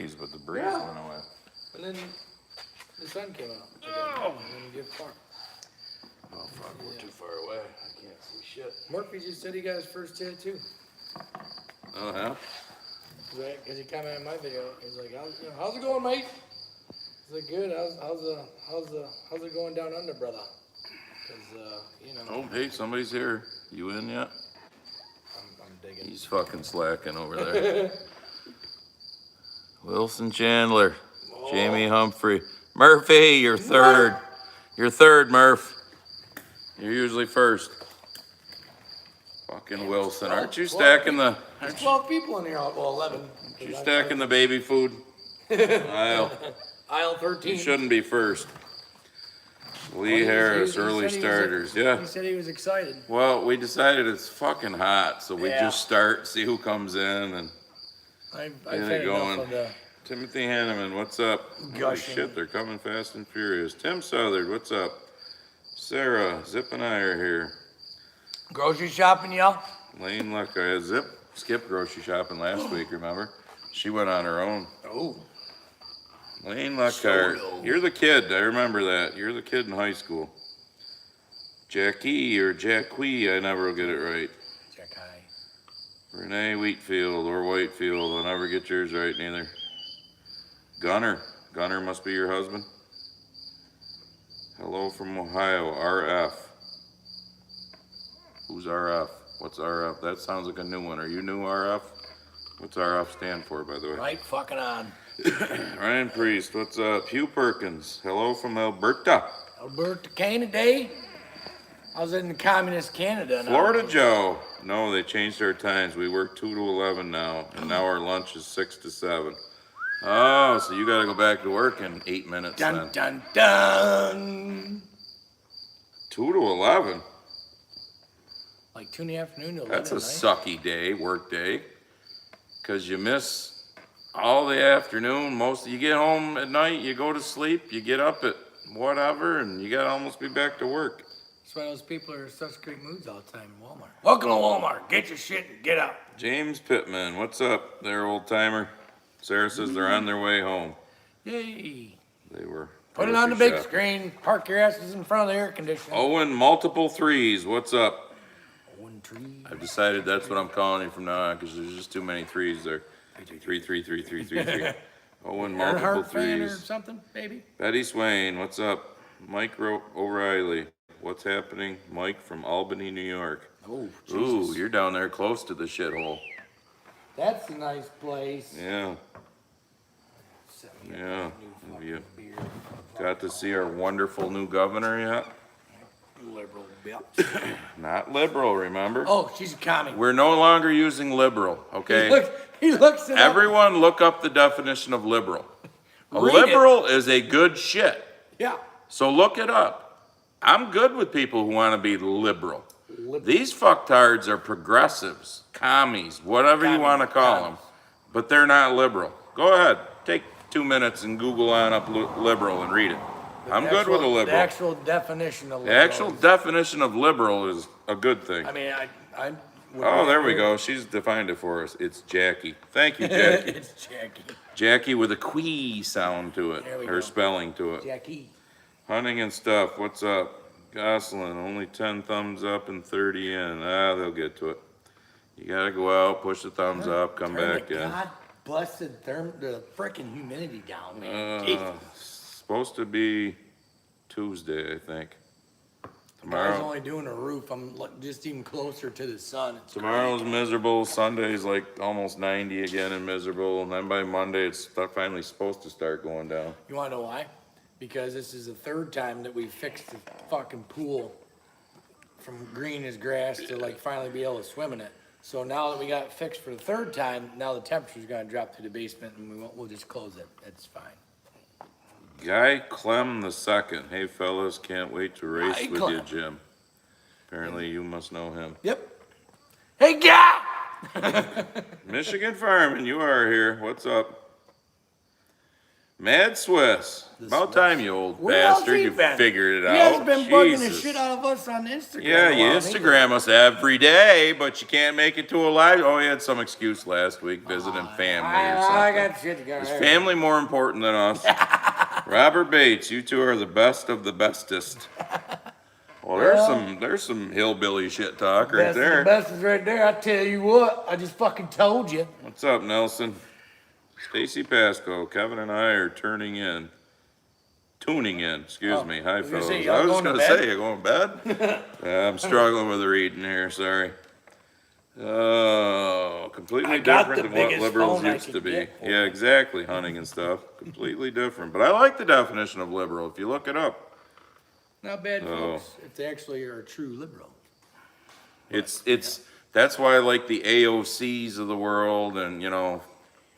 breeze, but the breeze went away. And then the sun came out. Oh! And then get far. Oh, fuck, we're too far away. I can't see shit. Murphy just said he got his first tattoo. Oh, yeah? Because he commented on my video. He's like, how's it going, mate? He's like, good. How's it going down under, brother? Because, Oh, hey, somebody's here. You in yet? I'm digging. He's fucking slacking over there. Wilson Chandler. Oh. Jamie Humphrey. Murphy, you're third. You're third, Murph. You're usually first. Fucking Wilson. Aren't you stacking the... There's 12 people in here. Well, 11. Aren't you stacking the baby food aisle? Aisle 13. You shouldn't be first. Lee Harris, early starters. Yeah. He said he was excited. Well, we decided it's fucking hot, so we just start, see who comes in, and get it going. Timothy Hanneman, what's up? Holy shit, they're coming fast and furious. Tim Southard, what's up? Sarah, Zip and I are here. Grocery shopping, y'all? Lane Luck, I had Zip skipped grocery shopping last week, remember? She went on her own. Oh. Lane Lockhart, you're the kid, I remember that. You're the kid in high school. Jackie or Jackie, I never will get it right. Jackie. Renee Wheatfield or Whitefield, I'll never get yours right neither. Gunner must be your husband. Hello from Ohio, RF. Who's RF? What's RF? That sounds like a new one. Are you new, RF? What's RF stand for, by the way? Right fucking on. Ryan Priest, what's up? Hugh Perkins, hello from Alberta. Alberta, Canada. I was in communist Canada now. Florida Joe. No, they changed our times. We work 2 to 11 now, and now our lunch is 6 to 7. Oh, so you gotta go back to work in 8 minutes dun, then. Dun, dun, 2 to 11? Like 2 in the afternoon to 11 That's a night. sucky day, work day, because you miss all the afternoon. You get home at night, you go to sleep, you get up at whatever, and you gotta almost be back to work. That's why those people are in such great moods all the time in Walmart. Welcome to Walmart. Get your shit and get out. James Pittman, what's up there, old timer? Sarah says they're on their way home. Yay. They were. Put it on the big screen. Park your asses in front of the air conditioner. Owen multiple threes, what's up? Owen trees. I've decided that's what I'm calling you from now on because there's just too many threes there. 3, 3, 3, 3, 3, 3. Owen multiple threes. Fan or something, baby. Betty Swain, what's up? Mike O'Reilly, what's happening? Mike from Albany, New York. Oh, Jesus. Ooh, you're down there close to the shithole. That's a nice place. Yeah. Yeah. Have you got to see our wonderful new governor yet? Liberal bitch. Not liberal, remember? Oh, she's a commie. We're no longer using liberal, okay? He looks it Everyone up. look up the definition of liberal. A liberal is a good shit. Yeah. So look it up. I'm good with people who want to be liberal. These fucktards are progressives, commies, whatever you want to call them, but they're not liberal. Go ahead, take 2 minutes and Google on up liberal and read it. I'm good with a liberal. The actual definition of liberal. The actual definition of liberal is a good thing. I mean, I oh, there we go. She's defined it for us. It's Jackie. Thank you, Jackie. It's Jackie. Jackie with a quee sound to it, her spelling to it. Jackie. Hunting and stuff. What's up? Gosselin, only 10 thumbs up and 30 in. Ah, they'll get to it. You gotta go out, push the thumbs up, come back in. God blessed the freaking humidity down, man. Supposed to be Tuesday, I think. Tomorrow. I was only doing a roof. I'm just even closer to the sun. Tomorrow's miserable. Sunday's like almost 90 again and miserable. And then by Monday, it's finally supposed to start going down. You wanna know why? Because this is the 3rd time that we fixed the fucking pool from green as grass to like finally be able to swim in it. So now that we got it fixed for the 3rd time, now the temperature's gonna drop to the basement and we'll just close it. It's fine. Guy Clem II. Hey fellas, can't wait to race with you, Jim. Apparently you must know him. Yep. Hey, Guy! Michigan Fireman, you are here. What's up? Mad Swiss. About time, you old Where else bastard. he You been? figured it He out. hasn't been bugging the Jesus. shit out of us on Instagram. Yeah, you Well, Instagram us every day, but you can't make it to a live. Oh, he had some excuse last week visiting family or something. I got shit to go. Is family more important than us? Robert Bates, you two are the best of the bestest. Well, there's some hillbilly shit talk right there. The best is right there. I tell you what, I just fucking told you. What's up, Nelson? Stacy Pasco, Kevin and I are tuning in. Excuse me. Hi, fellas. I was gonna say, you going to bed? Yeah, I'm struggling with the reading here. Sorry. Oh, completely different than what liberals used to be. Yeah, exactly. Hunting and stuff. Completely different. But I like the definition of liberal. If you look it up. Not bad, folks. If they actually are a true liberal. That's why I like the AOCs of the world and,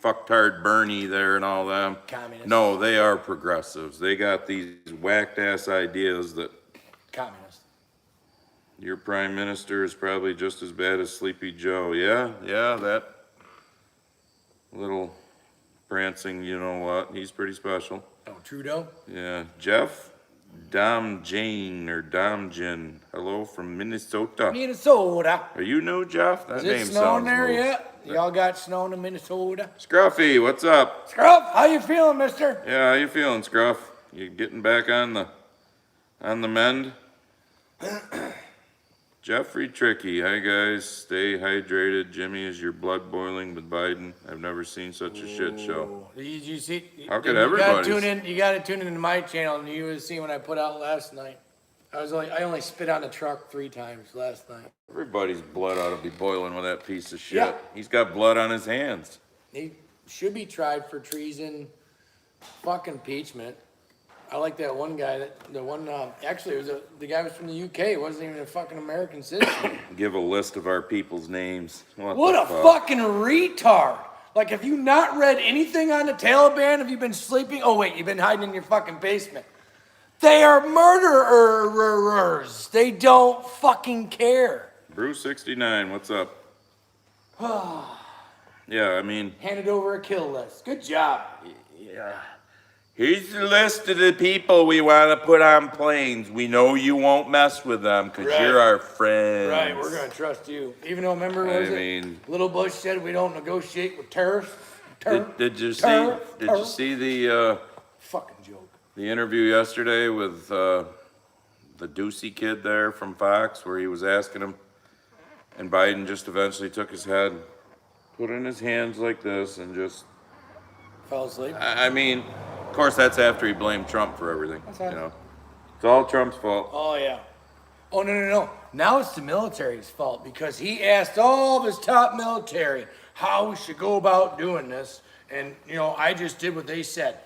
fucktard Bernie there and all them. Communists. No, they are progressives. They got these whacked ass ideas that Communist. your prime minister is probably just as bad as Sleepy Joe. Yeah, that little prancing, you know what? He's pretty special. Oh, Trudeau? Yeah, Jeff Domjin. Hello from Minnesota. Minnesota. Are you new, Jeff? That Is name it snowing sounds there loose. yet? Y'all got snow in Minnesota? Scruffy, what's up? Scruff, how you feeling, mister? Yeah, how you feeling, Scruff? You getting back on the mend? Jeffrey Tricky, hi guys, stay hydrated. Jimmy, is your blood boiling with Biden? I've never seen such a shit show. Did you see? How could You everybody? gotta tune into my channel, and you would see when I put out last night. I only spit on the truck 3 times last night. Everybody's blood ought to be boiling with that piece of shit. Yeah. He's got blood on his hands. He should be tried for treason, fucking impeachment. I like that one guy. Actually, it was the guy was from the UK. It wasn't even a fucking American citizen. Give a list of our people's names. What a fucking retard! Like, have you not read anything on the Taliban? Have you been sleeping? Oh wait, you've been hiding in your fucking basement. They are murderers. They don't fucking care. Bruce 69, what's up? Yeah, I mean. Handed over a kill list. Good job. Yeah. Here's the list of the people we want to put on planes. We know you won't mess with them because you're our friends. Right, we're gonna trust you. Even though, remember, Little Bush said we don't negotiate with terrorists. Did you see the fucking joke? The interview yesterday with the Ducey kid there from Fox, where he was asking him, and Biden just eventually took his head, put it in his hands like this, and just fell asleep. I mean, of course, that's after he blamed Trump for everything. It's all Trump's fault. Oh yeah. Oh no. Now it's the military's fault because he asked all of his top military how we should go about doing this, and I just did what they said.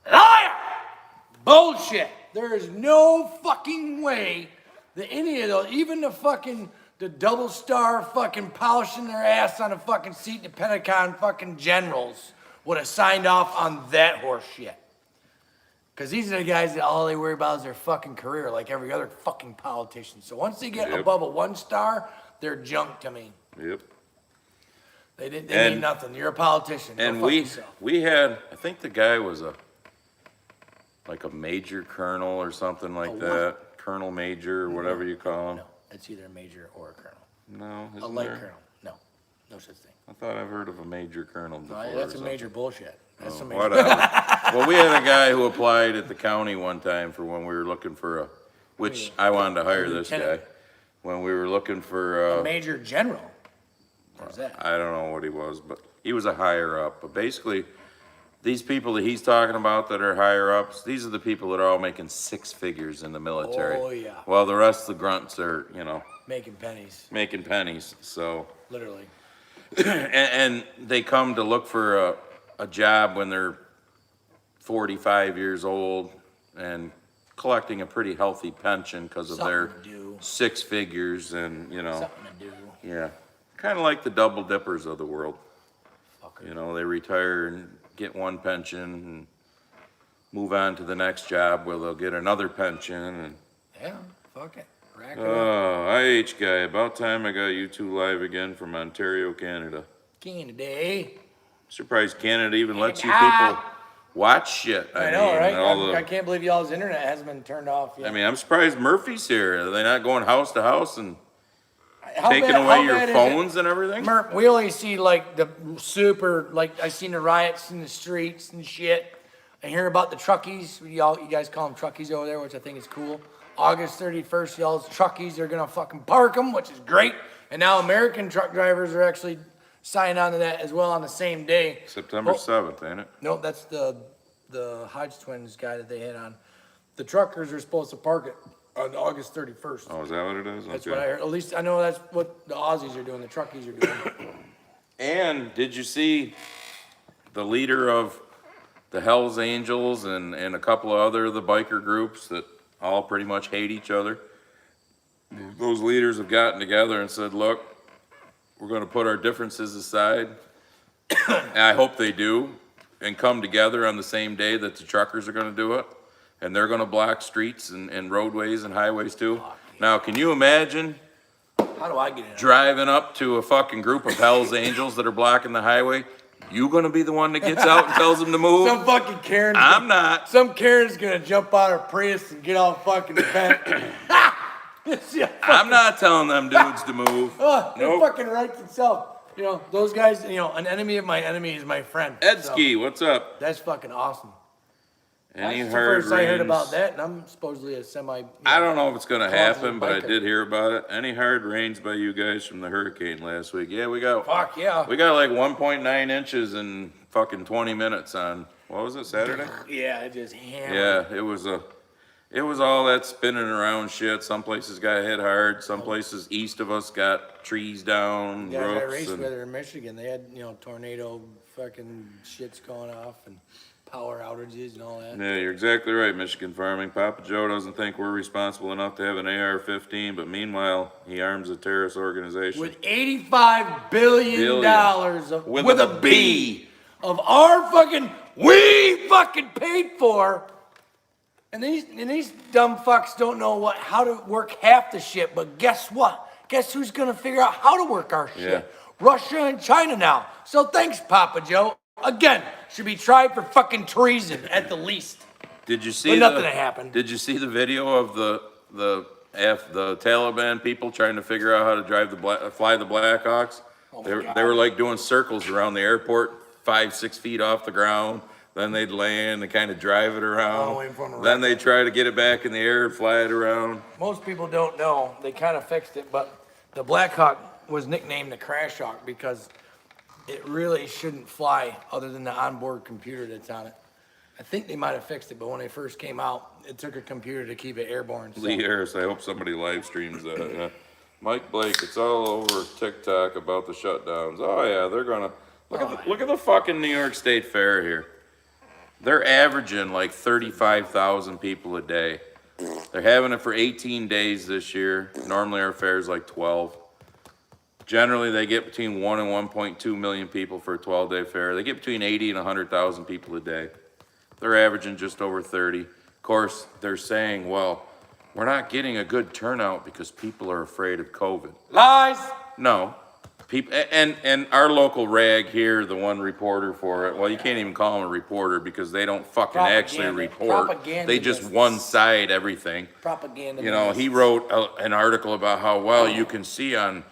Liar! Bullshit! There is no fucking way that any of those, even the double star fucking polishing their ass on a fucking seat in the Pentagon fucking generals would have signed off on that horse shit. Because these are the guys that all they worry about is their fucking career, like every other fucking politician. So once they get above a 1 star, they're junk to me. Yep. They mean nothing. You're a politician. And we had, I think the guy was a major colonel or something like that. Colonel major or whatever you call him. No, it's either a major or a colonel. No, a light colonel. No such thing. I thought I've heard of a major colonel before. No, that's a major bullshit. That's a major. Whatever. Well, we had a guy who applied at the county one time for when we were looking for which I wanted to hire this guy. When we were looking for a major general. What's that? I don't know what he was, but he was a higher up. But basically, these people that he's talking about that are higher ups, these are the people that are all making 6 figures in the military. Oh, yeah. Well, the rest of the grunts are, making pennies. Making pennies, so. Literally. and they come to look for a job when they're 45 years old and collecting a pretty healthy pension because of their 6 figures and, Something to do. Yeah. Kind of like the double dippers of the world. Fucker. They retire and get 1 pension and move on to the next job where they'll get another pension. And yeah, fuck it. Rack it up. IH guy, about time I got you 2 live again from Ontario, Canada. Canada. Surprised Canada even lets you people watch shit. I know, mean, right? all I can't believe y'all's internet hasn't been turned off yet. I mean, I'm surprised Murphy's here. Are they not going house to house and How taking bad- away how your bad is phones it? and everything? Murph, we only see like the super, like I seen the riots in the streets and shit. I hear about the truckies. You guys call them truckies over there, which I think is cool. August 31st, y'all's truckies are gonna fucking park them, which is great. And now American truck drivers are actually signing on to that as well on the same day. September Oh, 7th, ain't it? no, that's the Hodge twins guy that they had on. The truckers are supposed to park it on August 31st. Oh, is that what it is? That's Okay. what I heard. At least I know that's what the Aussies are doing, the truckies are doing. And did you see the leader of the Hells Angels and a couple of other of the biker groups that all pretty much hate each other? Those leaders have gotten together and said, look, we're going to put our differences aside. And I hope they do and come together on the same day that the truckers are going to do it. And they're going to block streets and roadways and highways too. Now, can you imagine How do I get in? driving up to a fucking group of Hell's Angels that are blocking the highway? You gonna be the one that gets out and tells them to move? Some fucking Karen's I'm not. Some Karen's gonna jump out her Prius and get all fucking bent. I'm not telling them dudes to move. Oh, it Nope. fucking writes itself. You know, those guys, you know, an enemy of my enemy is my friend. Edski, what's up? That's fucking awesome. Any That's the hard first I heard rains? about that, and I'm supposedly a semi. I don't know if it's gonna happen, but I biker. did hear about it. Any hard rains by you guys from the hurricane last week? Yeah, we got Fuck yeah. like 1.9 inches in fucking 20 minutes on, what was it, Saturday? Yeah, it just hammered. Yeah, it was all that spinning around shit. Some places got hit hard. Some places east of us got trees down, Yeah, I roofs. raced and- with her in Michigan. They had, you know, tornado fucking shits going off and power outages and all that. Yeah, you're exactly right, Michigan farming. Papa Joe doesn't think we're responsible enough to have an AR-15, but meanwhile, he arms a terrorist organization. With $85 billion of, with a B of our fucking, we fucking paid for. And these dumb fucks don't know how to work half the shit, but guess what? Guess who's gonna figure out how to work our shit? Yeah. Russia and China now. So thanks, Papa Joe. Again, should be tried for fucking treason at the least. Did you see But nothing happened. Did you see the video of the Taliban people trying to figure out how to fly the Blackhawks? Oh They were like doing circles around the airport, 5-6 feet off the ground. Then they'd land and kind of drive it around. waiting for 'em to Then they try to get it back in the air and fly it around. Most people don't know. They kind of fixed it, but the Black Hawk was nicknamed the Crash Hawk because it really shouldn't fly other than the onboard computer that's on it. I think they might have fixed it, but when they first came out, it took a computer to keep it airborne. So. Lee Harris, I hope somebody live streams that. Mike Blake, it's all over TikTok about the shutdowns. Oh yeah, they're gonna look at the fucking New York State Fair here. They're averaging like 35,000 people a day. They're having it for 18 days this year. Normally our fair is like 12. Generally, they get between 1 and 1.2 million people for a 12-day fair. They get between 80 and 100,000 people a day. They're averaging just over 30. Of course, they're saying, well, we're not getting a good turnout because people are afraid of COVID. Lies. No. People, and our local rag here, the one reporter for it, well, you can't even call them a reporter because they don't fucking actually report. Propaganda They just business. one-side everything. Propaganda. You know, he wrote an article about how, well, you can see on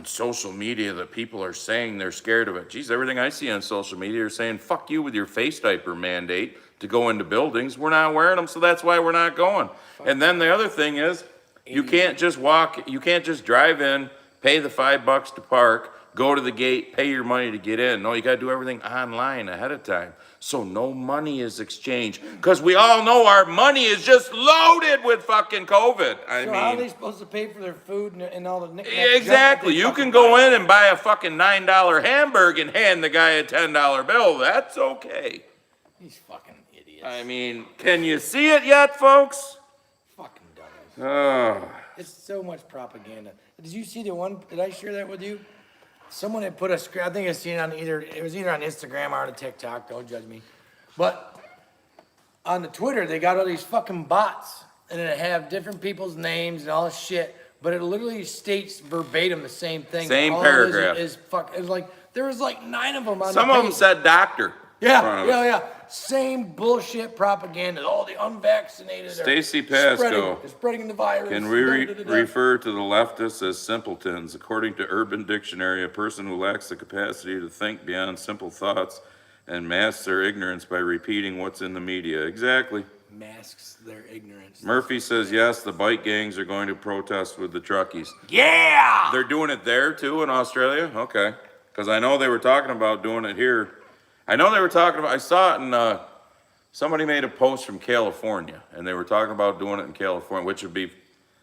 social media that people are saying they're scared of it. Geez, everything I see on social media are saying, fuck you with your face diaper mandate to go into buildings. We're not wearing them, so that's why we're not going. And then the other thing is, you can't just you can't just drive in, pay the $5 to park, go to the gate, pay your money to get in. No, you gotta do everything online ahead of time. So no money is exchanged. Because we all know our money is just loaded with fucking COVID. So how are they supposed to pay for their food and all the knickknacks? Exactly. You can go in and buy a fucking $9 hamburger and hand the guy a $10 bill. That's okay. These fucking idiots. I mean, can you see it yet, folks? Fucking dummies. Oh. It's so much propaganda. Did you see the one? Did I share that with you? Someone had put a screen. I think I seen it on it was either on Instagram or on TikTok. Don't judge me. But on the Twitter, they got all these fucking bots, and it have different people's names and all this shit. But it literally states verbatim the same thing. Same all paragraph. It is fuck. It was like there was like 9 of them on. Some the of them page. said doctor. front of it. Yeah. Same bullshit propaganda. All the unvaccinated Stacy are Pasco. spreading the virus. Can we Da-da-da-da. refer to the leftists as simpletons? According to Urban Dictionary, a person who lacks the capacity to think beyond simple thoughts and masks their ignorance by repeating what's in the media. Exactly. Masks their ignorance. Murphy says, yes, the bike gangs are going to protest with the truckies. Yeah! They're doing it there too in Australia? Okay. Because I know they were talking about doing it here. I know they were talking about, I saw it in, somebody made a post from California, and they were talking about doing it in California, which would be,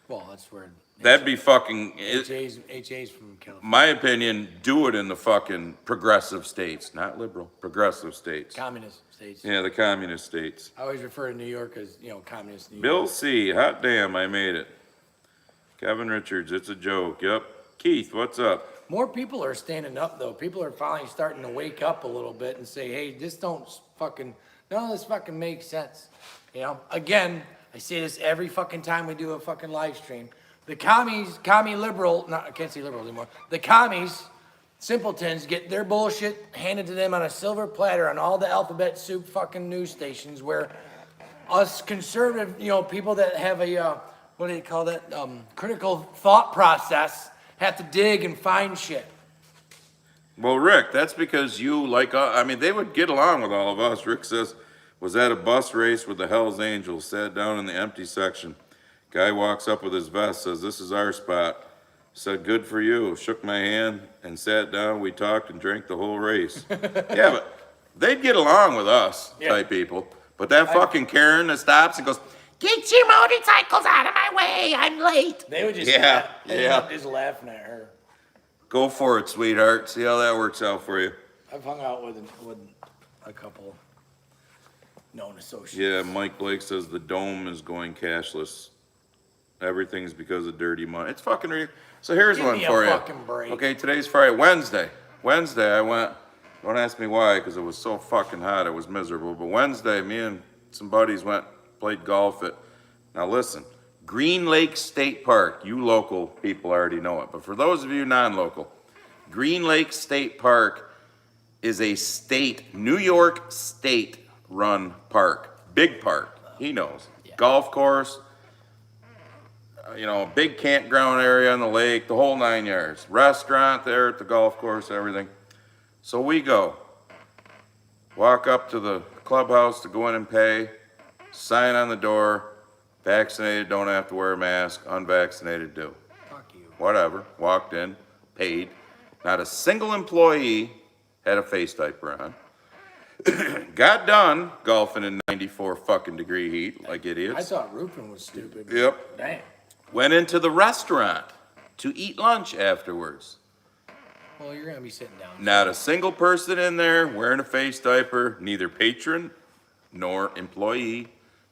Well, that's where that'd be fucking, HA's from California. my opinion, do it in the fucking progressive states, not liberal, progressive states. Communist states. Yeah, the communist states. I always refer to New York as, communist New York. Bill C., hot damn, I made it. Kevin Richards, it's a joke, yep. Keith, what's up? More people are standing up, though. People are finally starting to wake up a little bit and say, hey, none of this fucking makes sense. Again, I say this every fucking time we do a fucking live stream. The I can't say liberals anymore. The commies, simpletons, get their bullshit handed to them on a silver platter on all the alphabet soup fucking news stations, where us conservative, people that have a, what do you call that, critical thought process, have to dig and find shit. Well, Rick, that's because you, they would get along with all of us. Rick says, was at a bus race with the Hells Angels, sat down in the empty section. Guy walks up with his vest, says, this is our spot. Said, good for you. Shook my hand and sat down. We talked and drank the whole race. Yeah, but they'd get along with us type people. But that fucking Karen that stops and goes, get your motorcycles out of my way, I'm late. They would just just laughing at her. Go for it, sweetheart. See how that works out for you. I've hung out with a couple known associates. Yeah, Mike Blake says the dome is going cashless. Everything's because of dirty money. It's fucking So here's Give one me a for you. fucking break. Okay, today's Friday. Wednesday I went, don't ask me why, because it was so fucking hot, it was miserable. But Wednesday, me and some buddies played golf at, now listen, Green Lake State Park. You local people already know it, but for those of you non-local, Green Lake State Park is a New York State run park. Big park, he knows. Yeah. Golf course, big campground area on the lake, the whole 9 yards. Restaurant there at the golf course, everything. So we go, walk up to the clubhouse to go in and pay, sign on the door, vaccinated don't have to wear a mask, unvaccinated do. Fuck you. Whatever, walked in, paid. Not a single employee had a face diaper on. Got done golfing in 94 fucking degree heat like idiots. I thought roofing was stupid. Yep. Damn. Went into the restaurant to eat lunch afterwards. Well, you're gonna be sitting down. Not a single person in there wearing a face diaper, neither patron nor employee,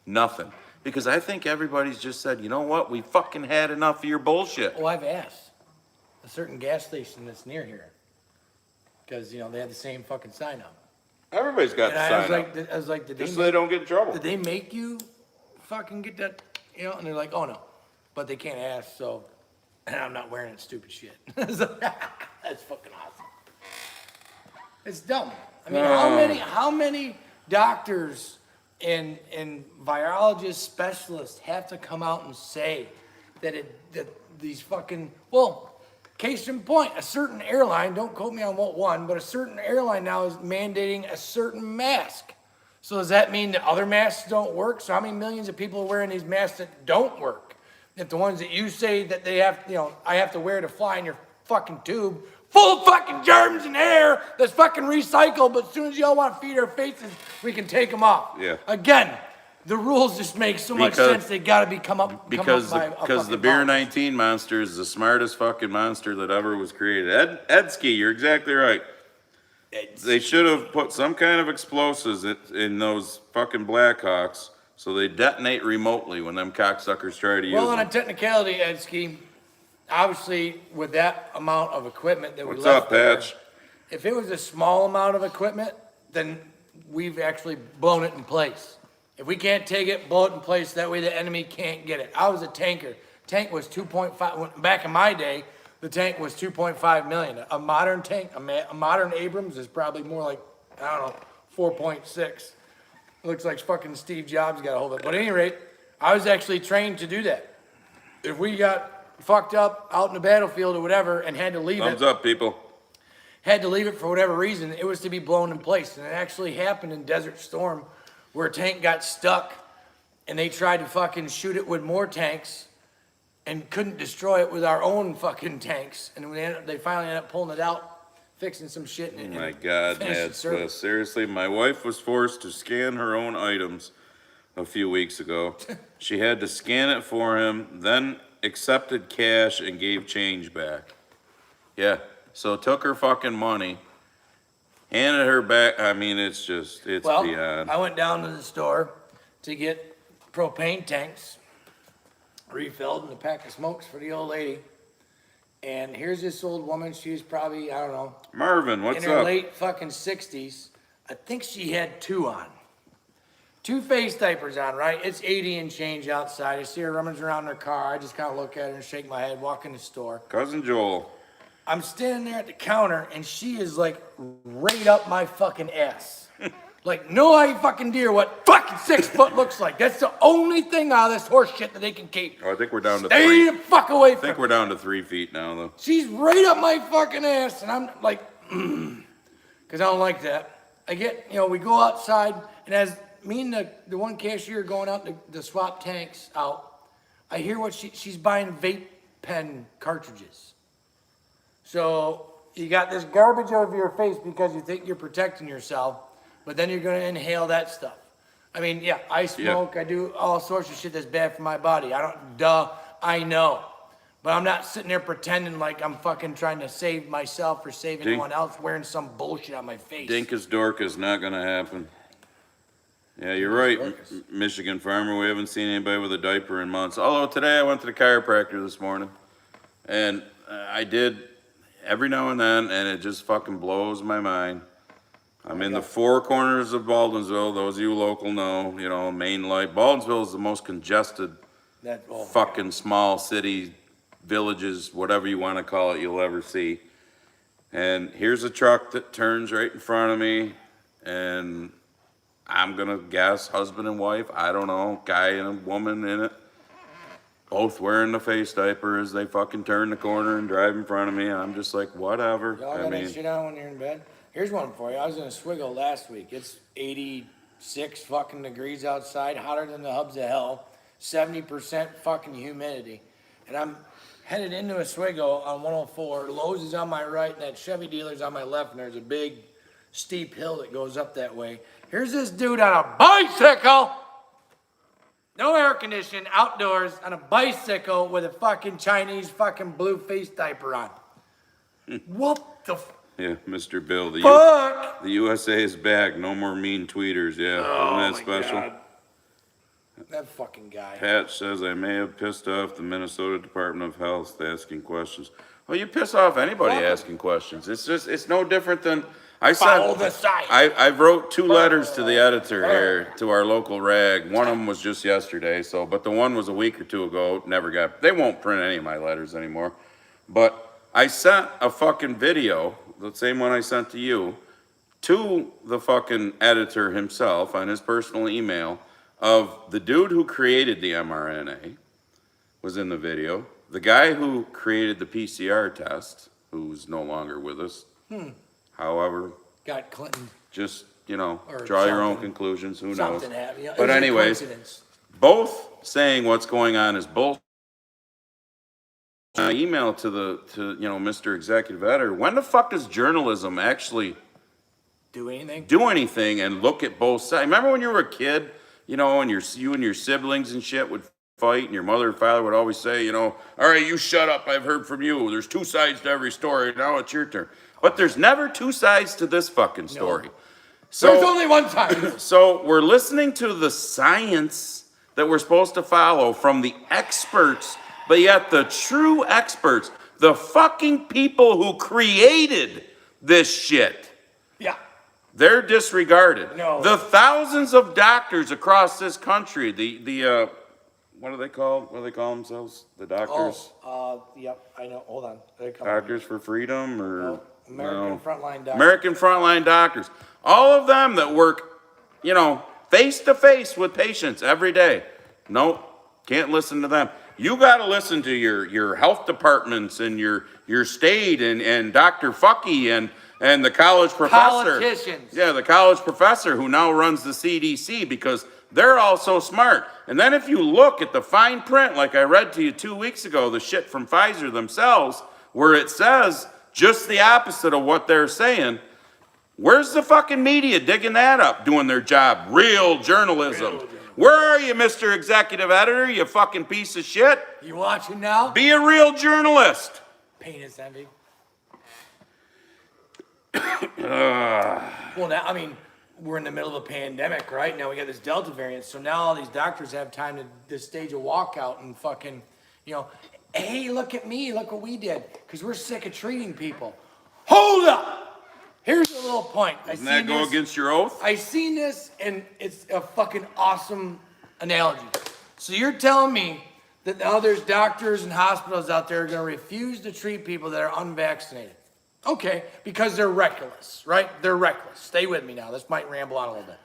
nothing. Because I think everybody's just said, you know what, we fucking had enough of your bullshit. Oh, I've asked a certain gas station that's near here, because they had the same fucking sign up. Everybody's got And to sign up. I was like, Just so they don't get in trouble. did they make you fucking get that? And they're like, oh no, but they can't ask, so I'm not wearing that stupid shit. That's fucking awesome. It's dumb. I mean, how many doctors and virologist specialists have to come out and say that these fucking, case in point, a certain airline, don't quote me on what one, but a certain airline now is mandating a certain mask. So does that mean that other masks don't work? So how many millions of people are wearing these masks that don't work? If the ones that you say that they have, I have to wear to fly in your fucking tube, full of fucking germs and air that's fucking recycled, but as soon as y'all want to feed our faces, we can take them off. Yeah. Again, the rules just make so much sense. They got to be come up Because by a the fucking Beer policy. 19 monster is the smartest fucking monster that ever was created. Edsky, you're exactly right. They should have put some kind of explosives in those fucking Blackhawks so they detonate remotely when them cocksuckers try to use Well, on a them. technicality, Edsky, obviously with that amount of equipment that we What's left up, there, Patch? if it was a small amount of equipment, then we've actually blown it in place. If we can't take it, blow it in place, that way the enemy can't get it. I was a tanker. Tank was 2.5, back in my day, the tank was 2.5 million. A modern tank, a modern Abrams is probably more like, I don't know, 4.6. Looks like fucking Steve Jobs got a hold of it. But at any rate, I was actually trained to do that. If we got fucked up out in the battlefield or whatever and had to leave Thumbs it, up, people. for whatever reason, it was to be blown in place. And it actually happened in Desert Storm where a tank got stuck and they tried to fucking shoot it with more tanks and couldn't destroy it with our own fucking tanks. And they finally ended up pulling it out, fixing some shit. Oh my God, finished Mad the service. Swiss. Seriously, my wife was forced to scan her own items a few weeks ago. She had to scan it for him, then accepted cash and gave change back. Yeah, so took her fucking money, handed her back. I mean, it's Well, beyond. I went down to the store to get propane tanks refilled and a pack of smokes for the old lady. And here's this old woman. She was probably, I don't know, Marvin, in what's her up? late fucking 60s. I think she had two on. Two face diapers on, right? It's 80 and change outside. I see her rummage around in her car. I just kind of look at her and shake my head, walk in the store. Cousin Joel. I'm standing there at the counter and she is like right up my fucking ass. Like, no, I fucking dear what fucking 6 foot looks like. That's the only thing out of this horse shit that they can keep. Oh, I think we're down to Stay 3. the fuck away I from think we're down to 3 feet now, though. She's right up my fucking ass, and I'm like, because I don't like that. I get, we go outside, and as me and the one cashier going out to swap tanks out, I hear what she's buying vape pen cartridges. So you got this garbage over your face because you think you're protecting yourself, but then you're going to inhale that stuff. I mean, yeah, I smoke, I do all sorts of shit that's bad for my body. I know. But I'm not sitting there pretending like I'm fucking trying to save myself or save anyone else wearing some bullshit on my face. Dinkus Dorcas not gonna happen. Yeah, you're right, Michigan farmer. We haven't seen anybody with a diaper in months. Although today I went to the chiropractor this morning, and I did every now and then, and it just fucking blows my mind. I'm in the four corners of Baldwinsville. Those of you local know, main light. Baldwinsville is the most congested fucking small city, villages, whatever you want to call it, you'll ever see. And here's a truck that turns right in front of me, and I'm gonna guess husband and wife, I don't know, guy and a woman in it, both wearing the face diaper as they fucking turn the corner and drive in front of me. I'm just like, whatever. Y'all got that shit on when you're in bed? Here's one for you. I was in Oswego last week. It's 86 fucking degrees outside, hotter than the hubs of hell, 70% fucking humidity. And I'm headed into Oswego on 104. Lowe's is on my right, and that Chevy dealer's on my left, and there's a big steep hill that goes up that way. Here's this dude on a bicycle, no air conditioning, outdoors, on a bicycle with a fucking Chinese fucking blue face diaper on. What the Yeah, Mr. Bill, fuck? the USA is back. No more mean tweeters. Yeah, Oh, isn't that my special? God. That fucking guy. Pat says I may have pissed off the Minnesota Department of Health asking questions. Well, you piss off anybody asking questions. It's no different than Follow the site. I wrote 2 letters to the editor here, to our local rag. One of them was just yesterday, but the one was a week or 2 ago. They won't print any of my letters anymore. But I sent a fucking video, the same one I sent to you, to the fucking editor himself on his personal email of the dude who created the mRNA was in the video. The guy who created the PCR test, who's no longer with us. However, Got Clinton. just, Or draw your own something. conclusions, who knows. Something happened. But anyways, both saying what's going on is bull. Email to Mr. Executive Editor, when the fuck does journalism actually Do anything and look at both sides? Remember when you were a kid, and you and your siblings and shit would fight, and your mother and father would always say, all right, you shut up, I've heard from you. There's 2 sides to every story, now it's your turn. But there's never 2 sides to this fucking story. So, There's only one time. So we're listening to the science that we're supposed to follow from the experts, but yet the true experts, the fucking people who created this shit, Yeah. they're disregarded. No. The thousands of doctors across this country, what do they call themselves? The doctors? Yep, I know. Hold on. Doctors for Freedom or American Frontline Doctors. American Frontline Doctors. All of them that work, face to face with patients every day. Nope, can't listen to them. You got to listen to your health departments and your state and Dr. Fucky and the college professor. Politicians. Yeah, the college professor who now runs the CDC because they're all so smart. And then if you look at the fine print, like I read to you 2 weeks ago, the shit from Pfizer themselves, where it says just the opposite of what they're saying, where's the fucking media digging that up, doing their job? Real journalism. Where are you, Mr. Executive Editor, you fucking piece of shit? You watching now? Be a real journalist. Penis envy. Well, now, I mean, we're in the middle of a pandemic, right? Now we got this Delta variant, so now all these doctors have time to stage a walkout and fucking, hey, look at me, look what we did, because we're sick of treating people. Hold up! Here's a little point. Doesn't that go against your oath? I seen this, and it's a fucking awesome analogy. So you're telling me that now there's doctors and hospitals out there going to refuse to treat people that are unvaccinated. Okay, because they're reckless, right? They're reckless. Stay with me now. This might ramble on a little bit.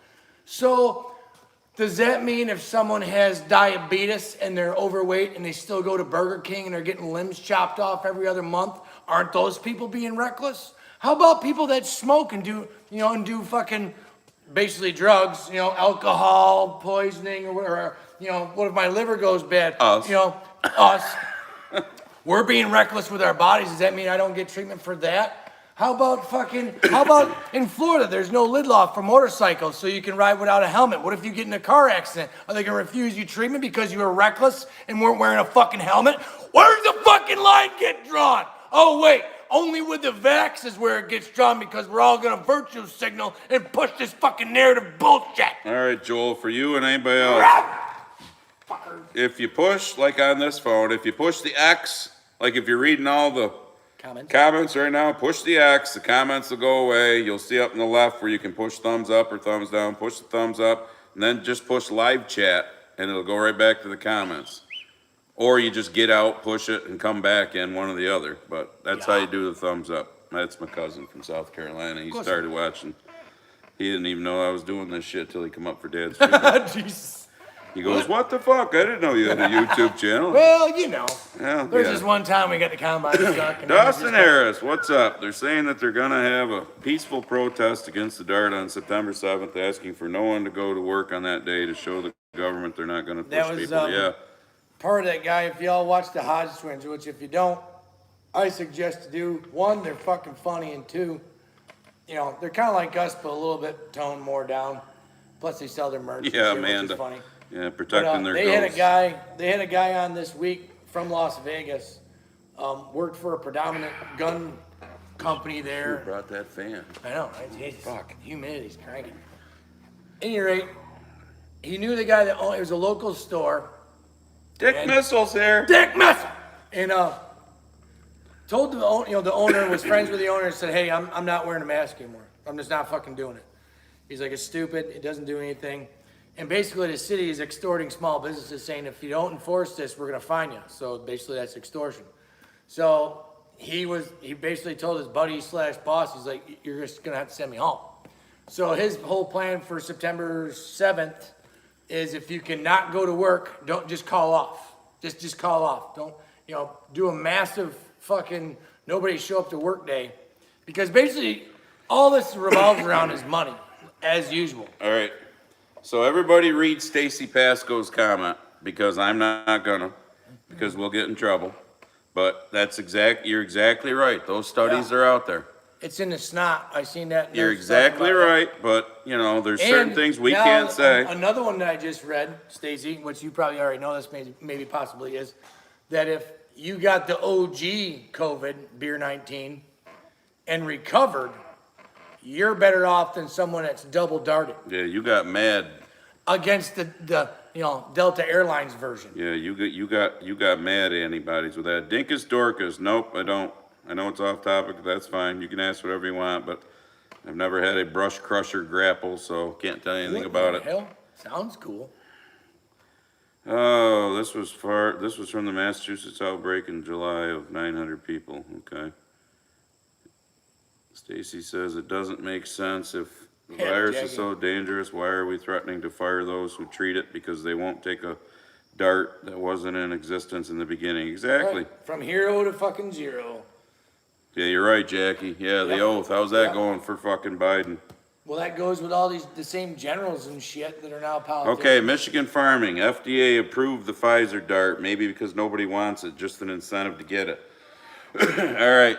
So does that mean if someone has diabetes and they're overweight and they still go to Burger King and they're getting limbs chopped off every other month, aren't those people being reckless? How about people that smoke and do fucking basically drugs, alcohol poisoning or whatever, what if my liver goes bad? Us. Us. We're being reckless with our bodies. Does that mean I don't get treatment for that? How about in Florida, there's no lid law for motorcycles, so you can ride without a helmet. What if you get in a car accident? Are they gonna refuse you treatment because you were reckless and weren't wearing a fucking helmet? Where's the fucking line get drawn? Oh wait, only with the vax is where it gets drawn because we're all gonna virtue signal and push this fucking narrative bullshit. All right, Joel, for you and anybody else, if you push, like on this phone, if you push the X, like if you're reading all the comments right now, push the X, the comments will go away. You'll see up in the left where you can push thumbs up or thumbs down. Push the thumbs up, and then just push live chat, and it'll go right back to the comments. Or you just get out, push it, and come back in, one or the other. But that's how you do the thumbs up. That's my cousin from South Carolina. He started watching. He didn't even know I was doing this shit till he come up for Dad's funeral. Jesus. He goes, what the fuck? I didn't know you had a YouTube channel. Well, there's this one time we got the combine stuck. Dawson Harris, what's up? They're saying that they're going to have a peaceful protest against the DART on September 7th, asking for no one to go to work on that day to show the government they're not going to push people. Yeah. Part of that guy, if y'all watch the Hodge twins, which if you don't, I suggest to do. One, they're fucking funny, and two, they're kind of like us, but a little bit toned more down. Plus, they sell their merch. Yeah, and shit, Amanda. which is funny. Yeah, protecting their They ghosts. had a guy on this week from Las Vegas, worked for a predominant gun company there. Who brought that fan? I know, right? Jesus, Fuck. Humidity's cranking. At any rate, he knew the guy that owned, it was a local store. Dick Missiles here. Dick Missile! And told the owner, was friends with the owner, and said, hey, I'm not wearing a mask anymore. I'm just not fucking doing it. He's like, it's stupid, it doesn't do anything. And basically the city is extorting small businesses saying, if you don't enforce this, we're gonna fine you. So basically that's extortion. So he basically told his buddy / boss, he's like, you're just gonna have to send me home. So his whole plan for September 7th is if you cannot go to work, don't just call off. Just call off. Don't, do a massive fucking nobody show up to work day. Because basically all this revolves around is money, as usual. All right. So everybody read Stacy Pasco's comment, because I'm not gonna, because we'll get in trouble. But you're exactly right. Those studies are out there. It's in the snot. I seen that. You're exactly right, but there's certain things we can't say. Another one that I just read, Stacy, which you probably already know this, maybe possibly is, that if you got the OG COVID, beer 19, and recovered, you're better off than someone that's double darted. Yeah, you got mad against the Delta Airlines version. Yeah, you got mad antibodies with that. Dinkus Dorcas, nope, I don't. I know it's off topic, that's fine. You can ask whatever you want, but I've never had a brush crusher grapple, so can't tell you anything about it. Hell, sounds cool. Oh, this was from the Massachusetts outbreak in July of 900 people. Okay. Stacy says it doesn't make sense if The Yeah, virus Jackie. is so dangerous. Why are we threatening to fire those who treat it because they won't take a dart that wasn't in existence in the beginning? Exactly. Right. From hero to fucking zero. Yeah, you're right, Jackie. Yeah, the Yep. oath. How's that Yep. going for fucking Biden? Well, that goes with all the same generals and shit that are now politicians. Okay, Michigan farming. FDA approved the Pfizer dart, maybe because nobody wants it, just an incentive to get it. All right,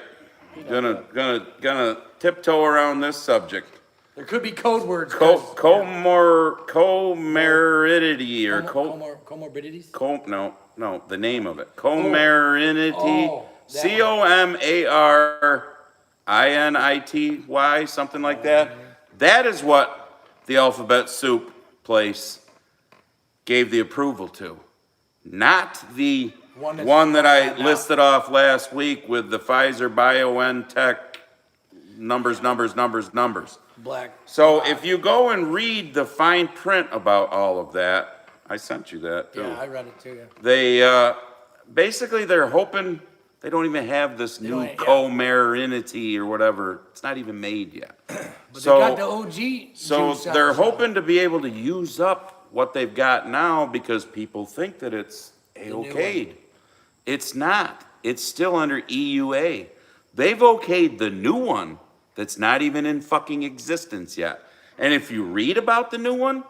gonna tiptoe around this subject. There could be code words. 'cause- Comorbidity or comorbidities? no, the name of it. Comorbidity. Oh, that Comarinity, something like that. That is what the alphabet soup place gave the approval to, not the one that I listed off last week with the Pfizer BioNTech numbers. Black. So if you go and read the fine print about all of that, I sent you that too. Yeah, I read it too, yeah. They, basically they're hoping they don't even have this new don't- yeah. comarinity or whatever. It's not even made yet. But they got the OG So juice out they're of it. hoping to be able to use up what they've got now because people think that it's new okayed. It's not. It's still under EUA. They've okayed the new one that's not even in fucking existence yet. And if you read about the new one,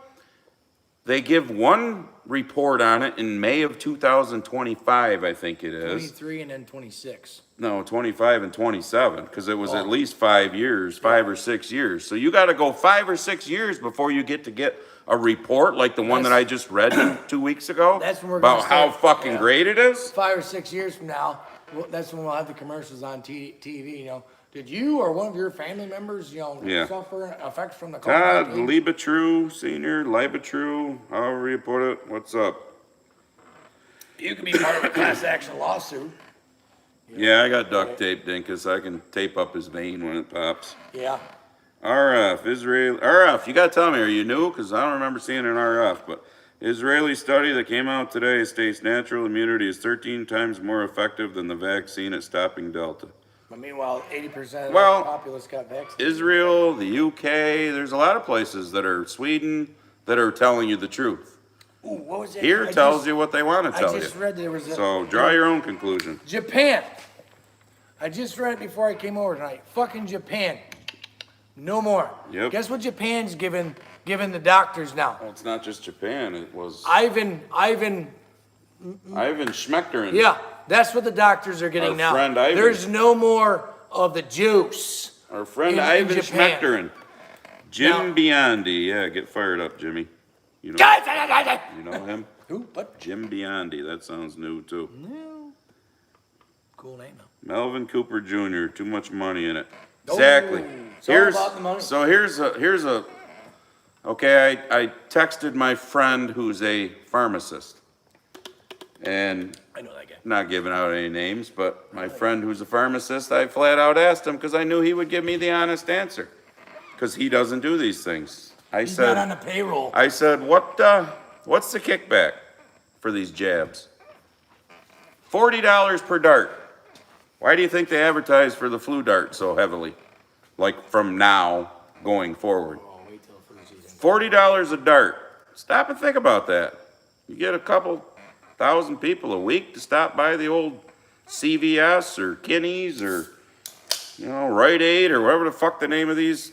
they give one report on it in May of 2025, I think it is. 23 and then 26. No, 25 and 27, because it was Oh. at least 5 years, 5 or 6 years. So you gotta go 5 or 6 years before you get a report like the one that I just read 2 weeks ago. That's when we're about gonna how start- fucking yeah. great it is. 5 or 6 years from now, that's when we'll have the commercials on TV, you know. Did you or one of your family members, Yeah. suffer effects from the Todd COVID-19? Liebetrue, Senior, Liebetrue, however you put it, what's up? You could be part of a class action lawsuit. Yeah, I got duct tape, Dinkus. I can tape up his vein when it pops. Yeah. RF, you gotta tell me, are you new? Because I don't remember seeing an RF, but Israeli study that came out today states natural immunity is 13 times more effective than the vaccine at stopping Delta. But meanwhile, 80% of Well, the populace got vaccinated. Israel, the UK, there's a lot of places that are Sweden that are telling you the truth. Ooh, what was that? Here tells you what they want to tell I you. just read there was a... So draw your own conclusion. Japan. I just read it before I came over tonight. Fucking Japan. No more. Yep. Guess what Japan's giving the doctors now? Well, it's not just Japan. It was Ivan, Schmechterin. yeah, that's what the doctors are getting Our now. friend Ivan. There's no more of the juice. Our friend in Ivan Japan. Schmechterin. Jim Now- Biondi. Yeah, get fired up, Jimmy. You know him? Who? What? Jim Biondi. That sounds new too. No. Cool name though. Melvin Cooper Jr. Too much money in it. Oh, Exactly. it's all about the money. So here's a. Okay, I texted my friend who's a pharmacist, and I know that guy. not giving out any names, but my friend who's a pharmacist, I flat out asked him because I knew he would give me the honest answer, because he doesn't do these things. He's not on the payroll. I said, what's the kickback for these jabs? $40 per dart. Why do you think they advertise for the flu dart so heavily? Like from now going forward. Oh, wait till the flu season. $40 a dart. Stop and think about that. You get a couple thousand people a week to stop by the old CVS or Kinney's or, Rite Aid or whatever the fuck the name of these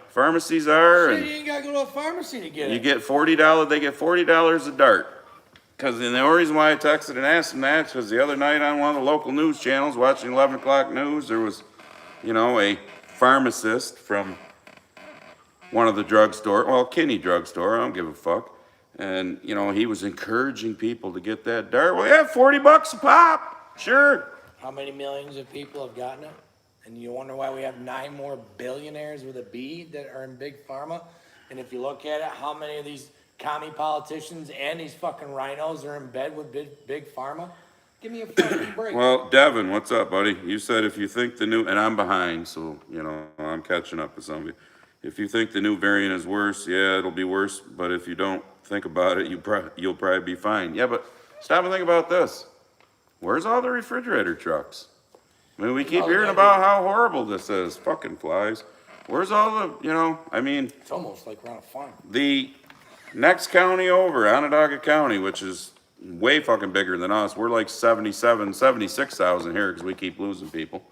pharmacies are. Shit, you ain't gotta go to a pharmacy to get You it. get $40, they get $40 a dart. Because the only reason why I texted and asked him that is because the other night on one of the local news channels, watching 11 o'clock news, there was, a pharmacist from one of the drugstore, well, Kinney drugstore, I don't give a fuck. And, he was encouraging people to get that dart. Well, yeah, $40 a pop, sure. How many millions of people have gotten it? And you wonder why we have 9 more billionaires with a B that are in big pharma? And if you look at it, how many of these commie politicians and these fucking rhinos are in bed with big pharma? Give me a fucking break. Well, Devin, what's up, buddy? You said if you think the new, and I'm behind, so, I'm catching up with some of you. If you think the new variant is worse, yeah, it'll be worse. But if you don't think about it, you'll probably be fine. Yeah, but stop and think about this. Where's all the refrigerator trucks? I mean, we keep hearing about how horrible this is. Fucking flies. Where's all the, I mean, It's almost like we're on a farm. the next county over, Onondaga County, which is way fucking bigger than us, we're like 76,000 here because we keep losing people.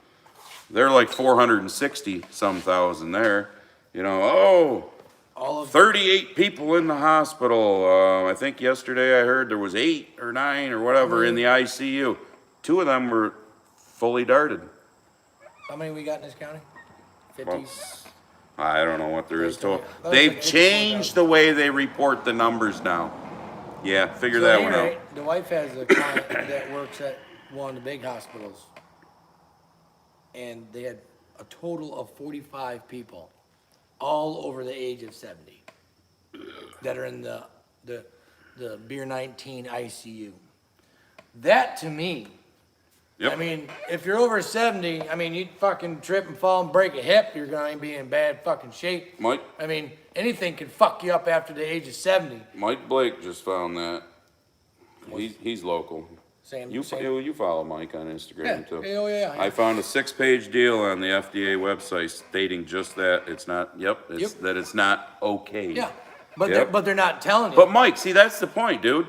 They're like 460 some thousand there. All of 38 people in the hospital. I think yesterday I heard there was 8 or 9 or whatever in the ICU. 2 of them were fully darted. how many we got in this county? 50s. I don't know what there is to. That was They've like changed the way they report the numbers now. Yeah, figure So that at one any out. rate, the wife has a client that works at one of the big hospitals. And they had a total of 45 people, all over the age of 70, that are in the Beer 19 ICU. That to me, Yep. I mean, if you're over 70, I mean, you'd fucking trip and fall and break a hip, you're gonna be in bad fucking shape. Mike I mean, anything can fuck you up after the age of 70. Blake just found that. He's local. Same, You follow Mike on Instagram too. Oh, yeah. I found a 6-page deal on the FDA website stating just that. It's not. That it's not okay. Yeah, but Yep. they're not telling you. But Mike, see, that's the point, dude.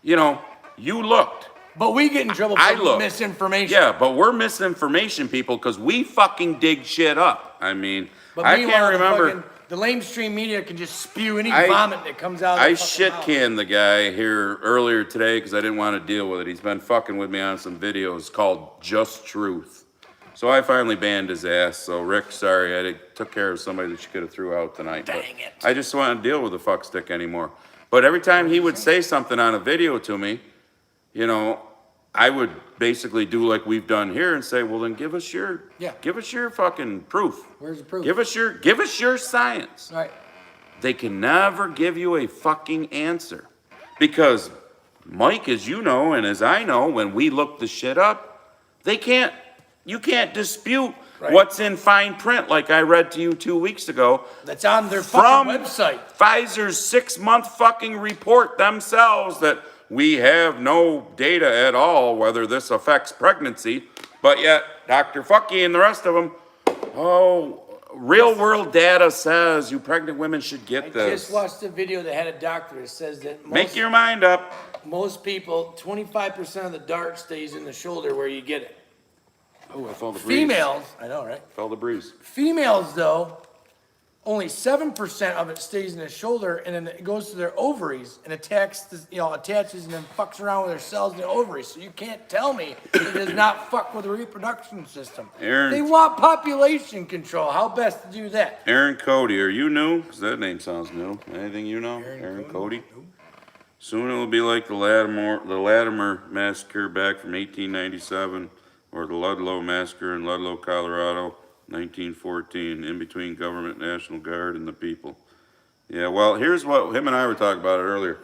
You looked. But we get in trouble I for looked. misinformation. Yeah, but we're misinformation people because we fucking dig shit up. I mean, But I meanwhile, can't remember. the lamestream media can just spew any I- vomit that comes out of I their fucking shit mouth. canned the guy here earlier today because I didn't want to deal with it. He's been fucking with me on some videos called Just Truth. So I finally banned his ass. So Rick, sorry, took care of somebody that you could have threw out tonight. Dang but it. I just don't want to deal with the fuck stick anymore. But every time he would say something on a video to me, I would basically do like we've done here and say, well, then give us your fucking proof. Where's the proof? Give us your science. All right. They can never give you a fucking answer. Because Mike, as you know, and as I know, when we look the shit up, you can't dispute Right. what's in fine print, like I read to you 2 weeks ago. That's on their From fucking website. Pfizer's 6-month fucking report themselves that we have no data at all whether this affects pregnancy, but yet Dr. Fucky and the rest of them, real world data says you pregnant women should get I this. just watched a video that had a doctor that says that Make your mind up. most people, 25% of the dart stays in the shoulder where you get it. Oh, I felt the breeze. Females, I know, right? Felt the breeze. Females, though, only 7% of it stays in the shoulder, and then it goes to their ovaries and attaches and then fucks around with their cells in the ovaries. So you can't tell me it does not fuck with the reproduction system. Aaron- They want population control. How best to do that? Aaron Cody, are you new? Because that name sounds new. Anything you know? Aaron Cody? Soon it will be like the Latimer massacre back from 1897, or the Ludlow massacre in Ludlow, Colorado, 1914, in between government, National Guard, and the people. Yeah, well, here's what him and I were talking about it earlier.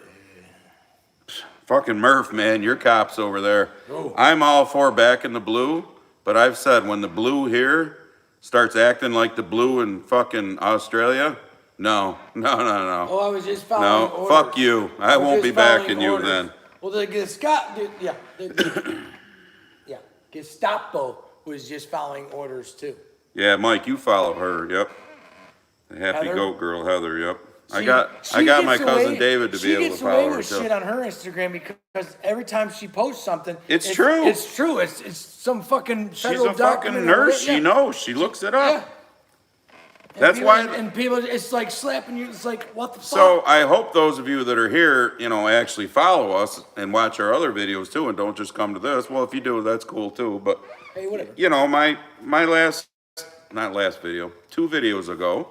Fucking Murph, man, your cops over there. Oh. I'm all for back in the blue, but I've said when the blue here starts acting like the blue in fucking Australia, no. Oh, I was just following No, orders. fuck you. I was won't just be following backing you orders. then. Well, Gestapo was just following orders too. Yeah, Mike, you follow her, yep. The happy Heather? goat girl, Heather, yep. I She got my gets cousin away- David to be able to She gets follow away her with too. shit on her Instagram because every time she posts something, It's true. It's true. It's some fucking She's federal a fucking document. nurse, Yeah. she knows, she looks it Yeah. up. And That's people, why- and people, it's like slapping you. It's like what the So fuck? I hope those of you that are here, actually follow us and watch our other videos too, and don't just come to this. Well, if you do, that's cool too, but Hey, whatever. my not last video, 2 videos ago,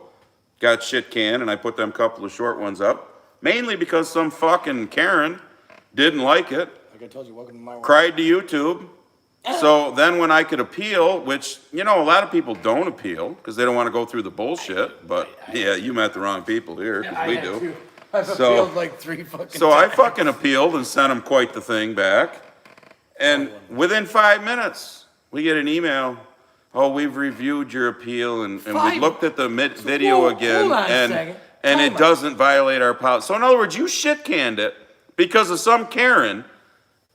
got shit canned, and I put them couple of short ones up, mainly because some fucking Karen didn't like it, Like I told you, welcome to my world. cried to YouTube. So then when I could appeal, which, a lot of people don't appeal because they don't want to go through the bullshit, but yeah, you met the wrong people here, because we do. I've So- appealed like 3 fucking So I times. fucking appealed and sent him quite the thing back. And within 5 minutes, we get an email. Oh, we've reviewed your appeal and we Five- looked at the video Whoa, again hold on a and second. and Time it out. doesn't violate our policy. So in other words, you shit canned it because of some Karen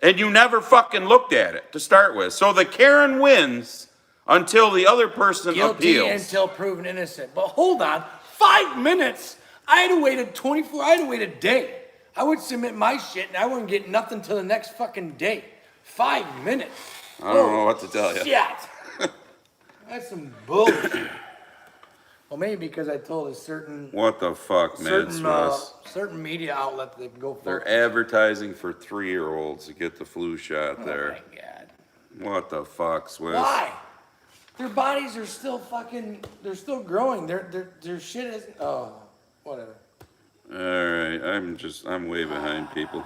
and you never fucking looked at it to start with. So the Karen wins until the other person Guilty appeals. until proven innocent. But hold on, 5 minutes. I had to wait I had to wait a day. I would submit my shit and I wouldn't get nothing till the next fucking day. 5 minutes. I don't know what to tell you. Shit. That's some bullshit. Well, maybe because I told a certain What the fuck, man, Swiss? certain media outlet that can go for They're advertising for 3-year-olds to get the flu shot there. Oh my God. What the fuck, Swiss? Why? Their bodies are still fucking. They're still growing. Their shit isn't. Oh, whatever. All right, I'm way behind people.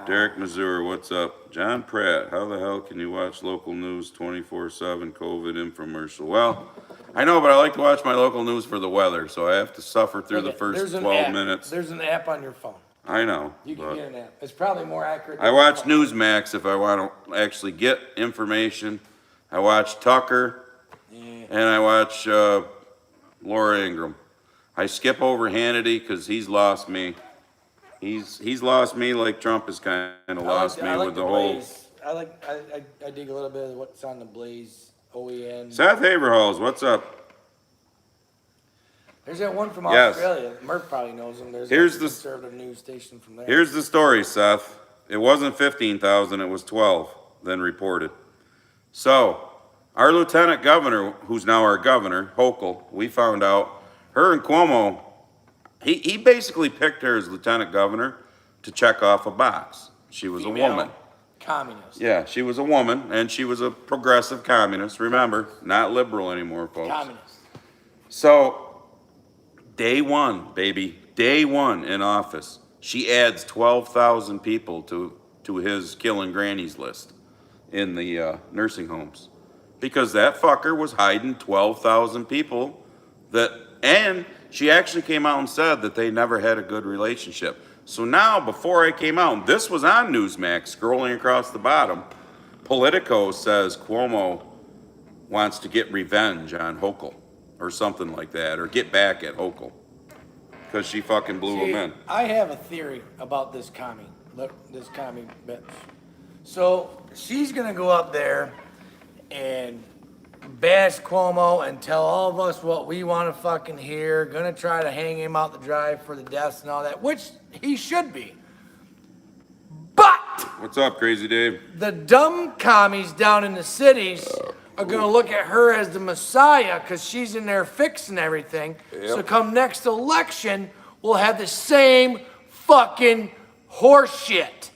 Derek Mazur, what's up? John Pratt, how the hell can you watch local news 24/7 COVID infomercial? Well, I know, but I like to watch my local news for the weather, so I have to suffer through the Okay, first there's an 12 app. minutes. There's an app on your phone. I know. You can but get an app. It's probably more accurate. I watch Newsmax if I want to actually get information. I watch Tucker, and I watch Laura Ingraham. I skip over Hannity because he's lost me. He's lost me like Trump has kind of lost me with the whole. Blaze. I dig a little bit of what's on the Blaze OEN. Seth Haberhalls, what's up? There's that one from Yes. Australia. Murph probably knows him. There's Here's a the- conservative news station from there. Here's the story, Seth. It wasn't 15,000, it was 12, then reported. So, our lieutenant governor, who's now our governor, Hochul, we found out, her and Cuomo, he basically picked her as lieutenant governor to check off a box. She was Female a woman. Communist. Yeah, she was a woman, and she was a progressive communist. Remember, not liberal anymore, folks. Communist. So, day one, baby, day one in office, she adds 12,000 people to his killing grannies list in the nursing homes. Because that fucker was hiding 12,000 people and she actually came out and said that they never had a good relationship. So now, before I came out, and this was on Newsmax, scrolling across the bottom, Politico says Cuomo wants to get revenge on Hochul, or something like that, or get back at Hochul, because she fucking blew him in. I have a theory about this commie. Look, this commie bitch. So she's gonna go up there and bash Cuomo and tell all of us what we want to fucking hear. Gonna try to hang him out the drive for the deaths and all that, which he should be. But What's up, Crazy Dave? the dumb commies down in the cities are gonna look at her as the messiah because she's in there fixing everything. So come next election, we'll have the same fucking horse shit.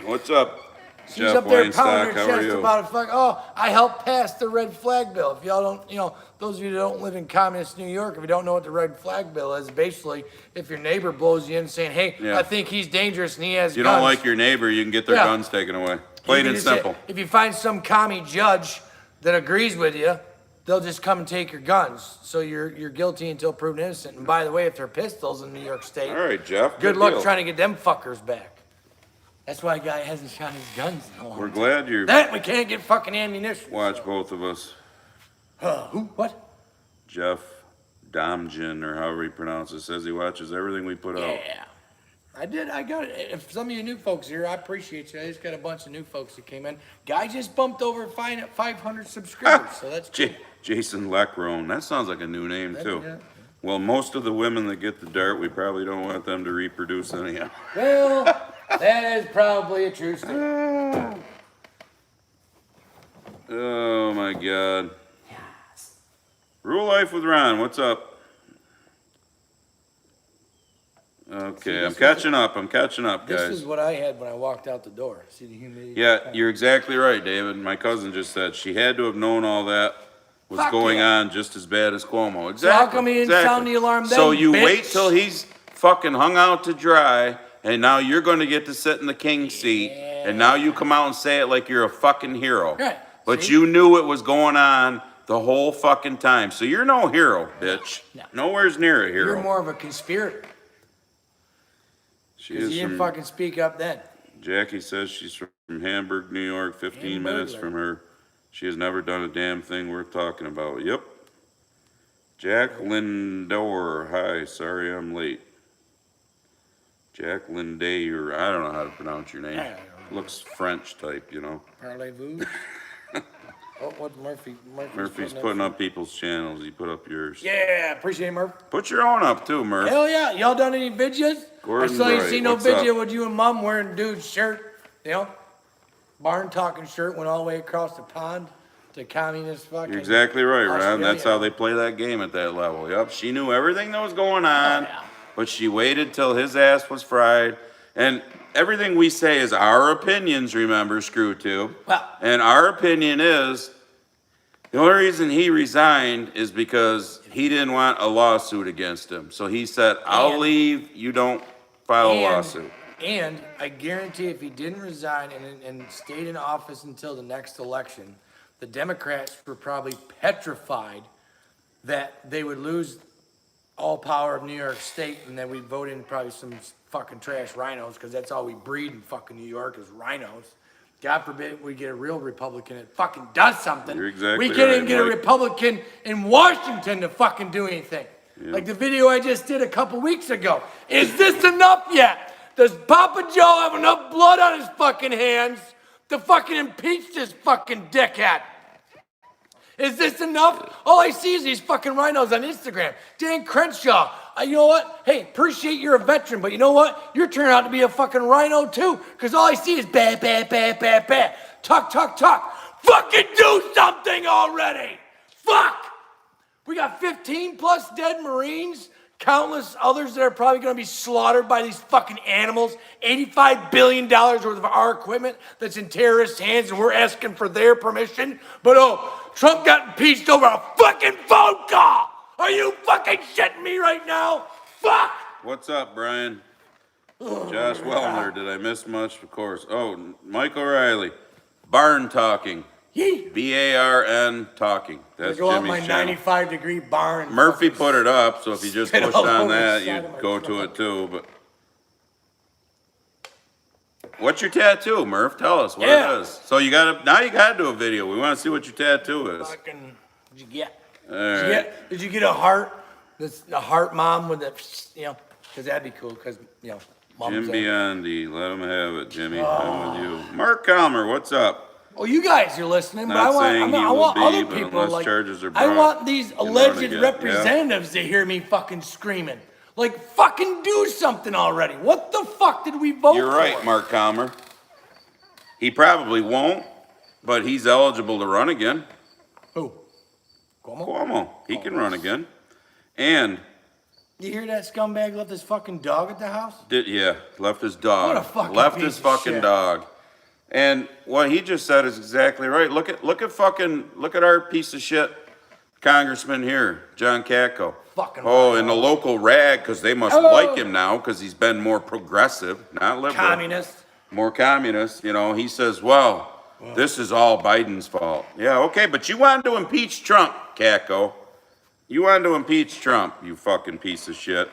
What's up, She's Jeff up there Weinstock? pounding her How are chest you? about I helped pass the red flag bill. If y'all don't, those of you that don't live in communist New York, if you don't know what the red flag bill is, basically, if your neighbor blows you in saying, hey, Yeah. I think he's dangerous and he has If you guns. don't like your neighbor, you can get their Yeah. guns taken away. Plain You and can just say- simple. If you find some commie judge that agrees with you, they'll just come and take your guns. So you're guilty until proven innocent. And by the way, if they're pistols in New York State, All right, Jeff. good luck deal. trying to get them fuckers back. That's why a guy hasn't shot his guns in a long We're time. glad you That we can't get fucking ammunition. watch both of us. Who? What? Jeff Domjin, or however he pronounces, says he watches everything we put out. Yeah. I did. I got it. If some of you new folks here, I appreciate you. I just got a bunch of new folks that came in. Guy just bumped over 500 subscribers, so that's cool. Jason Leckrone. That sounds like a new name, too. Yeah. Well, most of the women that get the dart, we probably don't want them to reproduce anyhow. Well, that is probably a true statement. Oh, my God. Rule Life with Ron, what's up? Okay, I'm catching up, This guys. is what I had when I walked out the door. See the humidity? Yeah, you're exactly right, David. My cousin just said she had to have known all that was Fuck going yeah. on just as bad as Cuomo. Exactly. So how come he didn't sound the alarm then, So you bitch? wait till he's fucking hung out to dry, and now you're going to get to sit in the king seat, and now you come out and say it like you're a fucking hero. Right. But See? you knew it was going on the whole fucking time. So you're no hero, bitch. No. Nowhere's near a hero. You're more of a conspirator. She Because is you didn't from, fucking speak up then. Jackie says she's from Hamburg, New York, 15 minutes Hamburglar. from her. She has never done a damn thing worth talking about. Yep. Jack Lindor. Hi, sorry I'm late. Jack Lindayer. I don't know how to pronounce your name. I don't know. Looks French type, you know. Parlez-vous? Oh, what Murphy's putting up people's channels. He put up yours. Yeah, appreciate it, Murph. Put your own up too, Murph. Hell yeah. Y'all done any videos? Gordon I saw you Bright, see no what's video up? with you and Mom wearing dude's shirt. You know? Barn talking shirt went all the way across the pond to communist fucking. You're exactly right, Ron. Australia. That's how they play that game at that level. Yep, she knew everything that was going on, yeah. but she waited till his ass was fried. And everything we say is our opinions, remember, Screw Tube. Well- And our opinion is the only reason he resigned is because he didn't want a lawsuit against him. So he said, I'll And- leave, you don't file a lawsuit. And I guarantee if he didn't resign and stayed in office until the next election, the Democrats were probably petrified that they would lose all power of New York State and that we'd vote in probably some fucking trash rhinos, because that's all we breed in fucking New York is rhinos. God forbid we get a real Republican that fucking does something. You're exactly We can't right, even get a Mike. Republican in Washington to fucking do anything. Like the video I just did a couple weeks ago. Is this enough yet? Does Papa Joe have enough blood on his fucking hands to fucking impeach this fucking dickhead? Is this enough? All I see is these fucking rhinos on Instagram. Dan Crenshaw, you know what? Hey, appreciate you're a veteran, but you know what? You're turning out to be a fucking rhino too, because all I see is bad, bad, bad, bad, bad. Talk, talk, talk. Fucking do something already! Fuck! We got 15 plus dead Marines, countless others that are probably gonna be slaughtered by these fucking animals. $85 billion worth of our equipment that's in terrorists' hands, and we're asking for their permission. But oh, Trump got impeached over a fucking phone call! Are you fucking shitting me right now? Fuck! What's up, Brian? Josh Wellner, did I miss much? Of course. Oh, Mike O'Reilly. Barn talking. Yee! B-A-R-N talking. That's Go up my Jimmy's channel. 95-degree barn. Murphy put it up, so if you just Spit pushed all on over the that, side of you'd my go to truck. it too, but. What's your tattoo, Murph? Tell us what Yeah. it is. So you gotta do a video. We wanna see what your tattoo is. Fucking, what'd you get? All right. Did you get a heart? This a heart mom with the, you know, because that'd be cool. Because you know, mom's Jim Biondi, let him have it, Jimmy. Oh. I'm with you. Mark Calmer, what's up? Oh, you guys are listening, but Not I want, saying he I will want be, other but people unless like. charges are I brought, want these you can run alleged again, yeah? representatives to hear me fucking screaming. Like, fucking do something already. What the fuck did we vote for? You're right, Mark Calmer. He probably won't, but he's eligible to run again. Who? Cuomo? Cuomo, he can run again. And You hear that scumbag left his fucking dog at the house? left his dog. What a fucking left piece his of fucking shit. dog. And what he just said is exactly right. Look at our piece of shit congressman here, John Cato. Fucking Oh, right. and the local rag, because they must Hello. like him now, because he's been more progressive, not liberal. Communist. More communist, you know, he says, well, this is all Biden's fault. Yeah, okay, but you wanted to impeach Trump, Caco. You wanted to impeach Trump, you fucking piece of shit.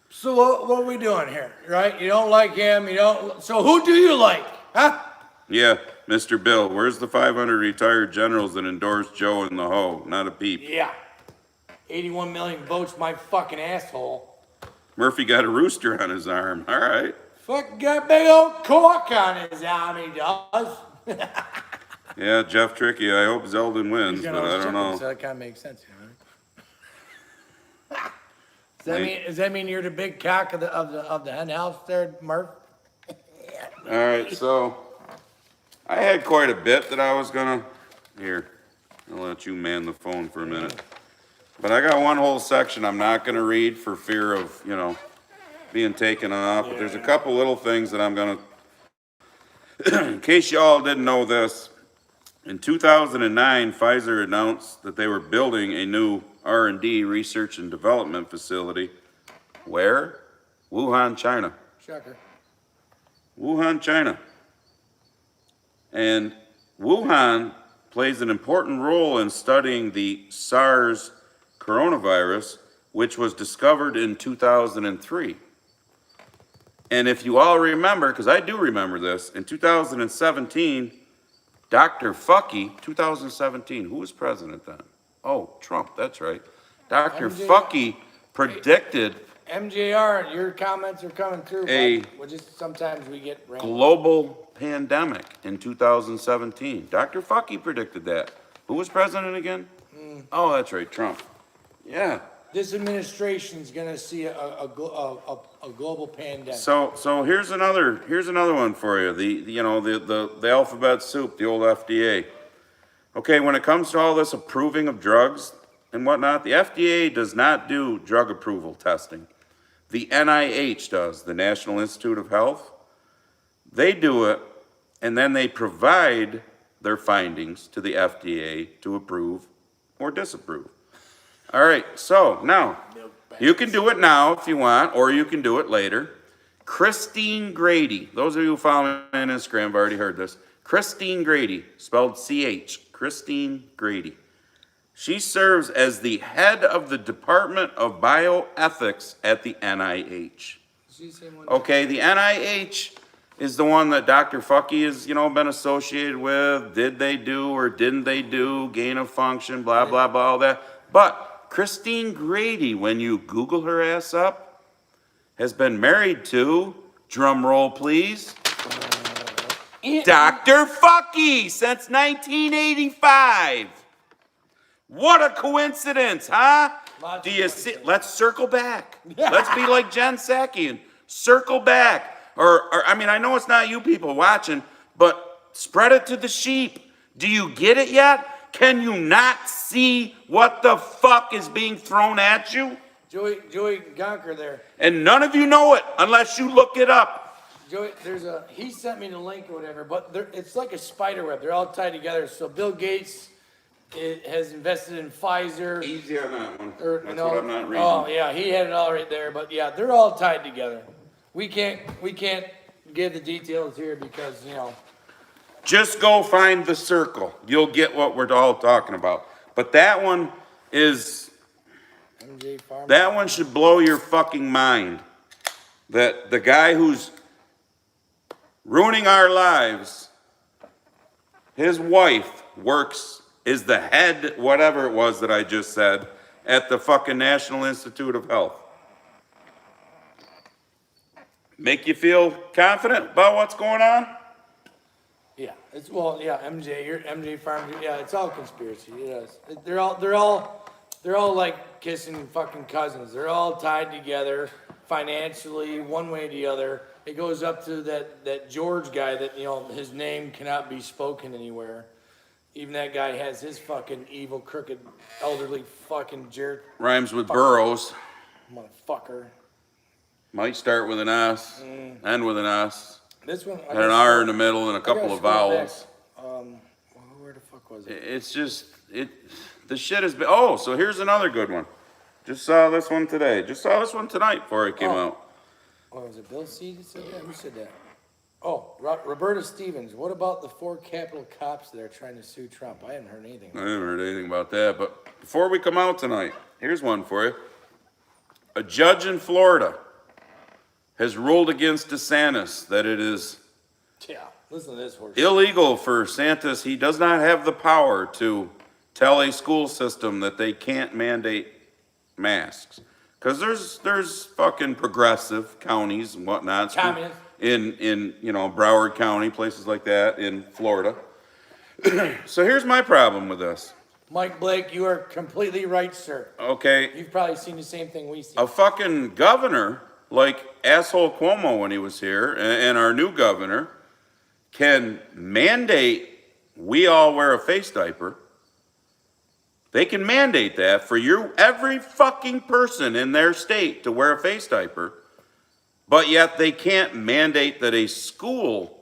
So what are we doing here, right? You don't like him, you don't. So who do you like, huh? Yeah, Mr. Bill, where's the 500 retired generals that endorsed Joe and the hoe? Not a peep. Yeah. 81 million votes, my fucking asshole. Murphy got a rooster on his arm. All right. Fucking got big old cork on his arm, he does. Yeah, Jeff Tricky. I hope Zeldin wins, He's but got all I his don't chickens, know. so that kind of makes sense, you know? Does that mean you're the big cock of the hen house there, Murph? All right, so I had quite a bit that I was gonna. Here, I'll let you man the phone for a minute. But I got one whole section I'm not gonna read for fear of, being taken off. But there's a couple little things that I'm gonna. In case y'all didn't know this, in 2009, Pfizer announced that they were building a new R&D research and development facility. Where? Wuhan, China. Shocker. Wuhan, China. And Wuhan plays an important role in studying the SARS coronavirus, which was discovered in 2003. And if you all remember, because I do remember this, in 2017, Dr. Fucky, 2017, who was president then? Oh, Trump, that's right. Dr. MJ. Fucky predicted MJR, your comments are coming through, A but just sometimes we get random. global pandemic in 2017. Dr. Fucky predicted that. Who was president again? Oh, that's right, Trump. Yeah. This administration's gonna see a global pandemic. So here's another one for you. The alphabet soup, the old FDA. Okay, when it comes to all this approving of drugs and whatnot, the FDA does not do drug approval testing. The NIH does, the National Institute of Health. They do it, and then they provide their findings to the FDA to approve or disapprove. All right, so now, you can do it now if you want, or you can do it later. Christine Grady, those of you who follow me on Instagram have already heard this. Christine Grady, spelled C-H, Christine Grady. She serves as the head of the Department of Bioethics at the NIH. Okay, the NIH is the one that Dr. Fucky has, been associated with. Did they do or didn't they do gain of function, blah, blah, blah, all that. But Christine Grady, when you Google her ass up, has been married to, drum roll please, Dr. Fucky since 1985. What a coincidence, huh? Do you see? Let's circle back. Let's be like Jen Psaki, circle back. Or I know it's not you people watching, but spread it to the sheep. Do you get it yet? Can you not see what the fuck is being thrown at you? Joey Gonker there. And none of you know it unless you look it up. Joey, he sent me the link or whatever, but it's like a spider web. They're all tied together. So Bill Gates has invested in Pfizer. Easy on that one. That's what I'm not reading. Oh yeah, he had it all right there. But yeah, they're all tied together. We can't give the details here because Just go find the circle. You'll get what we're all talking about. But that one is, MJ Farm. that one should blow your fucking mind. That the guy who's ruining our lives, his wife is the head, whatever it was that I just said, at the fucking National Institute of Health. Make you feel confident about what's going on? Yeah, MJ Farm. Yeah, it's all conspiracy. Yes, they're all like kissing fucking cousins. They're all tied together financially, one way or the other. It goes up to that George guy that his name cannot be spoken anywhere. Even that guy has his fucking evil, crooked, elderly fucking jerk. Rhymes with Burroughs. Motherfucker. Might start with an S, end with an S, This one. and an R in the middle, and a couple of vowels. Where the fuck was it? It's just, the shit has been, oh, so here's another good one. Just saw this one today. Just saw this one tonight before it came out. Oh, was it Bill C that said that? Who said that? Oh, Roberta Stevens. What about the 4 Capitol cops that are trying to sue Trump? I haven't heard anything. I haven't heard anything about that, but before we come out tonight, here's one for you. A judge in Florida has ruled against DeSantis that it is Listen to this horse. illegal for DeSantis. He does not have the power to tell a school system that they can't mandate masks. Because there's fucking progressive counties and whatnot. Communist. In Broward County, places like that in Florida. So here's my problem with this. Mike Blake, you are completely right, sir. Okay, You've probably seen the same thing we see. a fucking governor like asshole Cuomo when he was here, and our new governor, can mandate we all wear a face diaper. They can mandate that for every fucking person in their state to wear a face diaper, but yet they can't mandate that a school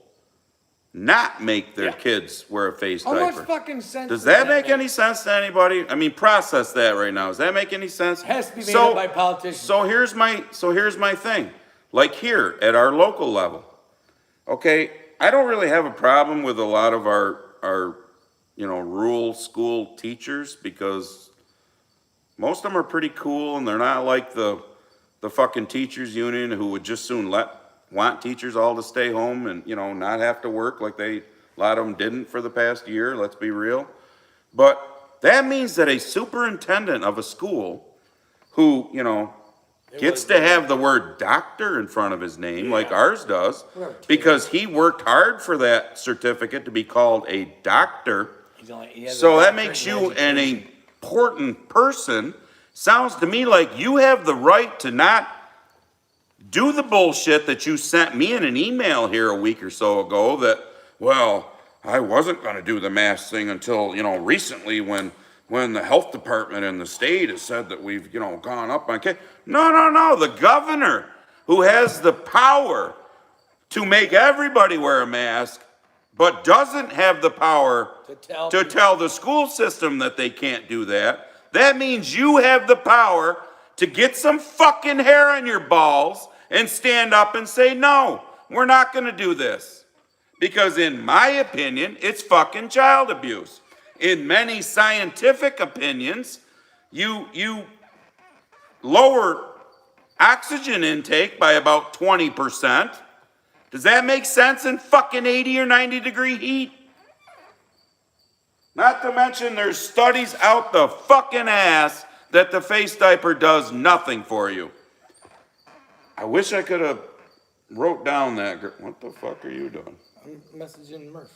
not make their kids wear a face How diaper. much fucking sense Does that make any sense to anybody? I mean, process that right now. Does that make any sense? It has to be made up by politicians. So here's my thing. Like here at our local level, okay, I don't really have a problem with a lot of our rural school teachers because most of them are pretty cool and they're not like the fucking teachers union who would just soon want teachers all to stay home and, not have to work like a lot of them didn't for the past year, let's be real. But that means that a superintendent of a school who, gets to have the word doctor in front of his name like ours does Whatever. because he worked hard for that certificate to be called a doctor. He has So a that doctorate makes in you an education. important person. Sounds to me like you have the right to not do the bullshit that you sent me in an email here a week or so ago that, well, I wasn't going to do the mask thing until, recently when the health department in the state has said that we've, gone up on case. No. The governor who has the power to make everybody wear a mask, but doesn't have the power to tell the school system that they can't do that. That means you have the power to get some fucking hair on your balls and stand up and say, no, we're not going to do this. Because in my opinion, it's fucking child abuse. In many scientific opinions, you lower oxygen intake by about 20%. Does that make sense in fucking 80 or 90 degree heat? Not to mention there's studies out the fucking ass that the face diaper does nothing for you. I wish I could have wrote down that. What the fuck are you doing? I'm messaging Murph.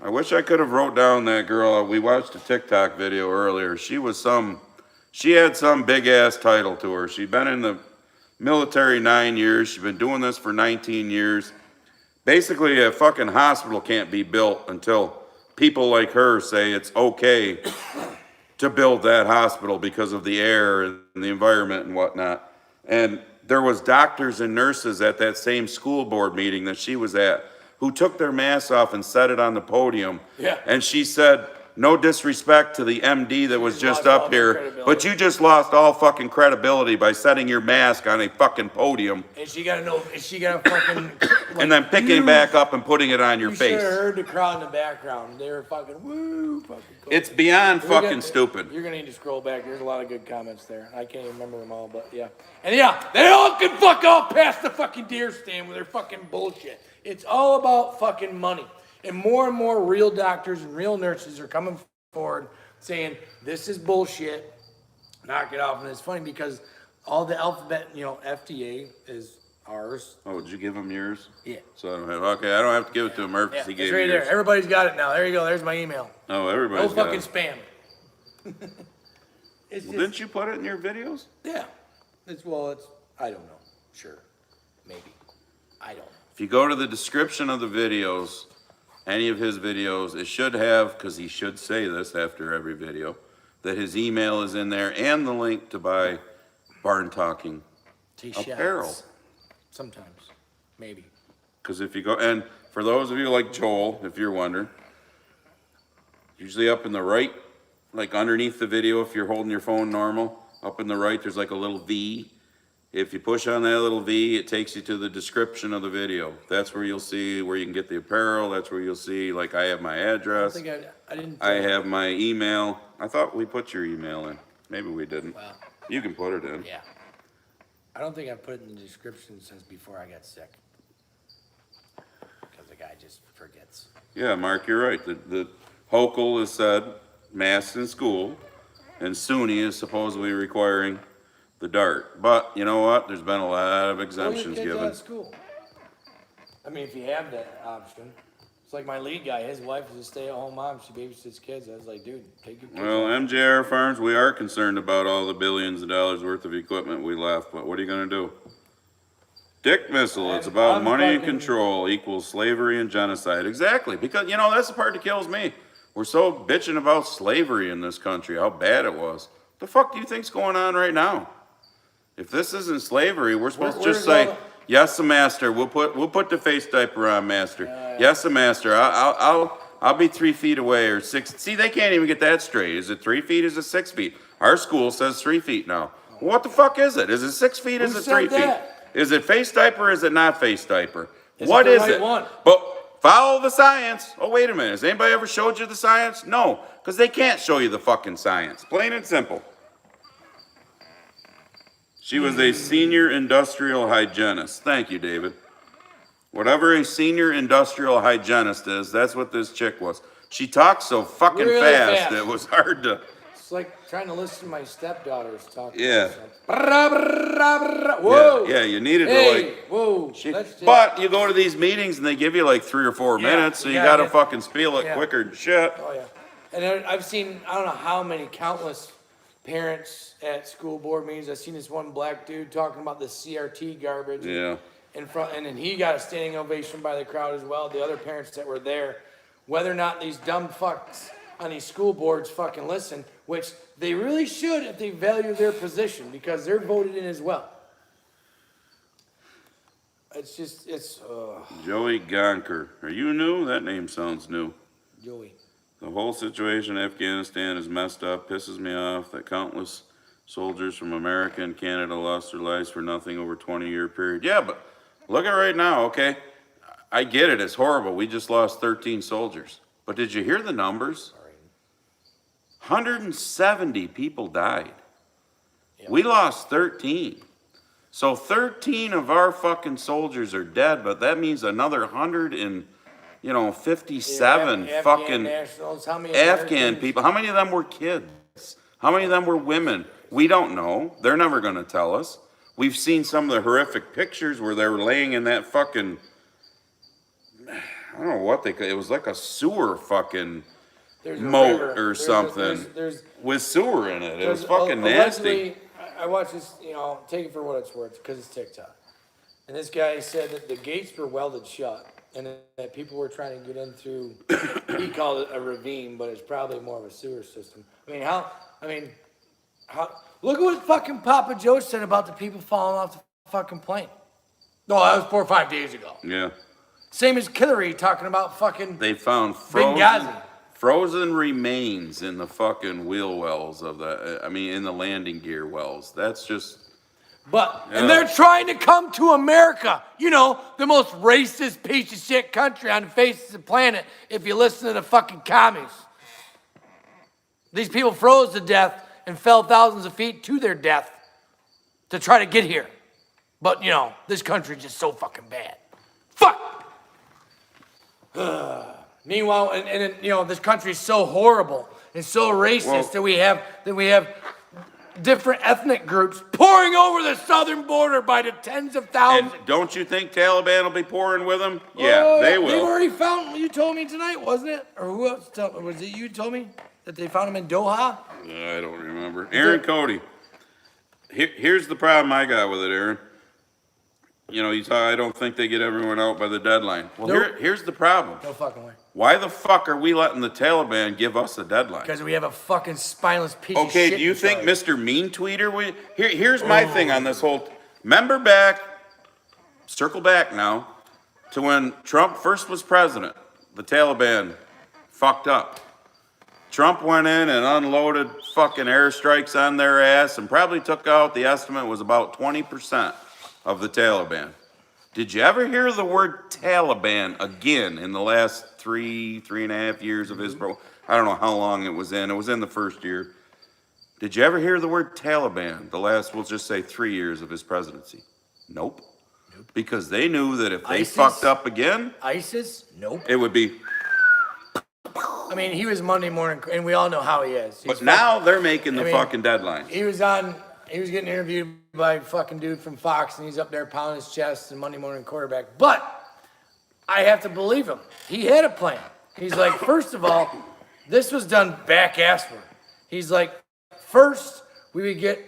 I wish I could have wrote down that girl. We watched a TikTok video earlier. She had some big ass title to her. She'd been in the military 9 years. She's been doing this for 19 years. Basically, a fucking hospital can't be built until people like her say it's okay to build that hospital because of the air and the environment and whatnot. And there was doctors and nurses at that same school board meeting that she was at who took their masks off and said it on the podium. Yeah. And she said, no disrespect to the MD that was just lost all up the here, credibility. but you just lost all fucking credibility by setting your mask on a fucking podium And she got fucking. and then picking it back up and putting it on your You face. should have heard the crowd in the background. They were fucking woo, fucking cool. It's beyond We're fucking gonna- stupid. You're gonna need to scroll back. There's a lot of good comments there. I can't even remember them all, but yeah. And yeah, they all can fuck off past the fucking deer stand with their fucking bullshit. It's all about fucking money. And more real doctors and real nurses are coming forward saying, this is bullshit, knock it off. And it's funny because all the alphabet, FDA is ours. Oh, did you give him yours? Yeah. So I don't have, okay, I don't have to give it to him, Murphy. Yeah, He it's gave right you there. yours. Everybody's got it now. There you go. There's my email. Oh, No everybody's got fucking it. spam. It's Well, just, didn't you put it in your videos? yeah. It's, I don't know. Sure. Maybe. I don't know. If you go to the description of the videos, any of his videos, it should have, because he should say this after every video, that his email is in there and the link to buy Barn Talking T-shirts. apparel. Sometimes. Maybe. Because if you go, and for those of you like Joel, if you're wondering, usually up in the right, like underneath the video, if you're holding your phone normal, up in the right, there's like a little V. If you push on that little V, it takes you to the description of the video. That's where you'll see where you can get the apparel. That's where you'll see, like, I have my I address. think I didn't. I have my email. I thought we put your email in. Maybe we didn't. Well, You can put it in. yeah. I don't think I've put it in the description since before I got sick. Because the guy just forgets. Yeah, Mark, you're right. The Hochul has said masks in school, and SUNY is supposedly requiring the DART. But you know what? There's been a lot of exemptions Kids out given. of school. I mean, if you have that option. It's like my lead guy, his wife is a stay-at-home mom, she babysits kids. I was like, dude, take your kids. Well, out. MJR Farms, we are concerned about all the billions of dollars worth of equipment we left, but what are you gonna do? Dick Missile, it's about I'm money and fucking- control equals slavery and genocide. Exactly, because, that's the part that kills me. We're so bitching about slavery in this country, how bad it was. The fuck do you think's going on right now? If this isn't slavery, we're supposed to just where's say, all yes, a master, we'll put the face diaper on, master. Yes, a master, I'll be 3 feet away or 6. See, they can't even get that straight. Is it 3 feet? Is it 6 feet? Our school says 3 feet now. What the fuck is it? Is it 6 feet? Is Who it said 3 feet? that? Is it face diaper or is it not face diaper? Is What it the is right it? one? But follow the science. Oh, wait a minute. Has anybody ever showed you the science? No, because they can't show you the fucking science. Plain and simple. She was a senior industrial hygienist. Thank you, David. Whatever a senior industrial hygienist is, that's what this chick was. She talked so fucking Really fast, fast. it was hard to like trying to listen to my stepdaughters talk. Yeah. Whoa. Yeah, you needed to Hey, like. whoa. Shit. Let's just- But you go to these meetings and they give you like 3 or 4 Yeah, minutes, so you you gotta gotta get- fucking spiel it yeah. quicker than shit. Oh yeah, and I've seen I don't know how many countless parents at school board meetings. I've seen this one black dude talking about the CRT garbage. Yeah. In front, and then he got a standing ovation by the crowd as well. The other parents that were there, whether or not these dumb fucks on these school boards fucking listen, which they really should if they value their position because they're voted in as well. It's just Joey Gonker. Are you new? That name sounds new. Joey. The whole situation in Afghanistan is messed up. Pisses me off that countless soldiers from America and Canada lost their lives for nothing over a 20-year period. Yeah, but look at right now, okay? I get it. It's horrible. We just lost 13 soldiers. But did you hear the numbers? 170 people died. Yep. We lost 13. So 13 of our fucking soldiers are dead, but that means another 157 Afghan fucking nationals. How many Afghan Americans- people. How many of them were kids? How many of them were women? We don't know. They're never going to tell us. We've seen some of the horrific pictures where they were laying in that fucking, I don't know what they could, it was like a sewer fucking There's a moat river. or There's a- something there's with sewer in it. It was There's fucking nasty. allegedly- I watched this, take it for what it's worth, because it's TikTok. And this guy said that the gates were welded shut, and that people were trying to get in through, he called it a ravine, but it's probably more of a sewer system. How, look at what fucking Papa Joe said about the people falling off the fucking plane. No, that was 4 or 5 days ago. Yeah. Same as Hillary talking about fucking They found Benghazi. frozen remains in the fucking wheel wells of in the landing gear wells. That's just, But, Yeah. and they're trying to come to America, the most racist piece of shit country on the face of the planet, if you listen to the fucking commies. These people froze to death and fell thousands of feet to their death to try to get here. But, this country's just so fucking bad. Fuck! Meanwhile, this country's so horrible and so racist that we have different ethnic groups pouring over the southern border by the tens of and thousands. don't you think Taliban will be pouring with them? Yeah, Oh, they They've will. already found, you told me tonight, wasn't it? Or who else was it you told me? That they found him in Doha? I don't remember. Aaron Cody. Here's the problem I got with it, Aaron. You talk, I don't think they get everyone out by the deadline. Well, Nope. here's the problem. No fucking way. Why the fuck are we letting the Taliban give us a deadline? Because we have a fucking spineless piece of Okay, shit. do you in think charge. Mr. Mean Tweeter here's my thing on this whole, remember back, circle back now, to when Trump first was president, the Taliban fucked up. Trump went in and unloaded fucking airstrikes on their ass and probably took out, the estimate was about 20% of the Taliban. Did you ever hear the word Taliban again in the last 3.5 years of his I don't know how long it was in. It was in the first year. Did you ever hear the word Taliban the last, we'll just say 3 years of his presidency? Nope. Because they knew that if they ISIS? fucked up again, ISIS? Nope. it would be, He was Monday morning, and we all know how he is. but now they're making the I mean, fucking deadline. He was getting interviewed by a fucking dude from Fox, and he's up there pounding his chest and Monday morning quarterback. But I have to believe him. He had a plan. He's like, first of all, this was done back-assward. He's like, first, we would get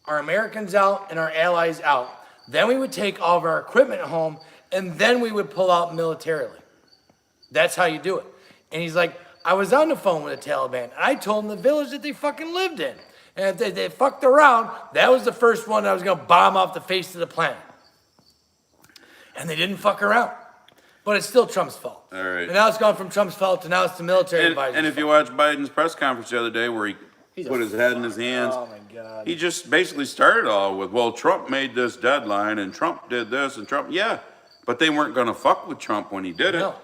our Americans out and our allies out. Then we would take all of our equipment home, and then we would pull out militarily. That's how you do it. And he's like, I was on the phone with the Taliban, and I told them the village that they fucking lived in. And if they fucked around, that was the first one that was going to bomb off the face of the planet. And they didn't fuck around. But it's still Trump's fault. All right. And now it's gone from Trump's fault to now it's the military advisors. And if you watch Biden's press conference the other day where he put his head in his hands, Oh my God. he just basically started all with, well, Trump made this deadline and Trump did this and Trump, yeah. But they weren't going to fuck with Trump when he did it. No.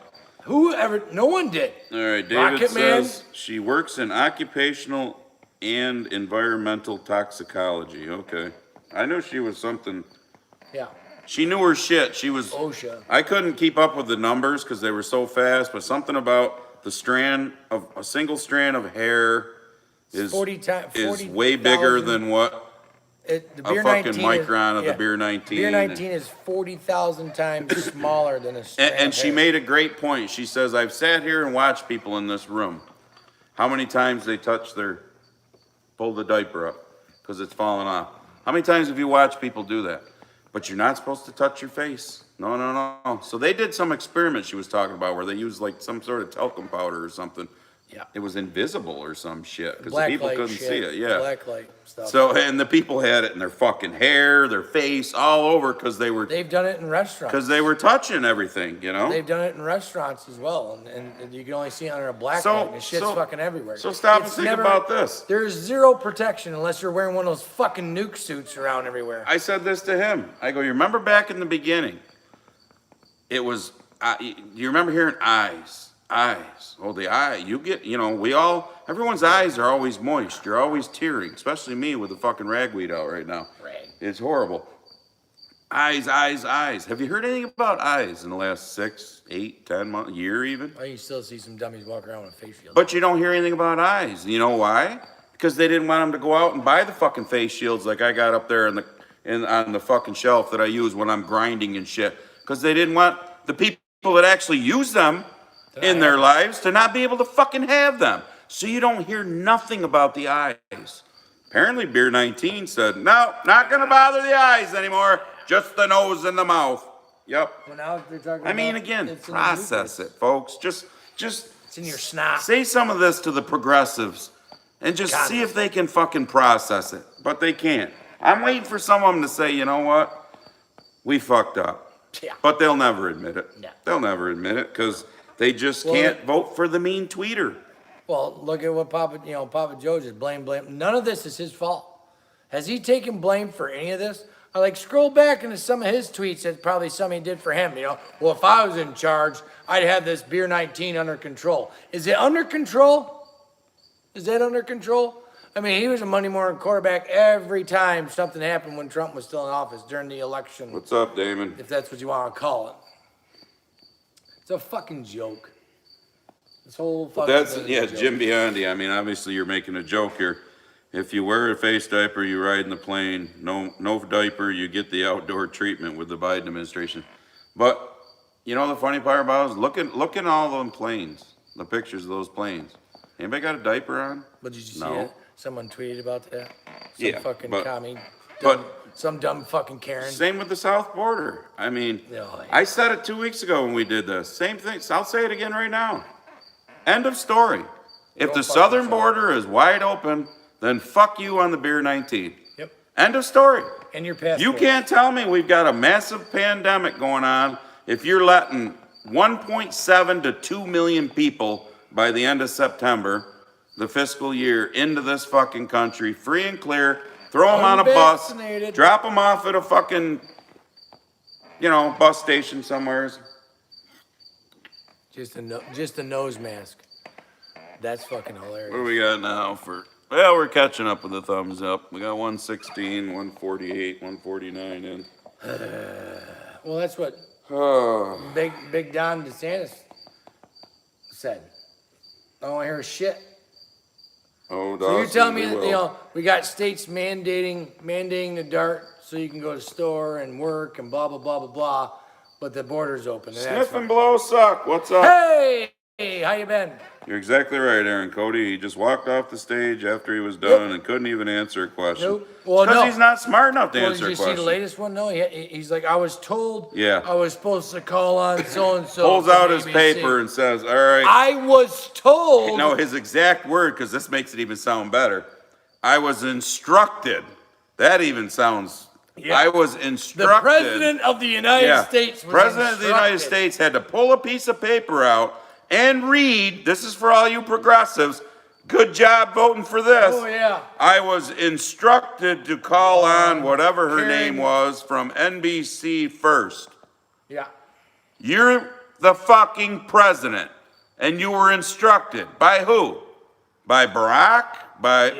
No one did. All right, David Rocket Man. says she works in occupational and environmental toxicology. Okay. I knew she was something. Yeah. She knew her shit. She was. OSHA. I couldn't keep up with the numbers because they were so fast, but something about a single strand of hair is 40 way bigger than what the a beer fucking 19 micron of yeah, the beer 19. Beer 19 is 40,000 times smaller than a strand And of she hair. made a great point. She says, I've sat here and watched people in this room. How many times they pull the diaper up because it's falling off? How many times have you watched people do that? But you're not supposed to touch your face. No, no, no. So they did some experiment she was talking about where they used like some sort of talcum powder or something. Yeah. It was invisible or some shit because the Black people light couldn't shit, see it. Yeah. black light stuff. So, and the people had it in their fucking hair, their face, all over because they were They've done it in restaurants. touching everything, you know? They've done it in restaurants as well, and you can only see it under a black So- light, and the shit's so- fucking everywhere. so stop and It's think about this. There's zero protection unless you're wearing one of those fucking nuke suits around everywhere. I said this to him. I go, you remember back in the beginning, it was, you remember hearing eyes. Oh, the eye, everyone's eyes are always moist. You're always tearing, especially me with the fucking ragweed out right now. Rag. It's horrible. Eyes. Have you heard anything about eyes in the last 6, 8, 10 months, year even? Oh, you still see some dummies walk around with a face shield. But you don't hear anything about eyes. You know why? Because they didn't want them to go out and buy the fucking face shields like I got up there on the fucking shelf that I use when I'm grinding and shit. Because they didn't want the people that actually use them in their lives to not be able to fucking have them. So you don't hear nothing about the eyes. Apparently Beer 19 said, no, not gonna bother the eyes anymore, just the nose and the mouth. Yep. Well, now they're talking I mean, about again, it's in the process mucus. it, folks. Just It's in your snot. say some of this to the progressives and just see if they can fucking process it. But they can't. I'm waiting for some of them to say, you know what? We fucked up. Yeah. But they'll never admit it. No. They'll never admit it because they just Well, can't vote for the mean tweeter. Well, look at what Papa Joe just blame. None of this is his fault. Has he taken blame for any of this? I like scroll back into some of his tweets that probably something he did for him. Well, if I was in charge, I'd have this beer 19 under control. Is it under control? Is that under control? I mean, he was a Monday morning quarterback every time something happened when Trump was still in office during the election, What's up, Damon? if that's what you want to call it. It's a fucking joke. This whole fucking That's, thing is yeah, a joke. Jim Biondi. I mean, obviously you're making a joke here. If you wear a face diaper, you ride in the plane. No diaper, you get the outdoor treatment with the Biden administration. But you know the funny part about it is look at all them planes, the pictures of those planes. Anybody got a diaper on? But did you see No. it? Someone tweeted about that. Some Yeah, fucking but- commie, but- some dumb fucking Karen. Same with the south border. I mean, Oh, yeah. I said it 2 weeks ago when we did this. Same thing. So I'll say it again right now. End of story. If Go the fuck southern yourself. border is wide open, then fuck you on the beer 19. Yep. End of story. And your passport. You can't tell me we've got a massive pandemic going on if you're letting 1.7 to 2 million people by the end of September, the fiscal year, into this fucking country, free and clear, throw them on a bus, Unvaccinated. drop them off at a fucking, bus station somewhere. Just a nose mask. That's fucking hilarious. What do we got now well, we're catching up with the thumbs up. We got 116, 148, 149 in. Well, that's what Oh, Big Don DeSantis said. I don't want to hear shit. oh, So you're Dawson, telling me we that will. we got states mandating the dart so you can go to store and work and blah blah blah blah blah, but the border's open. And that's Sniff and blow suck. What's up? Hey, how you been? You're exactly right, Aaron Cody. He just walked off the stage after he was done and couldn't even answer a question. Nope. Well, Because no. he's not smart enough to Well, did answer you a see question. the latest one? No, he's like, I was told Yeah. I was supposed to call on so and so. Pulls out his paper and says, all right. I was told. No, his exact word, because this makes it even sound better. I was instructed. That even sounds. Yeah. I was the instructed. president of the United States was President of the United instructed. States had to pull a piece of paper out and read. This is for all you progressives. Good job voting for this. Oh, yeah. I was instructed to call on whatever her Karen. name was from NBC First. Yeah. You're the fucking president, and you were instructed by who? By Barack? By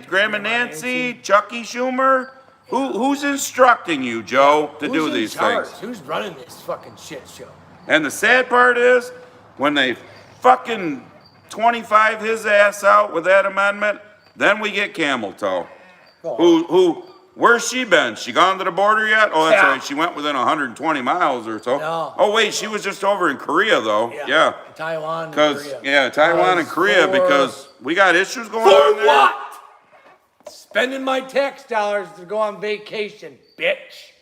Grandma Nancy? Chucky Schumer? Who's instructing you, Joe, to do Who's in these charge? things? Who's running this fucking shit show? And the sad part is, when they fucking 25 his ass out with that amendment, Then we get Camel Toe. Oh. Where's she been? She gone to the border yet? Oh, that's Yeah. right. She went within 120 miles or so. No. Oh, wait, she was just over in Korea, though. Yeah. Taiwan and Because, Korea. yeah, Taiwan and Korea, For- because we got issues going on For there. what? Spending my tax dollars to go on vacation, bitch.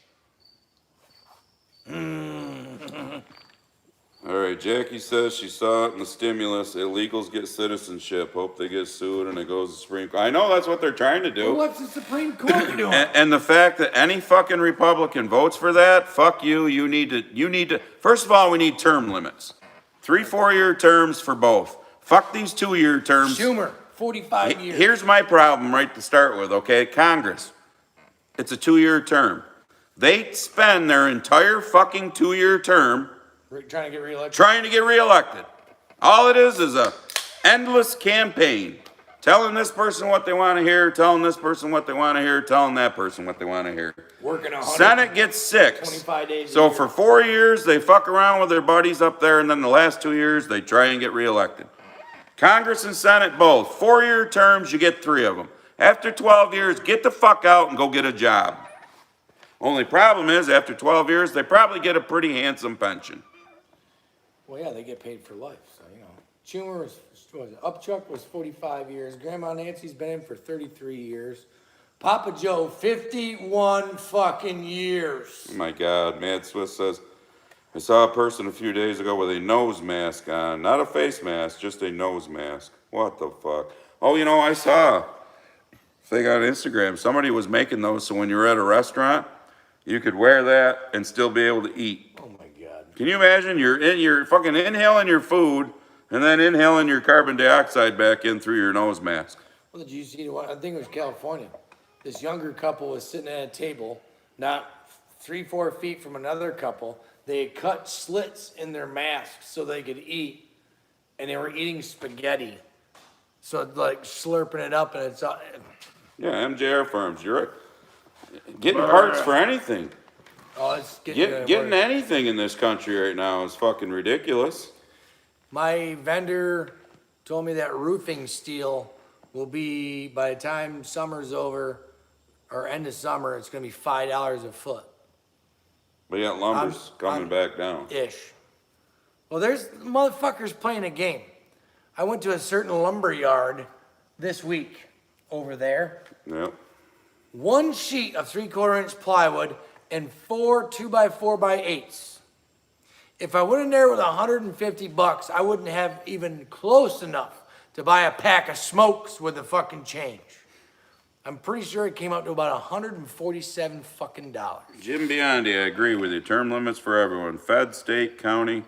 All right, Jackie says she saw it in the stimulus. Illegals get citizenship. Hope they get sued and it goes to Supreme Court. I know that's what they're trying to do. What's the Supreme Court doing? And the fact that any fucking Republican votes for that, fuck you. You need to. First of all, we need term limits. 3 4-year terms for both. Fuck these 2-year terms. Schumer, 45 years. Here's my problem right to start with, okay? Congress, it's a 2-year term. They spend their entire fucking 2-year term Trying to get reelected. trying to get reelected. All it is a endless campaign. Telling this person what they want to hear, telling this person what they want to hear, telling that person what they want to hear. Working 100. Senate gets 6. 25 days a So year. for 4 years, they fuck around with their buddies up there, and then the last 2 years, they try and get reelected. Congress and Senate both. 4-year terms, you get 3 of them. After 12 years, get the fuck out and go get a job. Only problem is, after 12 years, they probably get a pretty handsome pension. Well, yeah, they get paid for life, so, you know. Schumer was Upchuck was 45 years. Grandma Nancy's been in for 33 years. Papa Joe, 51 fucking years. Oh my God, Mad Swiss says, I saw a person a few days ago with a nose mask on. Not a face mask, just a nose mask. What the fuck? Oh, you know, I saw a thing on Instagram. Somebody was making those so when you're at a restaurant, you could wear that and still be able to eat. Oh my God. Can you imagine? You're fucking inhaling your food and then inhaling your carbon dioxide back in through your nose mask. Well, did you see the one? I think it was California. This younger couple was sitting at a table, not 3-4 feet from another couple. They had cut slits in their masks so they could eat, and they were eating spaghetti. So like slurping it up, and it's Yeah, MJR Farms, you're right. Getting parts for anything. it's getting Getting anything in this country right now is fucking ridiculous. My vendor told me that roofing steel will be, by the time summer's over, or end of summer, it's gonna be $5 a foot. But yeah, lumber's coming back down. Ish. Well, there's motherfuckers playing a game. I went to a certain lumber yard this week over there. Yep. 1 sheet of 3/4 inch plywood and 4 2x4x8s. If I went in there with $150, I wouldn't have even close enough to buy a pack of smokes with the fucking change. I'm pretty sure it came out to about $147 fucking dollars. Jim Biondi, I agree with you. Term limits for everyone. Fed, state, county,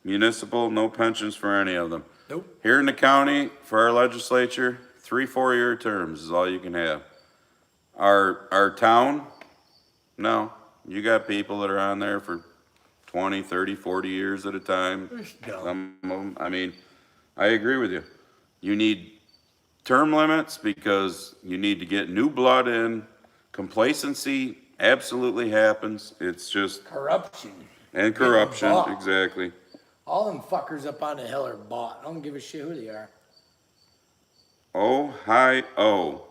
municipal, no pensions for any of them. Nope. Here in the county, for our legislature, 3 4-year terms is all you can have. Our town, no. You got people that are on there for 20, 30, 40 years at a time. dumb. Some of them, I mean, I agree with you. You need term limits because you need to get new blood in. Complacency absolutely happens. It's just, Corruption. and corruption, bought. exactly. All them fuckers up on the hill are bought. I don't give a shit who they are. Oh, hi, oh.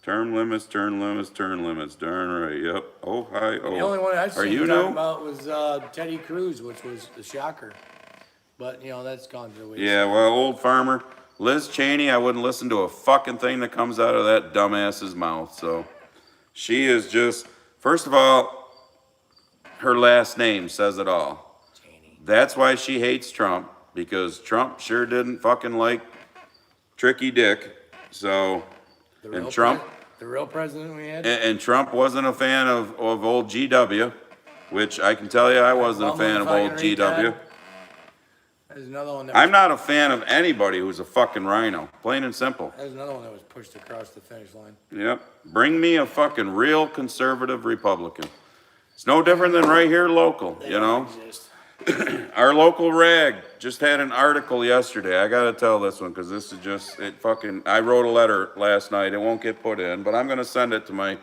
Term limits, term limits, term limits. Darn right, yep. Oh, hi, oh. The only one I've Are seen you talking new? about was Teddy Cruz, which was a shocker. But, you know, that's gone to the wayside. Yeah, well, old farmer. Liz Cheney, I wouldn't listen to a fucking thing that comes out of that dumbass's mouth, so. She is just, first of all, her last name says it all. Cheney. That's why she hates Trump, because Trump sure didn't fucking like Tricky Dick, so. The And real Trump? The real president we had? And Trump wasn't a fan of old GW, which I can tell you I wasn't a fan of old GW. There's another one that I'm not a fan of anybody who's a fucking rhino, plain and simple. there's another one that was pushed across the finish line. Yep. Bring me a fucking real conservative Republican. It's no different than right here local, They you don't know? exist. Our local rag just had an article yesterday. I gotta tell this one, cause this is just, I wrote a letter last night. It won't get put in, but I'm gonna send it to my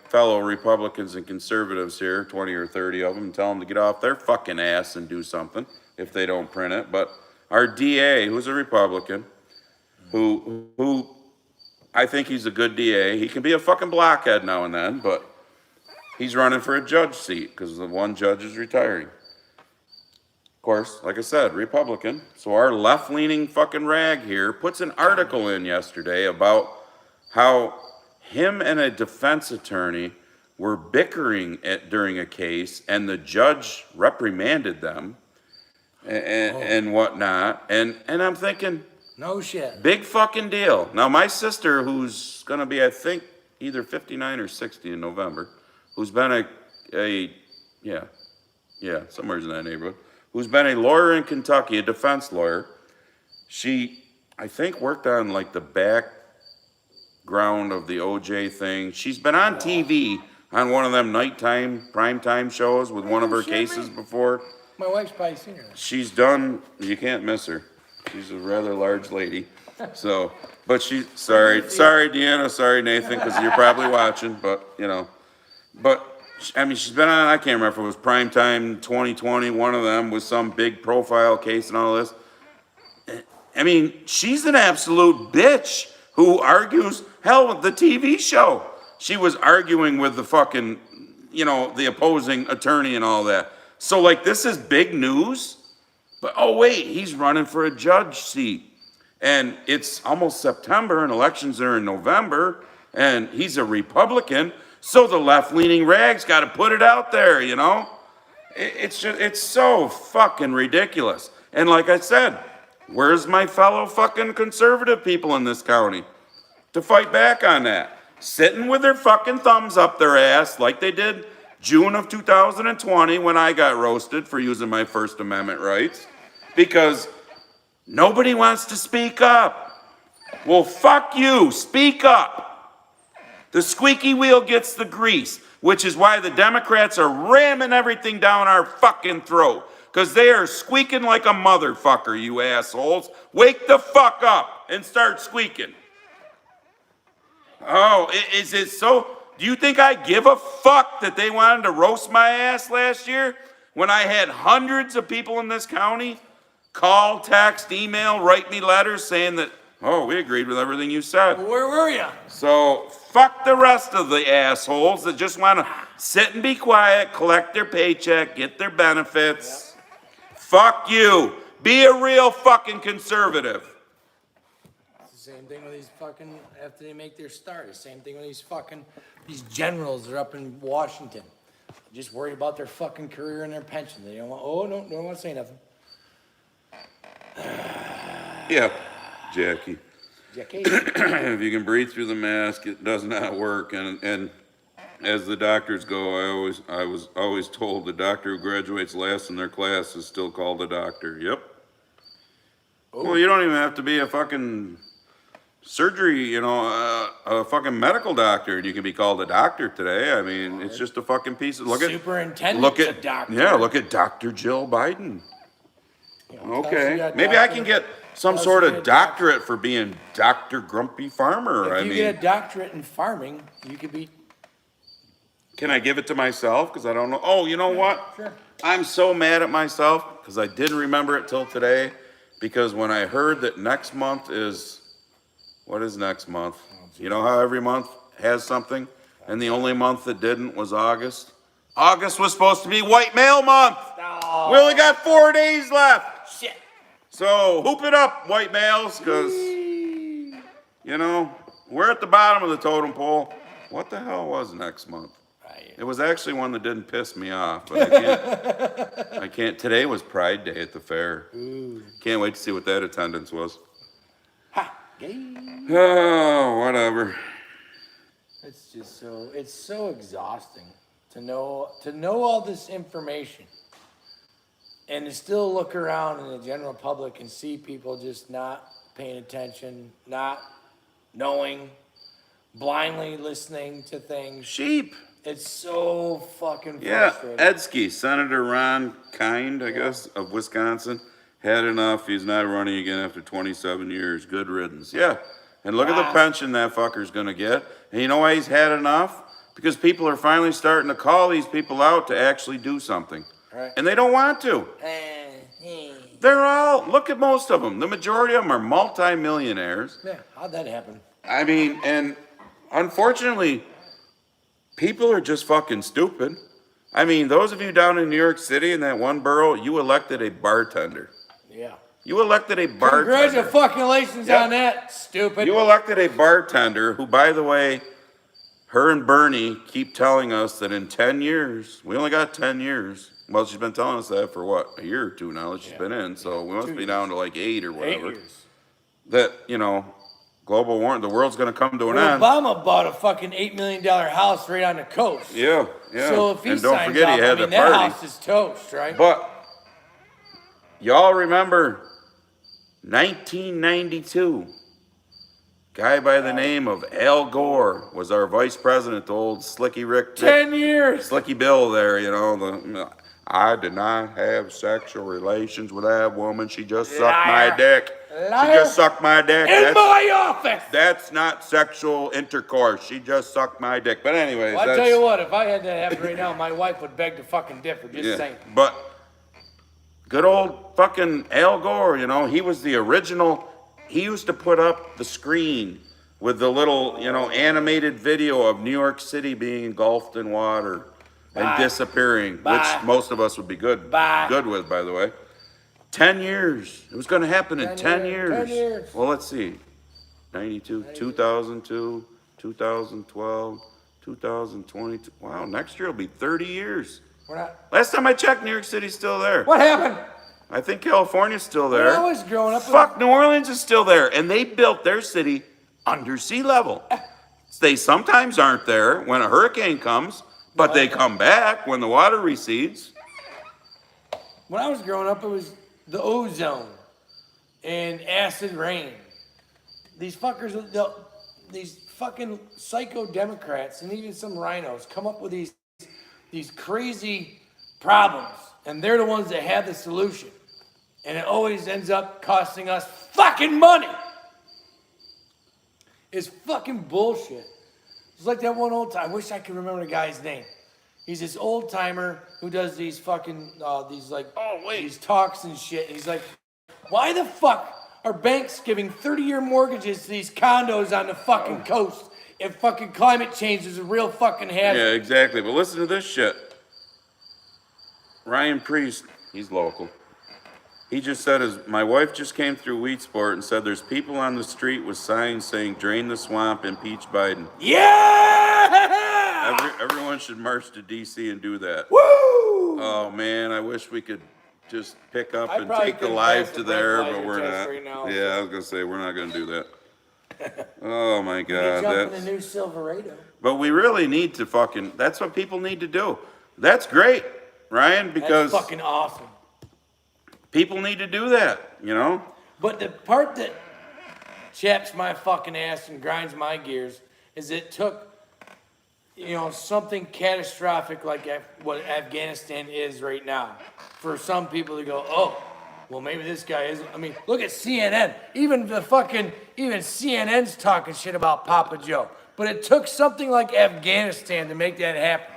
fellow Republicans and conservatives here, 20 or 30 of them, and tell them to get off their fucking ass and do something if they don't print it. But our DA, who's a Republican, who I think he's a good DA. He can be a fucking blockhead now and then, but he's running for a judge seat because the one judge is retiring. Of course, like I said, Republican. So our left-leaning fucking rag here puts an article in yesterday about how him and a defense attorney were bickering during a case, and the judge reprimanded them and whatnot. And I'm thinking, No shit. big fucking deal. Now, my sister, who's going to be, I think, either 59 or 60 in November, who's been somewhere in that neighborhood, who's been a lawyer in Kentucky, a defense lawyer. She, I think, worked on like the background of the OJ thing. She's been on TV on one of them nighttime, primetime shows with one of her cases before. My wife's probably seen her. She's done, you can't miss her. She's a rather large lady. So, but sorry Deanna, sorry Nathan, because you're probably watching, but I mean, she's been on, I can't remember if it was Primetime 2020, one of them was some big profile case and all this. I mean, she's an absolute bitch who argues, hell, with the TV show. She was arguing with the fucking, the opposing attorney and all that. So, like, this is big news, but oh, wait, he's running for a judge seat. And it's almost September, and elections are in November, and he's a Republican, so the left-leaning rag's got to put it out there, It's so fucking ridiculous. And like I said, where's my fellow fucking conservative people in this county to fight back on that? Sitting with their fucking thumbs up their ass like they did June of 2020 when I got roasted for using my First Amendment rights, because nobody wants to speak up. Well, fuck you, speak up. The squeaky wheel gets the grease, which is why the Democrats are ramming everything down our fucking throat, because they are squeaking like a motherfucker, you assholes. Wake the fuck up and start squeaking. Oh, is it so? Do you think I give a fuck that they wanted to roast my ass last year when I had hundreds of people in this county call, text, email, write me letters saying that, oh, we agreed with everything you said. Well, where were you? So fuck the rest of the assholes that just want to sit and be quiet, collect their paycheck, get their benefits. Yep. Fuck you. Be a real fucking conservative. It's the same thing with these fucking, after they make their start, the same thing with these generals that are up in Washington. Just worried about their fucking career and their pension. They don't want to say nothing. Yeah, Jackie. Jackie. If you can breathe through the mask, it does not work. And as the doctors go, I was always told the doctor who graduates last in their class is still called a doctor. Yep. Oh. Well, you don't even have to be a fucking surgery, a fucking medical doctor, and you can be called a doctor today. I mean, it's just a fucking piece of superintendent of doctor. Yeah, look at Dr. Jill Biden. Okay, maybe I can get some sort of doctorate for being Dr. Grumpy Farmer. If you get a doctorate in farming, you could be. Can I give it to myself? Because I don't know. Oh, you know what? Sure. I'm so mad at myself because I didn't remember it till today. Because when I heard that next month is, what is next month? You know how every month has something? And the only month that didn't was August. August was supposed to be white male month. Oh. We only got 4 days left. Shit. So hoop it up, white males, because, we're at the bottom of the totem pole. What the hell was next month? It was actually one that didn't piss me off, but I can't. Today was Pride Day at the fair. Ooh. Can't wait to see what that attendance was. Ha! Oh, whatever. It's just it's so exhausting to know all this information and to still look around in the general public and see people just not paying attention, not knowing, blindly listening to things. Sheep. It's so fucking Yeah, frustrating. Edsky, Senator Ron Kind, I guess, of Wisconsin, had enough. He's not running again after 27 years. Good riddance. Yeah, and look at the pension that fucker's going to get. And you know why he's had enough? Because people are finally starting to call these people out to actually do something. Right. And they don't want to. They're all, look at most of them. The majority of them are multimillionaires. Yeah, how'd that happen? I mean, and unfortunately, people are just fucking stupid. I mean, those of you down in New York City in that one borough, you elected a bartender. Yeah. You elected a bartender. Congratulations Yep. on that, stupid. You elected a bartender who, by the way, her and Bernie keep telling us that in 10 years, we only got 10 years. Well, she's been telling us that for what, a year or two now that she's been in. So we must 2 be years. down to like 8 or 8 whatever. years. That, you know, global warming, the world's going to come to an Well, end. Obama bought a fucking $8 million house right on the coast. Yeah, yeah. So if he and don't signs forget off, he had I mean, the that party. house is toast, right? But y'all remember 1992, guy by the name of Al Gore was our vice president, the old Slicky Rick, 10 years. Slicky Bill there, you know. I did not have sexual relations with that woman. She just sucked my Liar. dick. Liar. She just sucked my dick. In my office. That's not sexual intercourse. She just sucked my dick. But anyways, Well, I'll tell you what, if I had that happen right now, my wife would beg to fucking differ, just saying. But good old fucking Al Gore, you know, he was the original. He used to put up the screen with the little, you know, animated video of New York City being engulfed in water and disappearing, which most of us would be good with, by the way. 10 years. It was going to happen in 10 years. 10 years. Well, let's see. 92, 2002, 2012, 2022. Wow, next year will be 30 years. We're not. Last time I checked, New York City's still there. What happened? I think California's still there. When I was growing up. Fuck, New Orleans is still there. And they built their city under sea level. They sometimes aren't there when a hurricane comes, but they come back when the water recedes. When I was growing up, it was the ozone and acid rain. These fuckers, these fucking psycho Democrats and even some rhinos come up with these crazy problems, and they're the ones that have the solution. And it always ends up costing us fucking money. It's fucking bullshit. It's like that one old time. I wish I could remember the guy's name. He's this old timer who does these fucking these talks and shit. And he's like, why the fuck are banks giving 30-year mortgages to these condos on the fucking coast if fucking climate change is a real fucking hazard? Yeah, exactly. But listen to this shit. Ryan Priest, he's local. He just said, my wife just came through Weedsport and said there's people on the street with signs saying drain the swamp, impeach Biden. Yeah! Everyone should march to D.C. and do that. Woo! Oh, man, I wish we could just pick up I and probably take the couldn't live pass to the there, but breathalyzer we're test not. right now, Yeah, I was going to say, we're not going to do that. Oh, my God. Jump in the new Silverado. But we really need to fucking, that's what people need to do. That's great, Ryan, because That's fucking awesome. people need to do that, you know? But the part that chaps my fucking ass and grinds my gears is it took, you know, something catastrophic like what Afghanistan is right now for some people to go, oh, well, maybe this guy isn't. I mean, look at CNN. Even CNN's talking shit about Papa Joe. But it took something like Afghanistan to make that happen.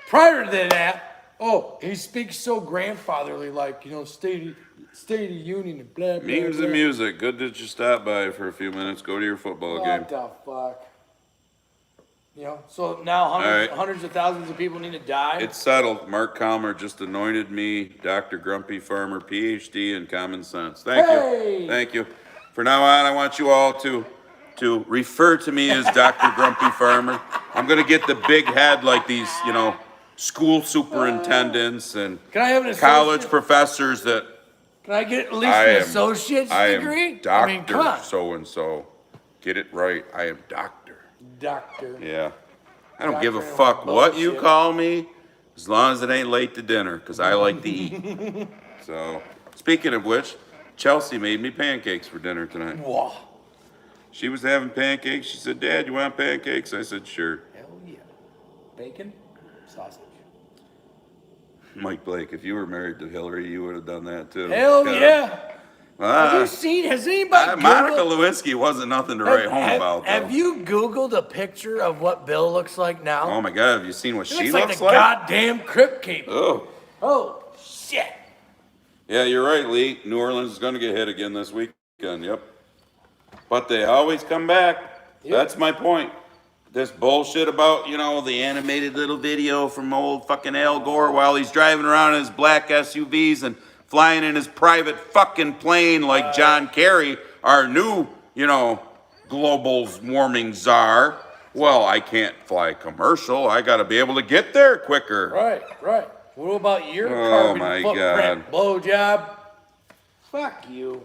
Prior to that, oh, he speaks so grandfatherly, like, you know, State of the Union and blah, blah, Memes blah. and music. Good that you stopped by for a few minutes. Go to your football game. What the fuck? You know, so now hundreds of thousands of people need to die. It's settled. Mark Calmer just anointed me Dr. Grumpy Farmer, PhD in common sense. Thank Hey! you. Thank you. From now on, I want you all to refer to me as Dr. Grumpy Farmer. I'm going to get the big head like these, you know, school superintendents and Can I have an college associate? professors that Can I get at least I an am- associate's I am degree? Dr. I mean, come on. So-and-so. Get it right. I am doctor. Doctor. Yeah. I don't give a Doctor fuck what you bullshit. call me, as long as it ain't late to dinner, because I like to eat. So, speaking of which, Chelsea made me pancakes for dinner tonight. Whoa. She was having pancakes. She said, Dad, you want pancakes? I said, sure. Hell yeah. Bacon, sausage. Mike Blake, if you were married to Hillary, you would have done that too. Hell God. yeah. Have you seen, has anybody Monica Googled- Lewinsky wasn't nothing to write home about, though. Have you Googled a picture of what Bill looks like now? Oh my God, have you seen what He she looks like looks the like? goddamn Crypt Keeper. Oh. Oh, shit. Yeah, you're right, Lee. New Orleans is going to get hit again this weekend, yep. But they always come back. That's my point. This bullshit about, the animated little video from old fucking Al Gore while he's driving around in his black SUVs and flying in his private fucking plane like John Kerry, our new, global warming czar. Well, I can't fly commercial. I got to be able to get there quicker. Right. What about your Oh, carbon my footprint, blowjob? Fuck you.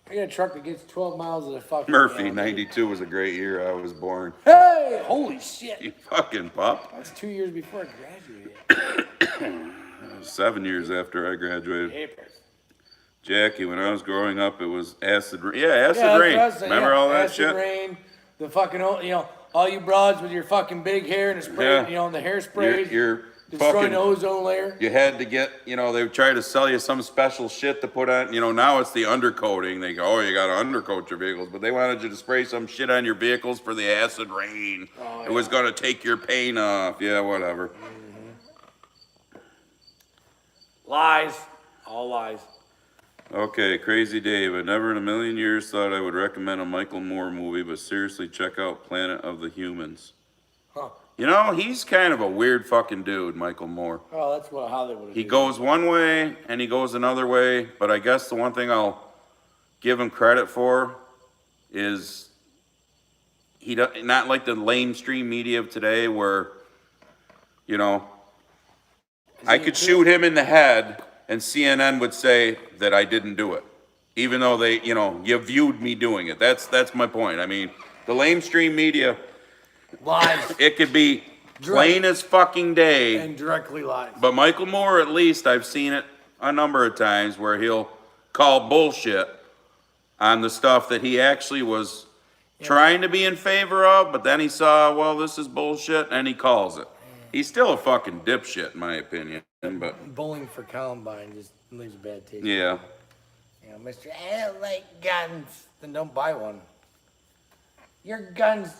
I got a truck that gets 12 miles of the fucking Murphy, gallon. 92 was a great year. I was born. Hey, holy shit. You fucking pup. That's 2 years before I graduated. 7 years after I graduated. Papers. Jackie, when I was growing up, it was acid rain. Yeah, acid Yeah, rain. that's what I said, Remember yeah, all that acid shit? rain, the fucking, all you broads with your fucking big hair and the spray, Yeah. the hairspray, You're destroying fucking, the ozone layer. you had to get, they would try to sell you some special shit to put on, now it's the undercoating. They go, oh, you got to undercoat your vehicles, but they wanted you to spray some shit on your vehicles for the acid rain. Oh, It was going to take your paint off. Yeah, whatever. Lies. All lies. Okay, Crazy Dave. I never in a million years thought I would recommend a Michael Moore movie, but seriously, check out Planet of the Humans. Huh. He's kind of a weird fucking dude, Michael Moore. Oh, that's what Hollywood is. He goes one way and he goes another way, but I guess the one thing I'll give him credit for is he not like the lamestream media of today where, I could shoot him in the head and CNN would say that I didn't do it, even though they, you viewed me doing it. That's my point. I mean, the lamestream media, Lies. it could be plain as fucking day. And directly lies. But Michael Moore, at least I've seen it a number of times where he'll call bullshit on the stuff that he actually was trying to be in favor of, but then he saw, well, this is bullshit, and he calls it. He's still a fucking dipshit, in my opinion. But Bowling for Columbine just leaves a bad taste. yeah, Mr. I don't like guns. Then don't buy one. Your guns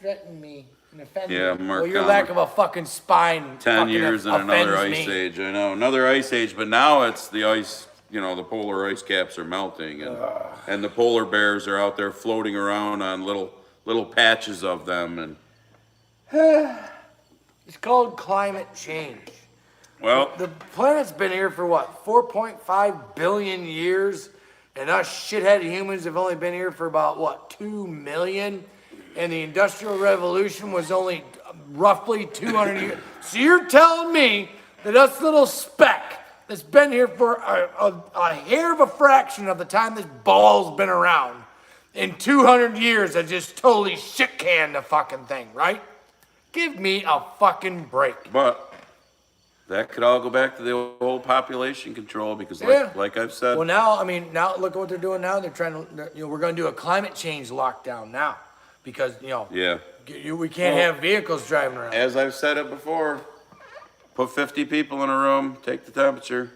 threaten me and offend me. Yeah, Mark Well, your Conlon. lack of a fucking spine. 10 fucking years and another offends ice me. age. I know, another ice age, but now it's the ice, the polar ice caps are melting, and the polar bears are out there floating around on little patches of them, and It's called climate change. well, The planet's been here for what, 4.5 billion years? And us shithead humans have only been here for about, what, 2 million? And the Industrial Revolution was only roughly 200 years. So you're telling me that us little speck that's been here for a hair of a fraction of the time this ball's been around, in 200 years has just totally shit-canned the fucking thing, right? Give me a fucking break. but that could all go back to the old population control because, Yeah. like I've said, Well, now look at what they're doing now. They're trying to, we're going to do a climate change lockdown now because, yeah. we can't have vehicles driving around. As I've said it before, put 50 people in a room, take the temperature,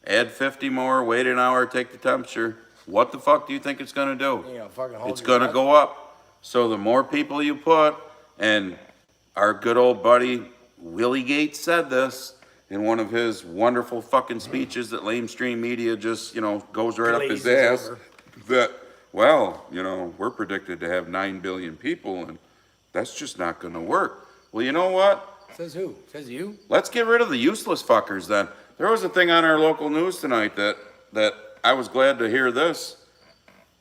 add 50 more, wait an hour, take the temperature. What the fuck do you think it's gonna do? Fucking hold It's your gonna breath. go up. So the more people you put, and our good old buddy Willie Gates said this in one of his wonderful fucking speeches that lamestream media just, goes right up his Glazes ass. over. That, well, we're predicted to have 9 billion people, and that's just not gonna work. Well, you know what? Says who? Says you? Let's get rid of the useless fuckers then. There was a thing on our local news tonight that I was glad to hear this.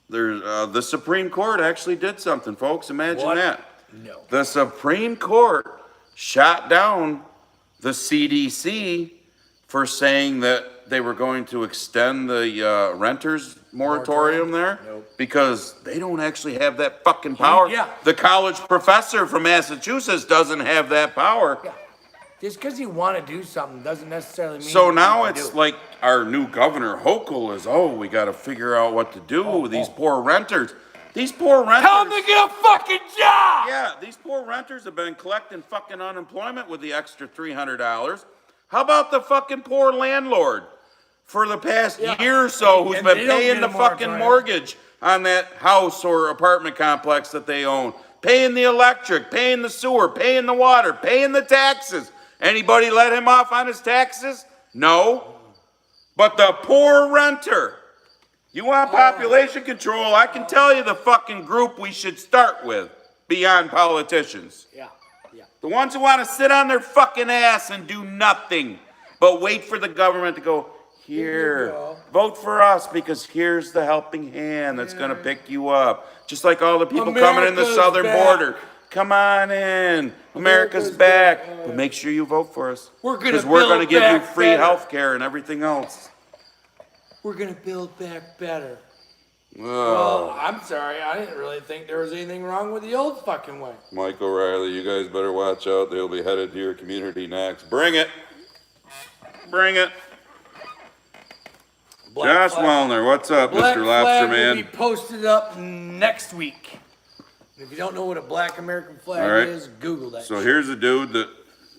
The Supreme Court actually did something, folks. Imagine What? that. No. The Supreme Court shot down the CDC for saying that they were going to extend the renters moratorium there Nope. because they don't actually have that fucking power. Yeah. The college professor from Massachusetts doesn't have that power. Yeah. Just because you want to do something doesn't necessarily mean. So you now can do it's it. like our new governor Hochul is, we got to figure out what to do with these poor renters. These poor renters. Tell them to get a fucking job. Yeah, these poor renters have been collecting fucking unemployment with the extra $300. How about the fucking poor landlord for the past year or so who's And been they don't paying get the a fucking moratorium. mortgage on that house or apartment complex that they own, paying the electric, paying the sewer, paying the water, paying the taxes. Anybody let him off on his taxes? No. But the poor renter You want population control? I can tell you the fucking group we should start with beyond politicians. Yeah, yeah. The ones who want to sit on their fucking ass and do nothing but wait for the government to go, here, go. vote for us because here's the helping hand that's going to pick you up. Just like all the people coming in the America's southern back. border. Come on in. America's back. But make sure you vote for us. We're gonna Because we're going to build give you back free better. health care and everything else. We're gonna build back better. Oh. Well, I'm sorry, I didn't really think there was anything wrong with the old fucking way. Mike O'Reilly, you guys better watch out. They'll be headed to your community next. Bring it. Bring it. Black Josh flag- Wellner, what's up, Black Mr. flag Lobster will Man? be posted up next week. If you don't know what a black American flag All right. is, Google that. So shit. here's a dude that,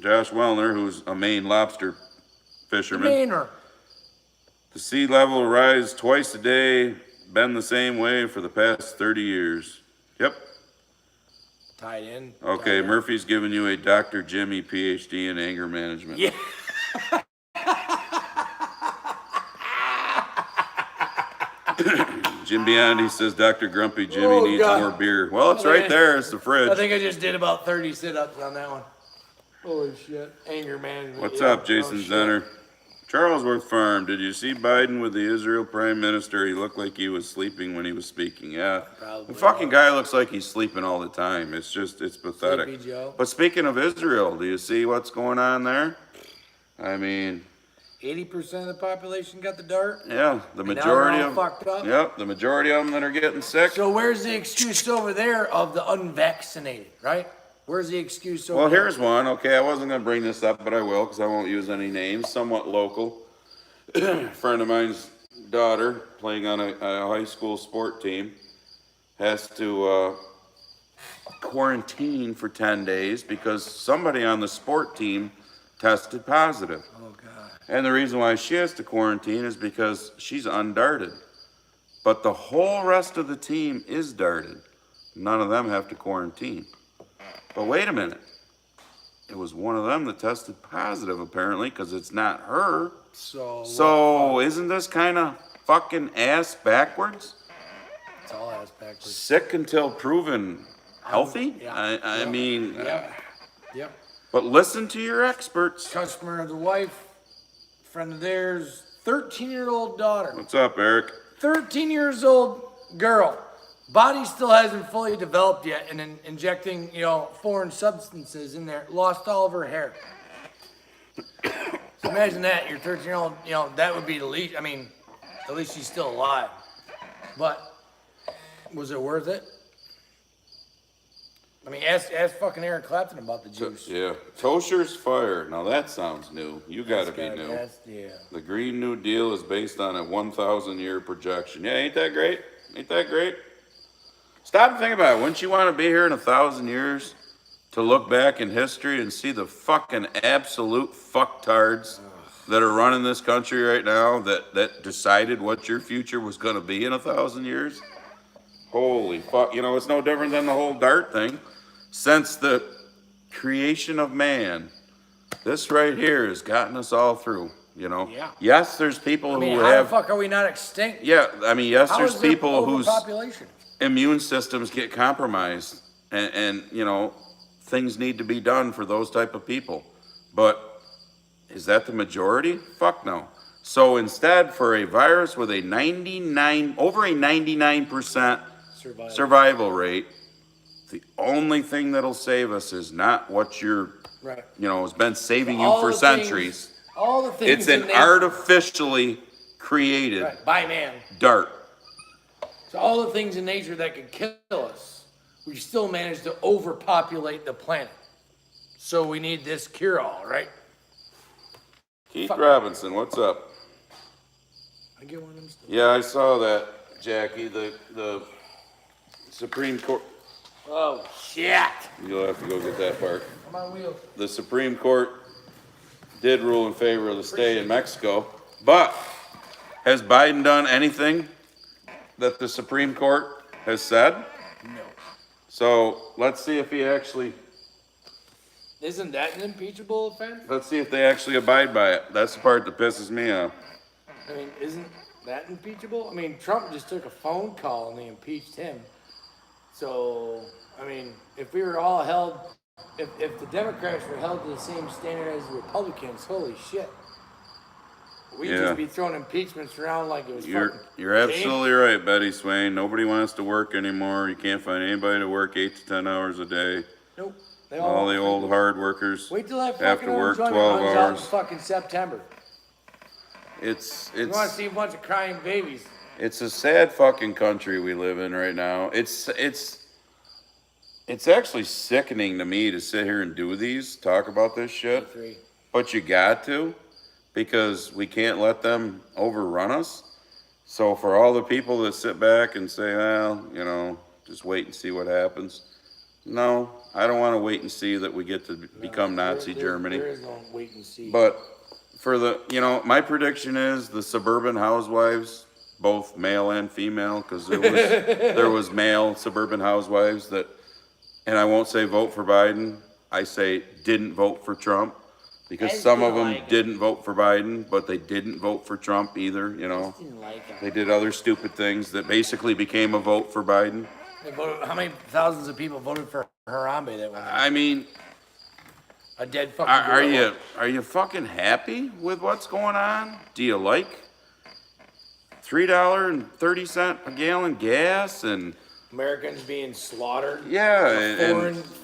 Josh Wellner, who's a Maine lobster fisherman. Mainer. The sea level rise twice a day, been the same way for the past 30 years. Yep. Tied in. Okay, tied in. Murphy's giving you a Dr. Jimmy PhD in anger management. Yeah. Jim Biondi says Dr. Grumpy Jimmy Oh, needs God. more beer. Well, it's right there. It's the I fridge. think I just did about 30 sit-ups on that one. Holy shit. Anger management. What's yeah. up, Jason Oh, shit. Zenner? Charlesworth Farm, did you see Biden with the Israel Prime Minister? He looked like he was sleeping when he was speaking. Yeah. Probably The fucking was. guy looks like he's sleeping all the time. It's pathetic. Sleepy Joe. But speaking of Israel, do you see what's going on there? I mean, 80% of the population got the dart. yeah, the now they're majority all of fucked up? Yep, the majority of them that are getting sick. So where's the excuse over there of the unvaccinated, right? Where's the excuse over Well, there? here's one. Okay, I wasn't going to bring this up, but I will because I won't use any names. Somewhat local. A friend of mine's daughter, playing on a high school sport team, has to quarantine for 10 days because somebody on the sport team tested positive. Oh, God. And the reason why she has to quarantine is because she's undarted. But the whole rest of the team is darted. None of them have to quarantine. But wait a minute. It was one of them that tested positive, apparently, because it's not her. So isn't this kind of fucking ass backwards? It's all ass backwards. Sick until proven healthy? Yeah. I mean, Yep. Yep. but listen to your experts. Customer of the wife, friend of theirs, 13-year-old daughter. What's up, Eric? 13 years old girl. Body still hasn't fully developed yet, and then injecting, foreign substances in there, lost all of her hair. So imagine that, your 13-year-old, that would be the least, at least she's still alive. But, was it worth it? Ask fucking Eric Clapton about the juice. Yeah. Tosher's Fire. Now that sounds new. You gotta be God, new. yeah. The Green New Deal is based on a 1,000-year projection. Yeah, ain't that great? Ain't that great? Stop and think about it. Wouldn't you want to be here in 1,000 years to look back in history and see the fucking absolute fucktards that are running this country right now that decided what your future was going to be in 1,000 years? Holy fuck. It's no different than the whole DART thing. Since the creation of man, this right here has gotten us all through, Yeah. Yes, there's people who How have... the fuck are we not extinct? Yeah, yes, How there's is there people whose overpopulation? immune systems get compromised and things need to be done for those type of people. But is that the majority? Fuck no. So instead, for a virus with over a 99% survival rate, the only thing that'll save us is not what Right. has been saving you All for the things- centuries. All the things It's an in nature- artificially created Right, by man. dart. So all the things in nature that could kill us, we still managed to overpopulate the planet. So we need this cure-all, right? Keith Robinson, what's up? I get one of them still. Yeah, I saw that, Jackie. The Supreme Court. Oh, shit. You'll have to go get that part. Come on, wheels. The Supreme Court did rule in favor of the stay in Mexico, but has Biden done anything that the Supreme Court has said? No. So let's see if he actually. Isn't that an impeachable offense? Let's see if they actually abide by it. That's the part that pisses me off. Isn't that impeachable? I mean, Trump just took a phone call and they impeached him. So, I mean, if we were all held, if the Democrats were held to the same standard as the Republicans, holy shit. We'd Yeah. just be throwing impeachments around like it was You're fucking absolutely right, Betty Swain. Nobody wants to work anymore. You can't find anybody to work 8 to 10 hours a day. Nope. They All the old hard workers Wait till that have fucking to work unemployment 12 runs out in hours. fucking September. It's You want to see a bunch of crying babies? it's a sad fucking country we live in right now. It's actually sickening to me to sit here and do these, talk about this shit. Three. But you got to, because we can't let them overrun us. So for all the people that sit back and say, well, you know, just wait and see what happens. No, I don't want to wait and see that we get to become Nazi Germany. There is no wait and see. But for the, you know, my prediction is the suburban housewives, both male and female, because there was male suburban housewives that, and I won't say vote for Biden, I say didn't vote for Trump, because some of them didn't vote for Biden, but they didn't vote for Trump either, you know. Didn't like him. They did other stupid things that basically became a vote for Biden. They voted, how many thousands of people voted for Harambe that one? I mean, A dead fucking are you fucking happy with what's going on? Do you like $3.30 a gallon gas and Americans being slaughtered. yeah,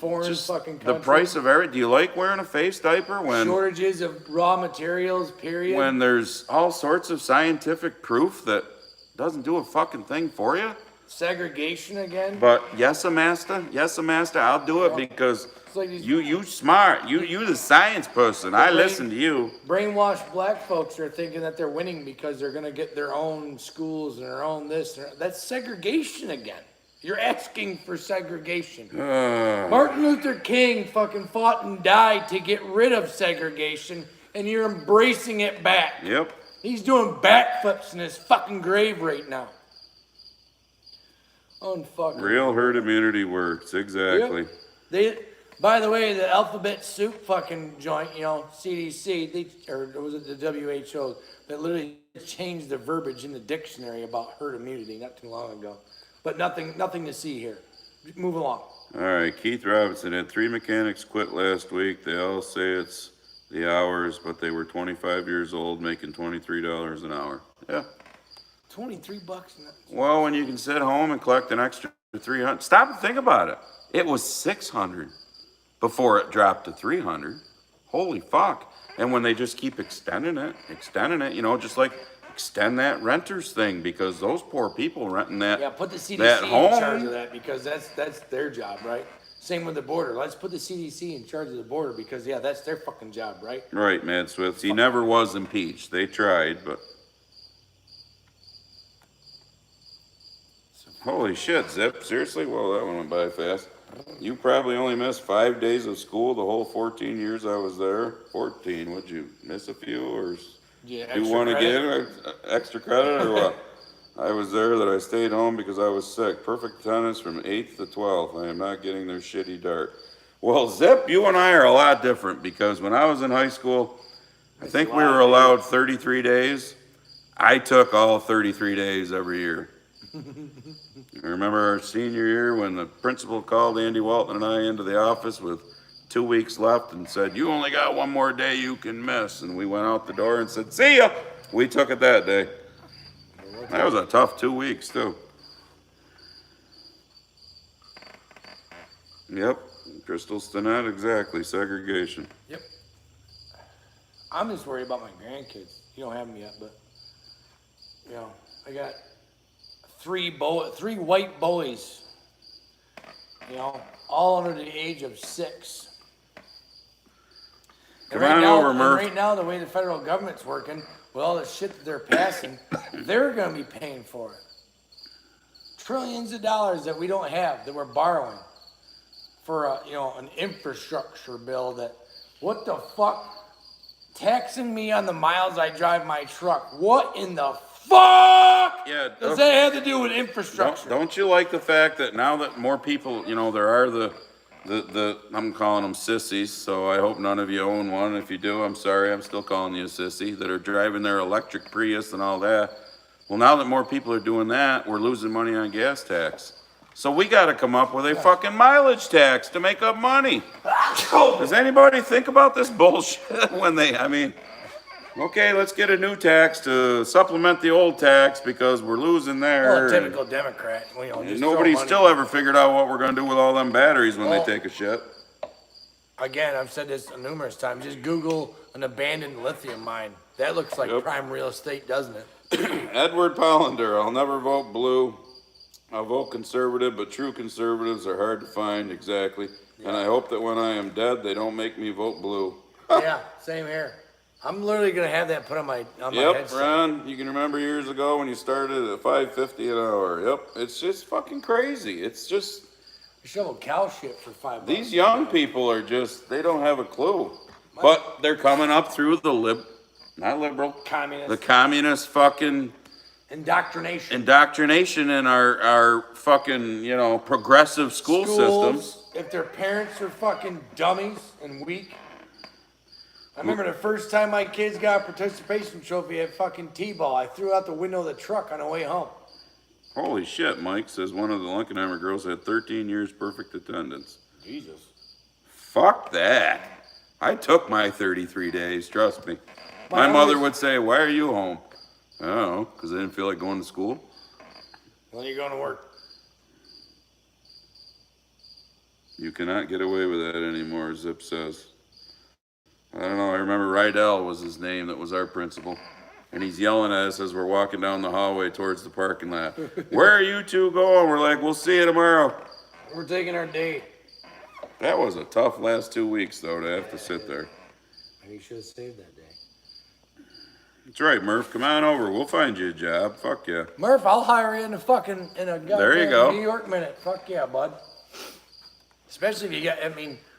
Foreign just fucking country. the price of everything? Do you like wearing a face diaper Shortages of raw materials, period. when there's all sorts of scientific proof that doesn't do a fucking thing for you? Segregation again. But yes, master, I'll do it because like these- you smart, you the science person. I listen to you. Brainwashed black folks are thinking that they're winning because they're gonna get their own schools and their own this. That's segregation again. You're asking for segregation. Martin Luther King fucking fought and died to get rid of segregation, and you're embracing it back. Yep. He's doing backflips in his fucking grave right now. Unfucking. Real herd immunity works, exactly. Yep. They, by the way, the alphabet soup fucking joint, you know, CDC, or was it the WHO, that literally changed the verbiage in the dictionary about herd immunity not too long ago. But nothing to see here. Move along. All right, Keith Robinson had 3 mechanics quit last week. They all say it's the hours, but they were 25 years old, making $23 an hour. Yeah. 23 bucks. Well, when you can sit home and collect an extra 300, stop and think about it. It was 600 before it dropped to 300. Holy fuck. And when they just keep extending it, you know, just like extend that renters thing, because those poor people renting that, Yeah, put the CDC that in home. charge of that, because that's their job, right? Same with the border. Let's put the CDC in charge of the border, because yeah, that's their fucking job, right? Right, Mad Swifts. He never was impeached. They tried, but holy shit, Zip. Seriously? Well, that one went by fast. You probably only missed 5 days of school the whole 14 years I was there. 14. Would you miss a few or Yeah, do one again? Extra credit or what? I was there that I stayed home because I was sick. Perfect attendance from 8th to 12th. I am not getting their shitty dart. Well, Zip, you and I are a lot different, because when I was in high school, I think we were allowed 33 days. I took all 33 days every year. I remember our senior year when the principal called Andy Walton and I into the office with 2 weeks left and said, "You only got one more day you can miss." And we went out the door and said, "See ya." We took it that day. That was a tough 2 weeks too. Yep, Crystal Stinnett, exactly, segregation. Yep. I'm just worried about my grandkids. You don't have them yet, but you know, I got three white boys. You know, all under the age of 6. Come on over, Murph. Right now, the way the federal government's working, with all the shit that they're passing, they're going to be paying for it. Trillions of dollars that we don't have, that we're borrowing for an infrastructure bill. That, what the fuck, taxing me on the miles I drive my truck? What in the fuck does that have to do with infrastructure? Don't you like the fact that now that more people, there are the I'm calling them sissies, so I hope none of you own one. If you do, I'm sorry, I'm still calling you a sissy, that are driving their electric Prius and all that. Well, now that more people are doing that, we're losing money on gas tax. So we gotta come up with a fucking mileage tax to make up money. Does anybody think about this bullshit when I mean, okay, let's get a new tax to supplement the old tax because we're losing there. Well, typical Democrat. You know, just Nobody's throw money. still ever figured out what we're gonna do with all them batteries when they Well, take a shit. Again, I've said this numerous times. Just Google an abandoned lithium mine. That looks like Yep. prime real estate, doesn't it? Edward Pollender, I'll never vote blue. I'll vote conservative, but true conservatives are hard to find, exactly. And I hope that when I am dead, they don't make me vote blue. Yeah, same here. I'm literally gonna have that put on my Yep, headset. Ron, you can remember years ago when you started at $5.50 an hour. Yep, it's just fucking crazy. It's just, We shovel cow shit for $5. these young people are just, they don't have a clue. But they're coming up through the not liberal, Communist the communist fucking indoctrination. indoctrination in our fucking, progressive school systems. If their parents are fucking dummies and weak. I remember the first time my kids got a participation trophy at fucking T-ball, I threw out the window of the truck on the way home. Holy shit, Mike says one of the Lincolnheimer girls had 13 years perfect attendance. Jesus. Fuck that. I took my 33 days, trust me. My My mother oldest- would say, why are you home? I don't know, because I didn't feel like going to school. When are you going to work? You cannot get away with that anymore, Zip says. I don't know, I remember Rydell was his name, that was our principal. And he's yelling at us as we're walking down the hallway towards the parking lot. Where are you two going? We're like, we'll see you tomorrow. We're taking our day. That was a tough last 2 weeks, though, to have to sit there. Maybe you should have saved that day. That's right, Murph. Come on over. We'll find you a job. Fuck yeah. Murph, I'll hire you in a There you go. New York minute. Fuck yeah, bud. Especially if you got,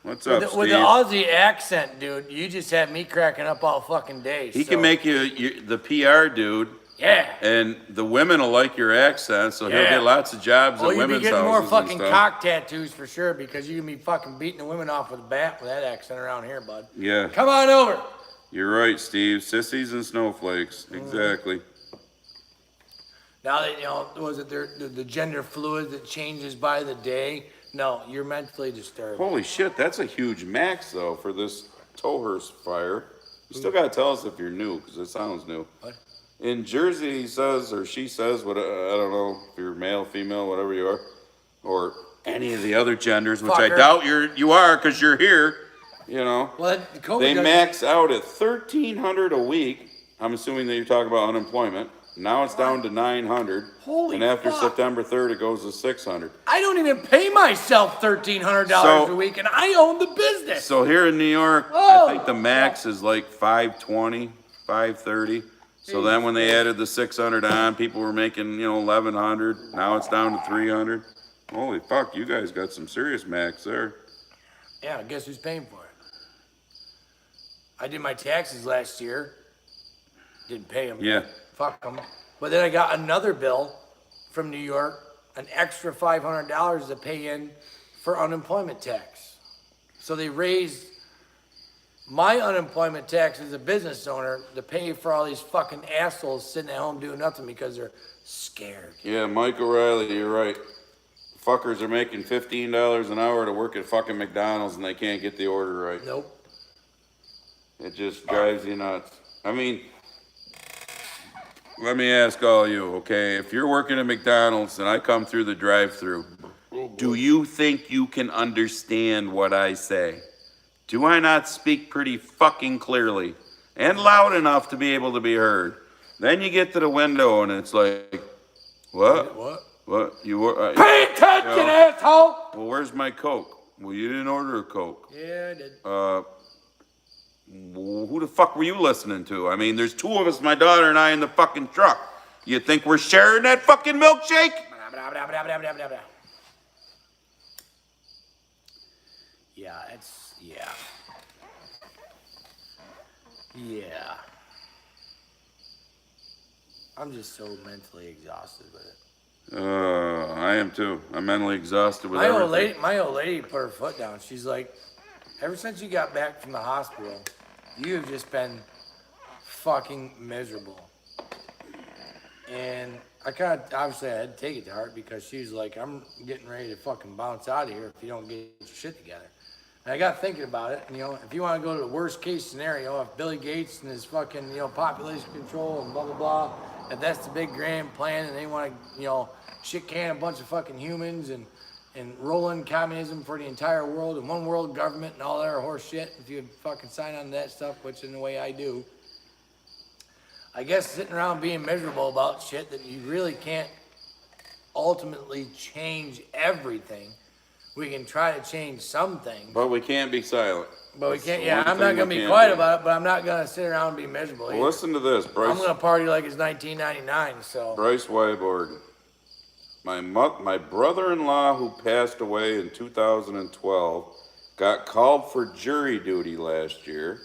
What's with up, with the Steve? Aussie accent, dude, you just have me cracking up all fucking day. He so- can make you the PR dude, Yeah. and the women will like your accent, so he'll Yeah. get lots of jobs Oh, at you'll be women's getting more houses and fucking stuff. cock tattoos for sure because you can be fucking beating the women off with a bat with that accent around here, bud. Yeah, Come on over. you're right, Steve. Sissies and snowflakes. Exactly. Now that, was it the gender fluid that changes by the day? No, you're mentally disturbed. Holy shit, that's a huge max, though, for this Tohurst fire. You still gotta tell us if you're new, because it sounds new. What? In Jersey, he says, or she says, what I don't know if you're male, female, whatever you are, or any of the other genders, which I Fucker. doubt you are, because you're here. Well, the COVID They doesn't- max out at 1,300 a week. I'm assuming that you're talking about unemployment. Now it's down to 900. Holy and after fuck. September 3rd, it goes to 600. I don't even pay myself $1,300 So- a week, and I own the business. So here in New York, Oh, I think the max is like 520, 530. So then when they added the 600 on, people were making, 1,100. Now it's down to 300. Holy fuck, you guys got some serious max there. Yeah, guess who's paying for it? I did my taxes last year. Didn't pay them. Yeah. Fuck them. But then I got another bill from New York, an extra $500 to pay in for unemployment tax. So they raised my unemployment tax as a business owner to pay for all these fucking assholes sitting at home doing nothing because they're scared. Yeah, Mike O'Reilly, you're right. Fuckers are making $15 an hour to work at fucking McDonald's and they can't get the order right. Nope. It just drives you nuts. I mean, let me ask all you, okay? If you're working at McDonald's and I come through the drive-through, do you think you can understand what I say? Do I not speak pretty fucking clearly and loud enough to be able to be heard? Then you get to the window and it's like, what? What? What? You were? Pay attention, asshole! Well, where's my Coke? Well, you didn't order a Coke. Yeah, I did. Who the fuck were you listening to? I mean, there's two of us, my daughter and I, in the fucking truck. You think we're sharing that fucking milkshake? Yeah, Yeah. I'm just so mentally exhausted with it. I am too. I'm mentally exhausted with My everything. old lady put her foot down. She's like, ever since you got back from the hospital, you have just been fucking miserable. And I kind of, obviously, I had to take it to heart because she was like, I'm getting ready to fucking bounce out of here if you don't get your shit together. And I got thinking about it, and, if you want to go to the worst case scenario, if Billy Gates and his fucking, population control and blah, blah, blah, if that's the big grand plan and they want to, shit can a bunch of fucking humans and roll in communism for the entire world and one world government and all that horse shit, if you fucking sign on to that stuff, which in the way I do, I guess sitting around being miserable about shit that you really can't ultimately change everything. We can try to change some things. But we can't be silent. But we That's can't, the yeah, one I'm not thing gonna we be can't quiet do. about it, but I'm not gonna sit around and be miserable either. Well, listen to this, Bryce. I'm gonna party like it's 1999, so. Bryce Weiborg. My brother-in-law who passed away in 2012 got called for jury duty last year,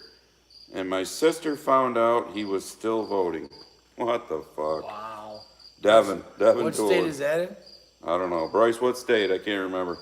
and my sister found out he was still voting. What the fuck? Wow. Devin What state Doolin. is that in? I don't know. Bryce, what state? I can't remember.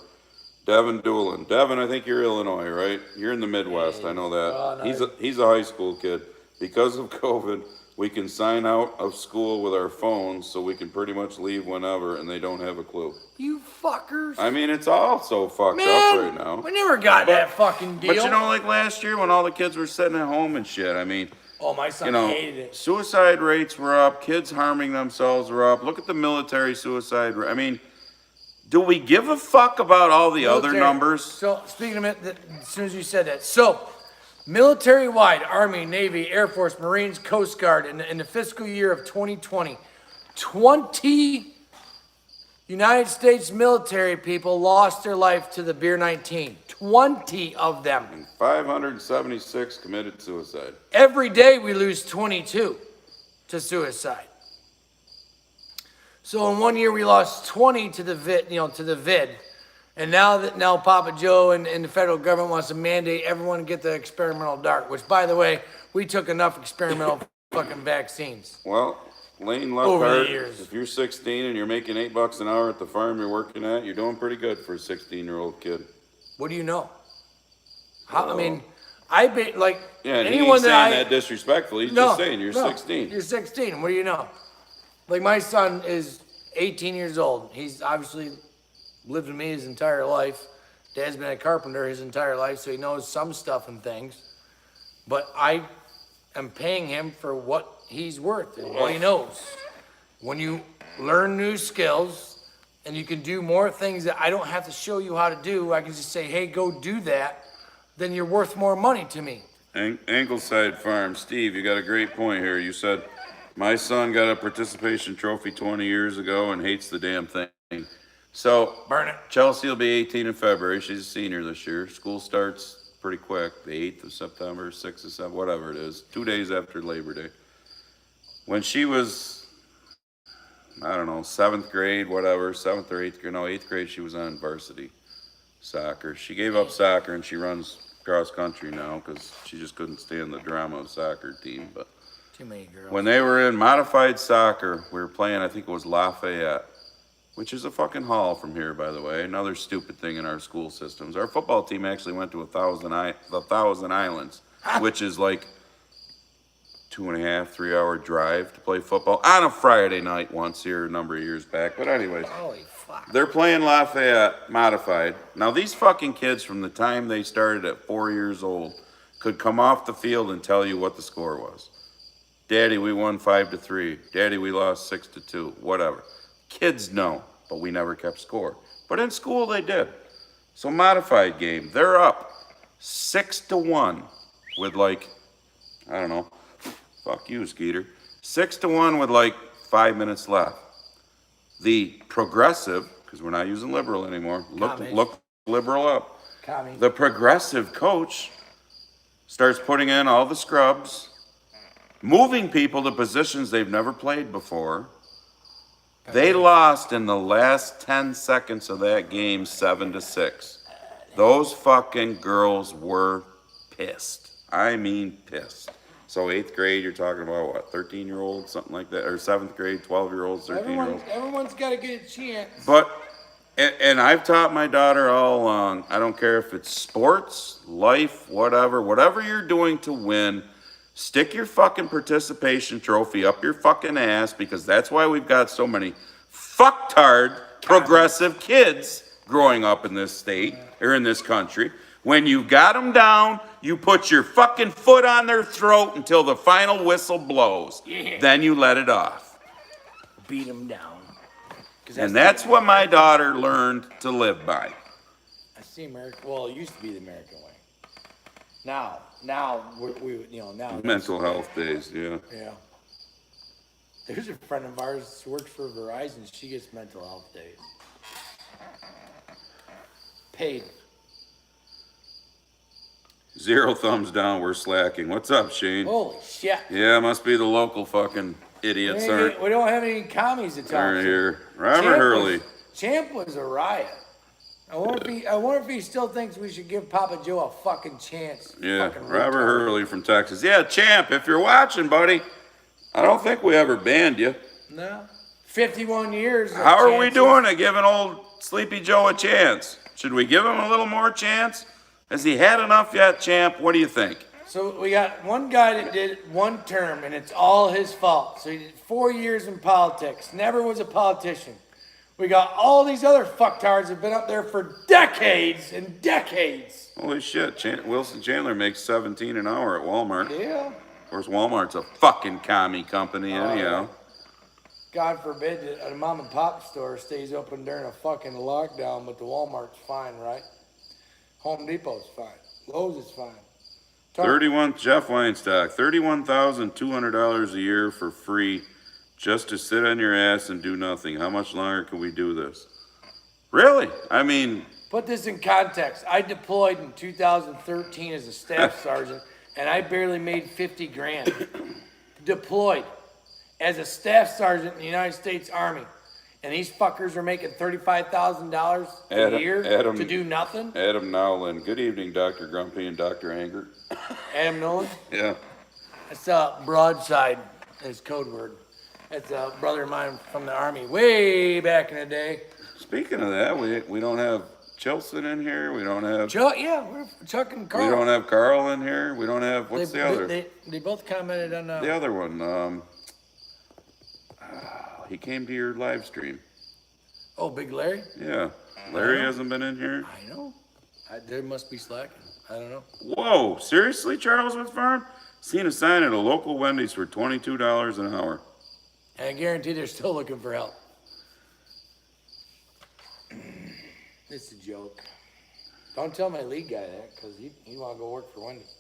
Devin Doolin. Devin, I think you're Illinois, right? You're in the Midwest. I know that. Oh, no. He's a high school kid. Because of COVID, we can sign out of school with our phones, so we can pretty much leave whenever, and they don't have a clue. You fuckers. I mean, it's all so fucked Man, up right now. we never got that fucking deal. But like last year when all the kids were sitting at home and shit, I mean, Oh, my son hated it. suicide rates were up, kids harming themselves were up. Look at the military suicide rate. I mean, do we give a fuck about all the other Military- numbers? So, speaking of it, as soon as you said that, so military-wide, Army, Navy, Air Force, Marines, Coast Guard, in the fiscal year of 2020, 20 United States military people lost their life to the beer 19. 20 of them. 576 committed suicide. Every day we lose 22 to suicide. So in 1 year we lost 20 to the vid, and now Papa Joe and the federal government wants to mandate everyone get the experimental dart. Which, by the way, we took enough experimental fucking vaccines. Well, Lane Over the Lockhart, years. if you're 16 and you're making $8 an hour at the farm you're working at, you're doing pretty good for a 16-year-old kid. What do you know? I mean, I be like Yeah, and he anyone ain't saying that that disrespectfully. He's No, just saying you're no, 16. You're 16. What do you know? Like my son is 18 years old. He's obviously lived with me his entire life. Dad's been a carpenter his entire life, so he knows some stuff and things. But I am paying him for what he's worth and what he knows. When you learn new skills and you can do more things that I don't have to show you how to do, I can just say, hey, go do that, then you're worth more money to me. Angleside Farm, Steve, you got a great point here. You said, my son got a participation trophy 20 years ago and hates the damn thing. So, Burn it. Chelsea will be 18 in February. She's a senior this year. School starts pretty quick, the 8th of September, 6th of September, whatever it is, 2 days after Labor Day. When she was, I don't know, 7th grade, whatever, 7th or 8th grade, no, 8th grade, she was on varsity soccer. She gave up soccer and she runs cross country now because she just couldn't stand the drama of soccer team. But Too many girls. when they were in modified soccer, we were playing, I think it was Lafayette, which is a fucking haul from here, by the way. Another stupid thing in our school systems. Our football team actually went to the Thousand Islands, which is like 2.5, 3 hour drive to play football on a Friday night once here a number of years back. But anyways, Holy fuck. they're playing Lafayette modified. Now these fucking kids from the time they started at 4 years old could come off the field and tell you what the score was. Daddy, we won 5-3. Daddy, we lost 6-2. Whatever. Kids know, but we never kept score. But in school they did. So modified game, they're up 6-1 with like, I don't know, fuck you, Skeeter. 6-1 with like 5 minutes left. The progressive, because we're not using liberal anymore, look liberal up. Commie. The progressive coach starts putting in all the scrubs, moving people to positions they've never played before. They lost in the last 10 seconds of that game 7-6. Those fucking girls were pissed. I mean pissed. So 8th grade, you're talking about what, 13-year-olds, something like that, or 7th grade, 12-year-olds, 13-year-olds. Everyone's got to get a chance. But, and I've taught my daughter all along, I don't care if it's sports, life, whatever you're doing to win, Stick your fucking participation trophy up your fucking ass, because that's why we've got so many fucktard progressive kids growing up in this state or in this country. When you got them down, you put your fucking foot on their throat until the final whistle blows. Then you let it off. Beat them down. And that's what my daughter learned to live by. That's the American. Well, it used to be the American way. Now we now. Mental health days, yeah. Yeah. There's a friend of ours who works for Verizon. She gets mental health days. Paid. 0 thumbs down, we're slacking. What's up, Shane? Holy shit. Yeah, must be the local fucking idiots We don't have any commies to talk aren't to. here. Robert Hurley. Champ was a riot. I wonder if he still thinks we should give Papa Joe a fucking chance. Yeah, Fucking Robert retard. Hurley from Texas. Yeah, Champ, if you're watching, buddy, I don't think we ever banned you. No. 51 years. of How are we chances. doing at giving old Sleepy Joe a chance? Should we give him a little more chance? Has he had enough yet, Champ? What do you think? So we got one guy that did one term, and it's all his fault. So he did 4 years in politics, never was a politician. We got all these other fucktards that have been up there for decades and decades. Holy shit, Wilson Chandler makes $17 an hour at Walmart. Yeah. Of course, Walmart's a fucking commie company anyhow. God forbid that a mom and pop store stays open during a fucking lockdown, but the Walmart's fine, right? Home Depot's fine. Lowe's is fine. 31, Jeff Weinstock, $31,200 a year for free just to sit on your ass and do nothing. How much longer can we do this? Really? I mean, Put this in context. I deployed in 2013 as a staff sergeant, and I barely made 50 grand. Deployed as a staff sergeant in the United States Army. And these fuckers are making $35,000 a year to do nothing? Adam Nowlin. Good evening, Dr. Grumpy and Dr. Anger. Adam Nolan? Yeah. That's broadside, is code word. That's a brother of mine from the Army way back in the day. Speaking of that, we don't have Chilson in here. We don't have Chuck, yeah, we're Chuck and Carl. we don't have Carl in here. We don't have what's the other? They both commented on The other one. He came to your live stream. Oh, Big Larry? Yeah. Larry hasn't been in here. I know. There must be slacking. I don't know. Whoa, seriously, Charleswood Farm? Seen a sign at a local Wendy's for $22 an hour. And I guarantee they're still looking for help. It's a joke. Don't tell my lead guy that, because he want to go work for Wendy's.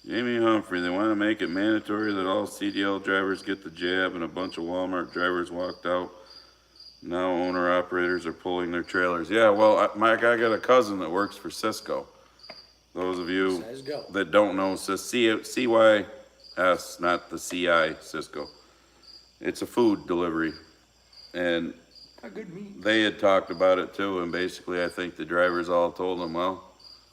Jamie Humphrey, they want to make it mandatory that all CDL drivers get the jab, and a bunch of Walmart drivers walked out. Now owner-operators are pulling their trailers. Yeah, well, Mike, I got a cousin that works for Cisco. Those of you Says go. that don't know, CYS, not the CI, Cisco. It's a food delivery. And A good meat. they had talked about it too, and basically I think the drivers all told them, well,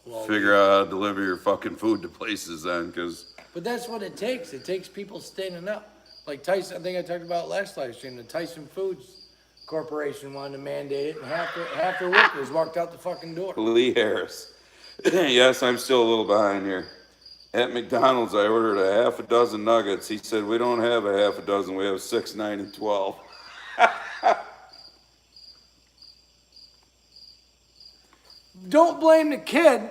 Well, figure out how to deliver your fucking food to places then, because But that's what it takes. It takes people standing up. Like Tyson, I think I talked about last live stream, the Tyson Foods Corporation wanted to mandate it, and half their workers walked out the fucking door. Lee Harris. Yes, I'm still a little behind here. At McDonald's, I ordered a half a dozen nuggets. He said, we don't have a half a dozen, we have 6, 9, and 12. Don't blame the kid.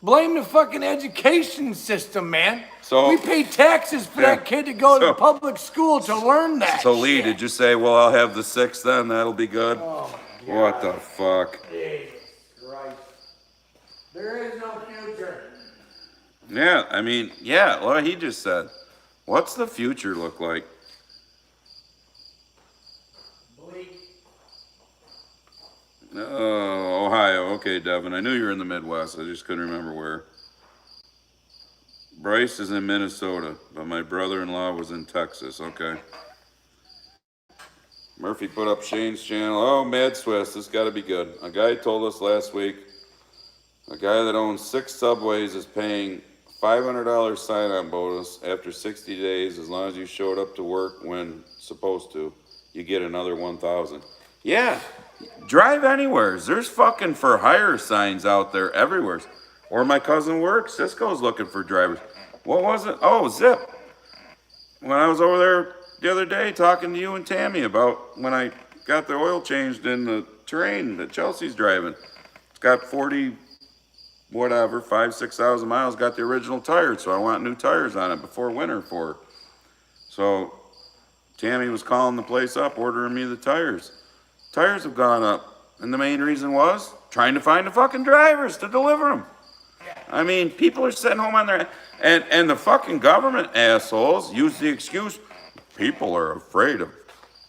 Blame the fucking education system, man. So- we pay taxes for Yeah. that kid to go to So- public school to learn that. So Lee, shit. did you say, well, I'll have the 6 then, that'll be good? Oh, my What God. the fuck? Jesus Christ. There is no future. Yeah, I mean, yeah, well, he just said, what's the future look like? Bleak. Oh, Ohio. Okay, Devin. I knew you were in the Midwest. I just couldn't remember where. Bryce is in Minnesota, but my brother-in-law was in Texas. Okay. Murphy put up Shane's channel. Oh, Mad Swiss. This got to be good. A guy told us last week, a guy that owns 6 Subways is paying $500 sign-on bonus after 60 days as long as you showed up to work when supposed to. You get another 1,000. Yeah. Drive anywhere. There's fucking for hire signs out there everywhere. Where my cousin works, Cisco's looking for drivers. What was it? Oh, Zip. when I was over there the other day talking to you and Tammy about when I got the oil changed in the Terrain that Chelsea's driving. It's got 40, whatever, 6,000 miles, got the original tires, so I want new tires on it before winter for her. So Tammy was calling the place up, ordering me the tires. Tires have gone up, and the main reason was trying to find the fucking drivers to deliver them. I mean, people are sitting home on their, and the fucking government assholes use the excuse, people are afraid of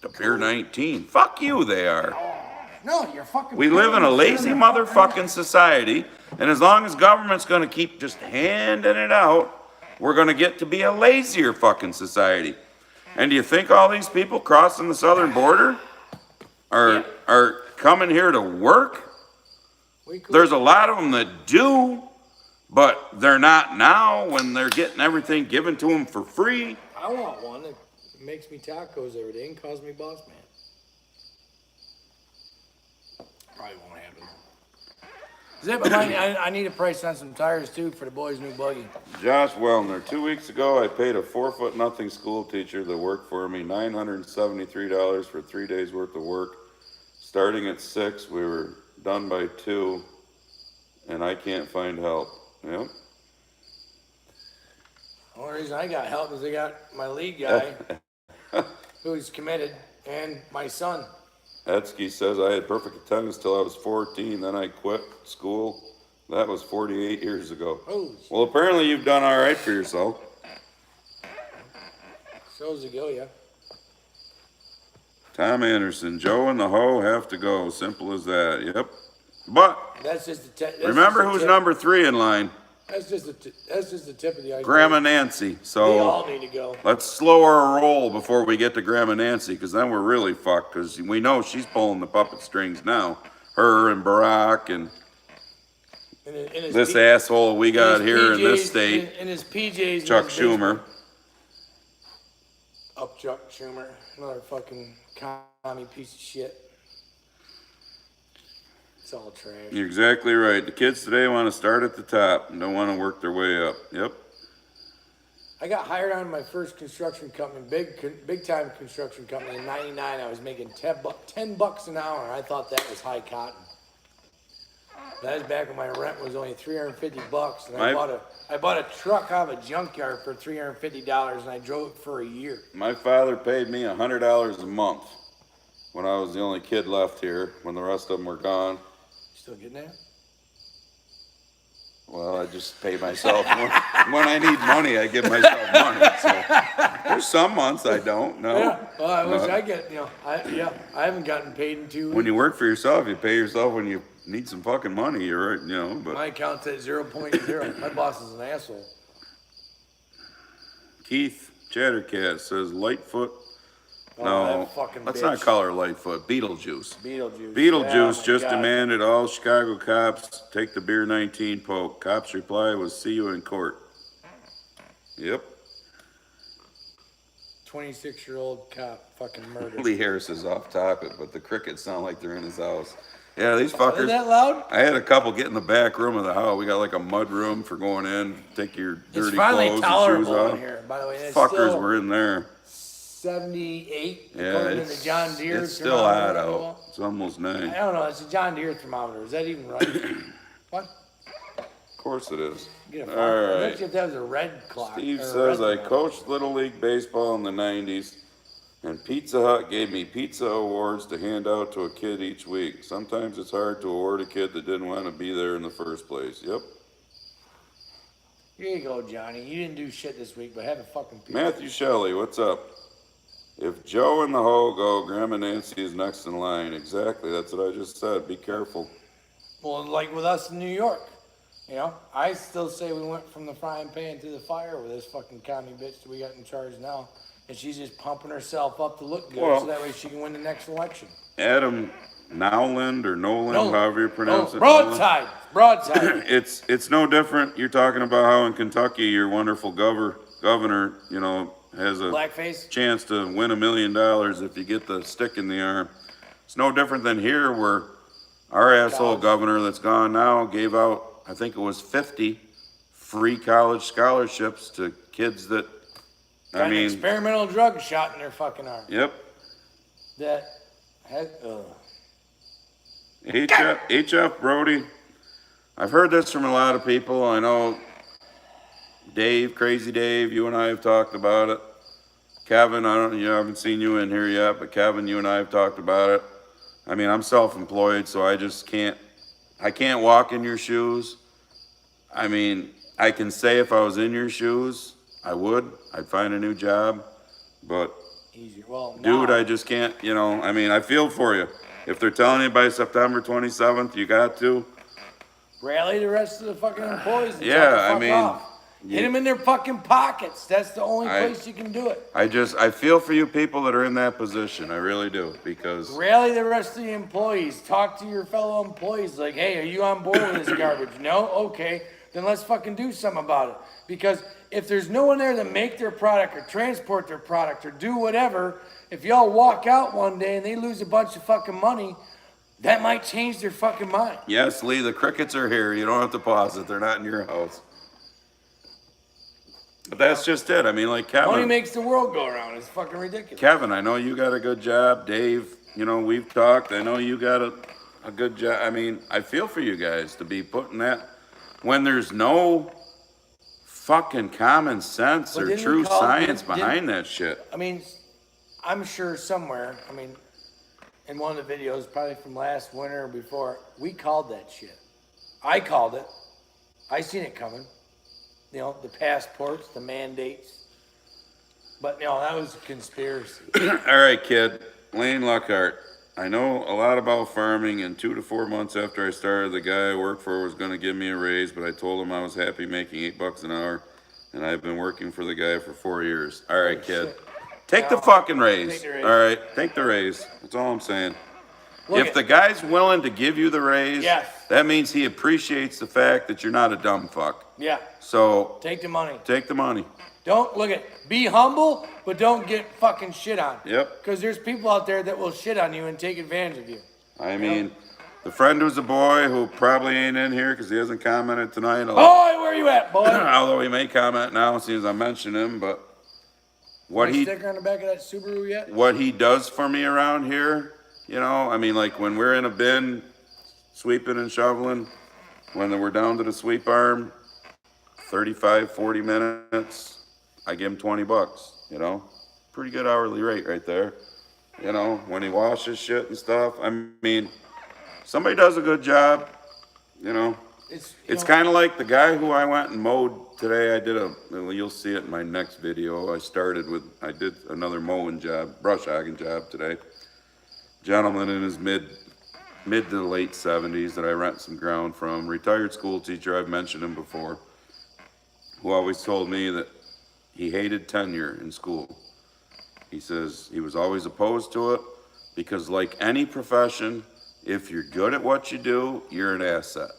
the beer 19. Fuck you, they are. No, you're fucking. We live in a lazy motherfucking society, and as long as government's gonna keep just handing it out, we're gonna get to be a lazier fucking society. And do you think all these people crossing the southern border are coming here to work? There's a lot of them that do, but they're not now when they're getting everything given to them for free. I want one that makes me tacos every day and calls me boss man. Probably won't happen. Zip, I need a price on some tires too for the boys' new buggy. Josh Wellner, 2 weeks ago, I paid a 4'0" school teacher that worked for me $973 for 3 days worth of work. Starting at 6, we were done by 2, and I can't find help. Yep. The only reason I got help is I got my lead guy who's committed and my son. Etsky says I had perfect attendance till I was 14, then I quit school. That was 48 years ago. Oh, well, apparently you've done all right for yourself. shows to go, yeah. Tom Anderson, Joe and the Ho have to go. Simple as that. Yep. But That's just the remember who's number 3 in line? That's just the tip of the iceberg. Grandma Nancy. We So all need to go. let's slow our roll before we get to Grandma Nancy, because then we're really fucked, because we know she's pulling the puppet strings now. Her and Barack and In his this P- asshole we got his here in this PJs state, In his PJs. and Chuck his Schumer. Up Chuck Schumer. Another fucking commie piece of shit. It's all trash. You're exactly right. The kids today want to start at the top and don't want to work their way up. Yep. I got hired on my first construction company, big time construction company in '99. I was making $10 an hour. I thought that was high cotton. That was back when my rent was only $350, and I bought a truck out of a junkyard for $350, and I drove it for a year. My father paid me $100 a month when I was the only kid left here, when the rest of them were gone. Still getting that? Well, I just pay myself. When I need money, I give myself money. So there's some months I don't. No. Yeah. Well, I wish I get. I haven't gotten paid in 2 weeks. When you work for yourself, you pay yourself when you need some fucking money. You're right, But My account's at 0.0. My boss is an asshole. Keith Chattercat says Lightfoot. Oh, No, that fucking let's bitch. not call her Lightfoot. Beetlejuice. Beetlejuice. Beetlejuice Yeah, just my God. demanded all Chicago cops take the beer 19 poke. Cops' reply was, "See you in court." Yep. 26-year-old cop fucking murdered. Lee Harris is off topic, but the crickets sound like they're in his house. Yeah, these Is fuckers. that loud? I had a couple get in the back room of the house. We got like a mud room for going in, take your It's dirty finally clothes and shoes tolerable off. in here, by the way. It's Fuckers still were in there. 78. Yeah, according to the John Deere it's still thermometer. hot out. It's almost 9. I don't know. It's a John Deere thermometer. Is that even right? What? Of course it is. Get a All fuck. I right. bet you if that was a red clock. Steve or a says, red I thermometer. coached Little League Baseball in the 90s, and Pizza Hut gave me pizza awards to hand out to a kid each week. Sometimes it's hard to award a kid that didn't want to be there in the first place. Yep. Here you go, Johnny. You didn't do shit this week, but have a fucking pizza. Matthew Shelley, what's up? If Joe and the Ho go, Grandma Nancy is next in line. Exactly, that's what I just said. Be careful. Well, like with us in New York. You know, I still say we went from the frying pan to the fire with this fucking county bitch that we got in charge now. And she's just pumping herself up to look good Well- so that way she can win the next election. Adam Nowland or Nolan, however you pronounce it. Broadside. Broadside. It's no different. You're talking about how in Kentucky your wonderful governor, has a Blackface. chance to win $1 million if you get the stick in the arm. It's no different than here where our asshole College. governor that's gone now gave out, I think it was 50 free college scholarships to kids that, I Got an mean, experimental drug shot in their fucking arm. yep. That has, HF Brody. I've heard this from a lot of people. I know Dave, Crazy Dave, you and I have talked about it. Kevin, I haven't seen you in here yet, but Kevin, you and I have talked about it. I mean, I'm self-employed, so I just can't walk in your shoes. I mean, I can say if I was in your shoes, I'd find a new job, but easier. Well, dude, now, I just can't, I mean, I feel for you. If they're telling you by September 27th, you got to. rally the rest of the fucking employees. And Yeah, tell them to I fuck mean, off. Hit them in their fucking pockets. That's the only place you can do it. I feel for you people that are in that position. I really do, because Rally the rest of the employees. Talk to your fellow employees. Like, hey, are you on board with this garbage? No? Okay. Then let's fucking do something about it. Because if there's no one there to make their product or transport their product or do whatever, if y'all walk out one day and they lose a bunch of fucking money, that might change their fucking mind. yes, Lee, the crickets are here. You don't have to pause it. They're not in your house. But that's just it. I mean, like Money Kevin, makes the world go around. It's fucking ridiculous. Kevin, I know you got a good job. Dave, we've talked. I know you got a good job. I mean, I feel for you guys to be putting that when there's no fucking common sense But or didn't we true call- science didn't- behind that shit. I mean, I'm sure somewhere, in one of the videos, probably from last winter or before, we called that shit. I called it. I seen it coming. The passports, the mandates. But, that was a conspiracy. All right, kid. Lane Lockhart. I know a lot about farming, and 2 to 4 months after I started, the guy I worked for was going to give me a raise, but I told him I was happy making $8 an hour, and I've been working for the guy for 4 years. All right, kid. Take the fucking raise. Take the raise. All right, take the raise. That's all I'm saying. Look If the guy's willing to give you the raise, Yes. that means he appreciates the fact that you're not a dumb fuck. Yeah, So take the money. take the money. Don't be humble, but don't get fucking shit on. Yep. Because there's people out there that will shit on you and take advantage of you. I mean, the friend who's a boy who probably ain't in here because he hasn't commented tonight. Boy, where you at, boy? Although he may comment now as soon as I mention him, but what Any he sticker on the back of that Subaru yet? what he does for me around here, like when we're in a bin sweeping and shoveling, when we're down to the sweep arm, 35, 40 minutes, I give him $20, pretty good hourly rate right there. When he washes shit and stuff, I mean, somebody does a good job, It's kind of like the guy who I went and mowed today. You'll see it in my next video. I did another mowing job, brush hogging job today. Gentleman in his mid to late 70s that I rent some ground from, retired school teacher, I've mentioned him before, who always told me that he hated tenure in school. He says he was always opposed to it because like any profession, if you're good at what you do, you're an asset.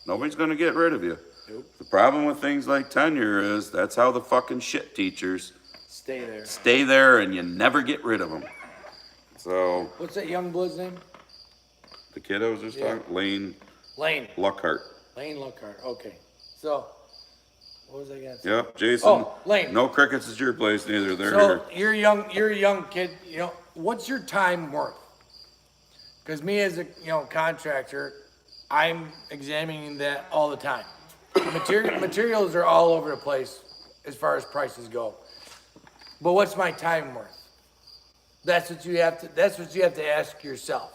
Nobody's gonna get rid of you. Nope. The problem with things like tenure is that's how the fucking shit teachers Stay there and you never get rid of them. So, What's that young blood's name? the kid I was just talking, Lane Lane. Lockhart. Lane Lockhart. Okay. So, what was I gonna say? Yep, Jason. Oh, Lane. No crickets at your place neither. They're So here. you're a young kid. What's your time worth? Because me as a contractor, I'm examining that all the time. Materials are all over the place as far as prices go. But what's my time worth? That's what you have to ask yourself.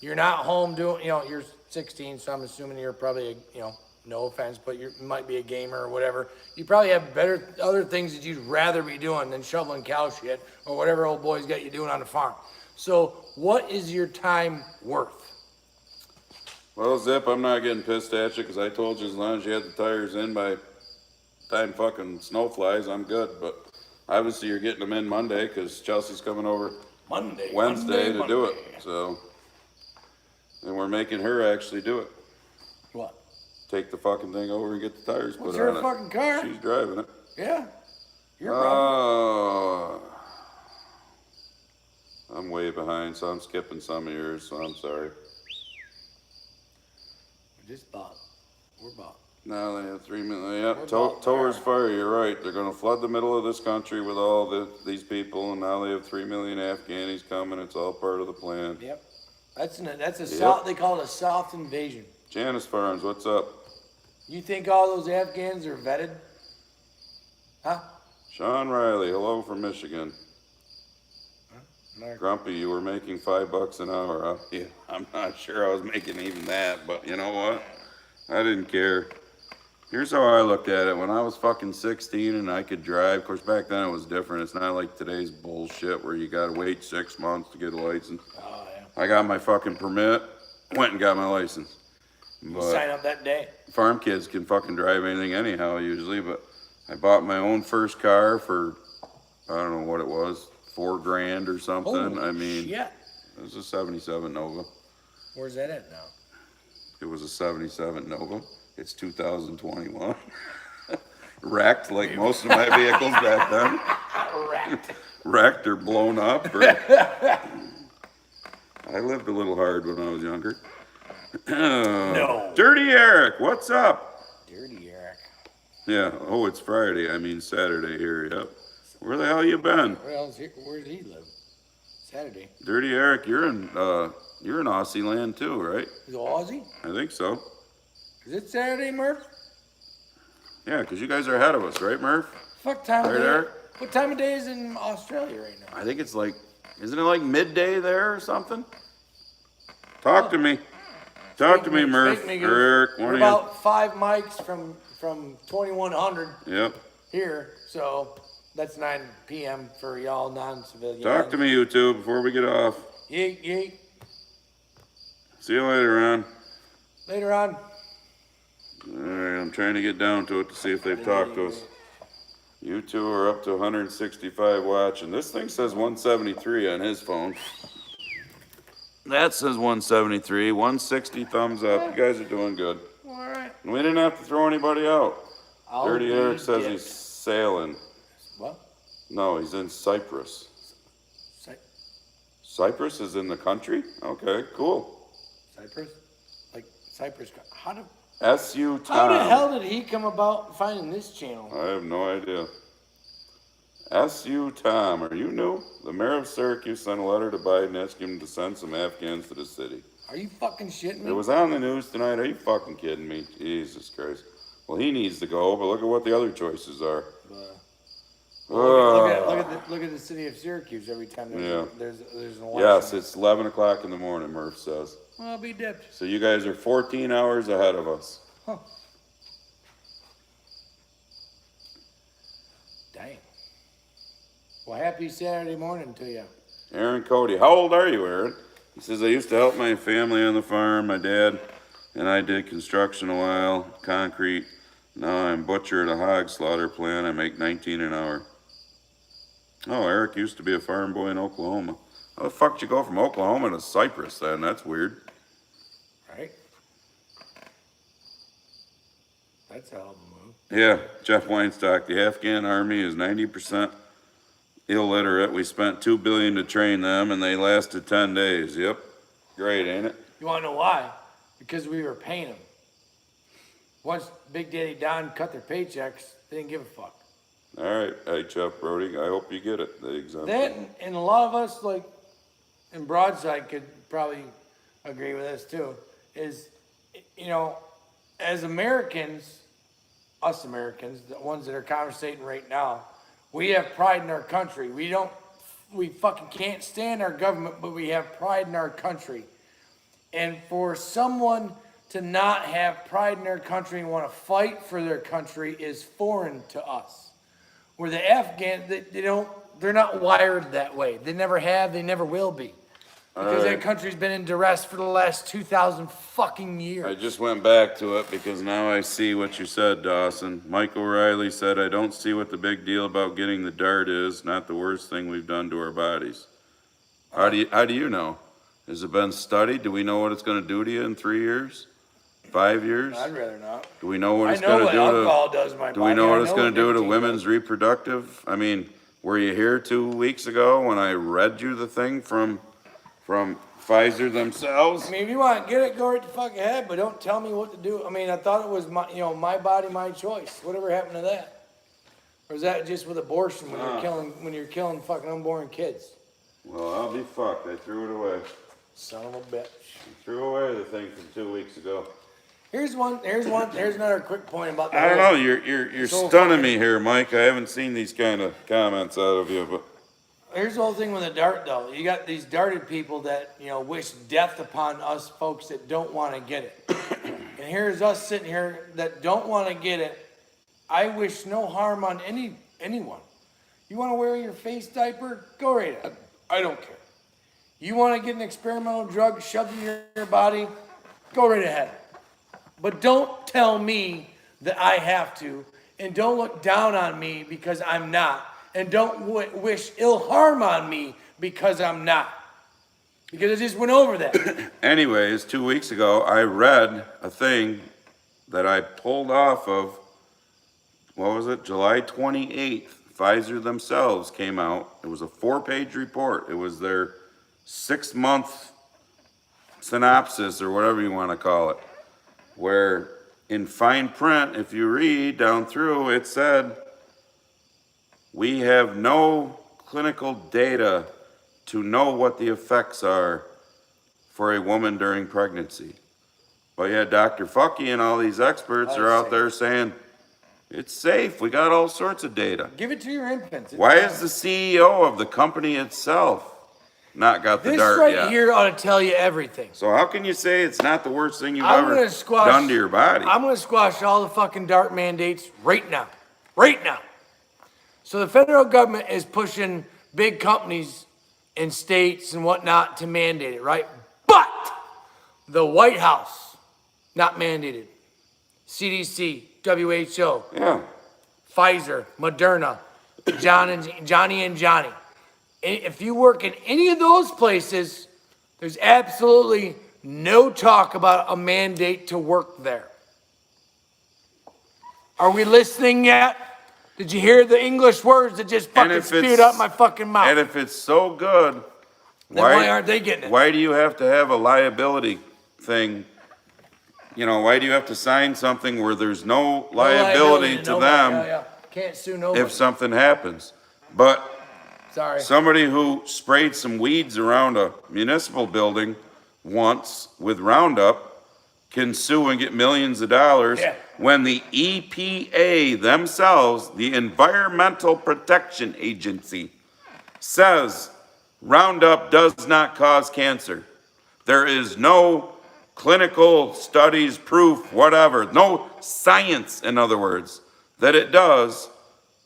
You're not home doing, you're 16, so I'm assuming you're probably, no offense, but you might be a gamer or whatever. You probably have other things that you'd rather be doing than shoveling cow shit or whatever old boy's got you doing on the farm. So what is your time worth? Well, Zip, I'm not getting pissed at you because I told you as long as you had the tires in by the time fucking snow flies, I'm good. But obviously you're getting them in Monday because Chelsea's coming over Wednesday to do it. So, and we're making her actually do it. What? Take the fucking thing over and get the tires What's put on her it. fucking car? She's driving it. Yeah. Your problem. I'm way behind, so I'm skipping some of yours, so I'm sorry. We're bought. Now they have 3 million. Yep, We're about Tower's there. fire. You're right. They're going to flood the middle of this country with all these people, and now they have 3 million Afghanis coming. It's all part of the plan. Yep. That's a soft, they call it a soft invasion. Janice Farms, what's up? You think all those Afghans are vetted? Huh? Sean Riley, hello from Michigan. Grumpy, you were making $5 an hour. Yeah, I'm not sure I was making even that, but you know what? I didn't care. Here's how I looked at it. When I was fucking 16 and I could drive, of course back then it was different. It's not like today's bullshit where you gotta wait 6 months to get a license. Oh, yeah. I got my fucking permit, went and got my license. You But sign up that day. farm kids can fucking drive anything anyhow usually, but I bought my own first car for, I don't know what it was, $4,000 or something. Holy I mean, shit. it was a 77 Nova. Where's that at now? It was a 77 Nova. It's 2021. Wrecked like most of my vehicles back then. Correct. Wrecked or blown up. Or... I lived a little hard when I was younger. No. Dirty Eric, what's up? Dirty Eric. Yeah, oh, it's Friday. I mean Saturday here, yep. Where the hell you been? Where'd he live? Saturday. Dirty Eric, you're in Aussie land too, right? Is it Aussie? I think so. Is it Saturday, Murph? Yeah, because you guys are ahead of us, right, Murph? Fuck time of Right, day. Eric? What time of day is in Australia right now? I think it's like, isn't it like midday there or something? Talk to me. Talk to me, Murph. Speak Or Eric, We're one of you. about 5 mics from 2100 Yep. here, so that's 9 p.m. for y'all non-civilians. Talk to me, you two, before we get off. Yeet, yeet. See you later, Ron. Later on. All right, I'm trying to get down to it to see if they've talked to us. You two are up to 165 watching. This thing says 173 on his phone. That says 173, 160 thumbs up. You guys are doing good. All right. We didn't have to throw anybody out. I'll Dirty be Eric says dipped. he's sailing. What? No, he's in Cyprus. Cyprus is in the country? Okay, cool. Cyprus? Like Cyprus? How the S.U. Tom. hell did he come about finding this channel? I have no idea. S.U. Tom, are you new? The mayor of Syracuse sent a letter to Biden asking him to send some Afghans to the city. Are you fucking shitting me? It was on the news tonight. Are you fucking kidding me? Jesus Christ. Well, he needs to go, but look at what the other choices are. Look at the city of Syracuse every time Yeah. there's an election. Yes, it's 11 o'clock in the morning, Murph says. Well, I'll be dipped. So you guys are 14 hours ahead of us. Huh. Dang. Well, happy Saturday morning to you. Aaron Cody. How old are you, Aaron? He says, I used to help my family on the farm. My dad and I did construction a while, concrete. Now I'm butcher at a hog slaughter plant. I make 19 an hour. Oh, Eric used to be a farm boy in Oklahoma. How the fuck did you go from Oklahoma to Cyprus then? That's weird. Right? That's a hell of a move. Yeah, Jeff Weinstock. The Afghan army is 90% illiterate. We spent $2 billion to train them, and they lasted 10 days. Yep, great, ain't it? You want to know why? Because we were paying them. Once Big Daddy Don cut their paychecks, they didn't give a fuck. All right, hey Jeff Brody. I hope you get it. The exemption. That and a lot of us, like in Broadside, could probably agree with this too. Is, you know, as Americans, us Americans, the ones that are conversating right now, we have pride in our country. We fucking can't stand our government, but we have pride in our country. And for someone to not have pride in their country and want to fight for their country is foreign to us. Where the Afghans, they're not wired that way. They never have, they never will be. Because that country's been in duress for the last 2,000 fucking years. I just went back to it because now I see what you said, Dawson. Mike O'Reilly said, I don't see what the big deal about getting the dart is. Not the worst thing we've done to our bodies. How do you know? Has it been studied? Do we know what it's going to do to you in 3 years? 5 years? I'd rather not. Do we know what I it's know going to what do alcohol does to my Do we body. know what I it's know going to do to nicotine women's does. reproductive? I mean, were you here 2 weeks ago when I read you the thing from from Pfizer themselves. I mean, if you want to get it, go right the fuck ahead, but don't tell me what to do. I mean, I thought it was my, my body, my choice. Whatever happened to that? Or is that just with abortion when you're killing fucking unborn kids? Well, I'll be fucked. I threw it away. Son of a bitch. I threw away the thing from 2 weeks ago. Here's another quick point about the I don't whole- know. You're so stunning fucking- me here, Mike. I haven't seen these kind of comments out of you, but Here's the whole thing with the dart, though. You got these darted people that, wish death upon us folks that don't want to get it. And here's us sitting here that don't want to get it. I wish no harm on anyone. You want to wear your face diaper? Go right ahead. I don't care. You want to get an experimental drug shoved in your body? Go right ahead. But don't tell me that I have to, and don't look down on me because I'm not. And don't wish ill harm on me because I'm not. Because I just went over that. anyways, 2 weeks ago, I read a thing that I pulled off of, what was it, July 28th. Pfizer themselves came out. It was a 4-page report. It was their 6-month synopsis, or whatever you want to call it, where in fine print, if you read down through, it said, we have no clinical data to know what the effects are for a woman during pregnancy. But yeah, Dr. Fucky and all these experts are out there saying, it's safe. We got all sorts of data. Give it to your infants. Why is the CEO of the company itself not got the This dart right yet? here ought to tell you everything. So how can you say it's not the worst thing you've I'm ever gonna squash- done to your body? I'm going to squash all the fucking dart mandates right now. Right now. So the federal government is pushing big companies in states and whatnot to mandate it, right? But the White House, not mandated. CDC, WHO, Yeah. Pfizer, Moderna, Johnny and Johnny. If you work in any of those places, there's absolutely no talk about a mandate to work there. Are we listening yet? Did you hear the English words that just fucking spewed out my fucking mouth? And if it's so good, Then why aren't they getting it? Why do you have to have a liability thing? Why do you have to sign something where there's no liability to nobody. them Yeah. Can't sue nobody. if something happens? But Sorry. somebody who sprayed some weeds around a municipal building once with Roundup can sue and get millions of dollars when the EPA themselves, the Environmental Protection Agency, says Roundup does not cause cancer. There is no clinical studies, proof, whatever, no science, in other words, that it does.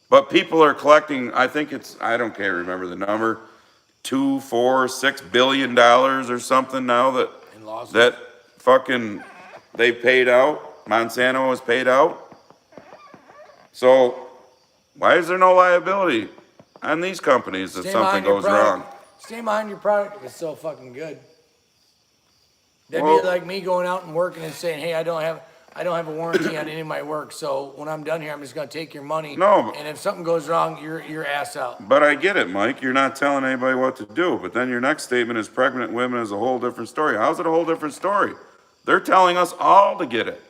But people are collecting, I think I can't remember the number, $2, $4, $6 billion or something now that fucking they paid out. Monsanto was paid out. So why is there no liability on these companies if something goes wrong? Stay behind your product if it's so fucking good. That'd Well- be like me going out and working and saying, hey, I don't have a warranty on any of my work, so when I'm done here, I'm just gonna take your money. No. And if something goes wrong, you're ass out. But I get it, Mike. You're not telling anybody what to do. But then your next statement is pregnant women is a whole different story. How's it a whole different story? They're telling us all to get it.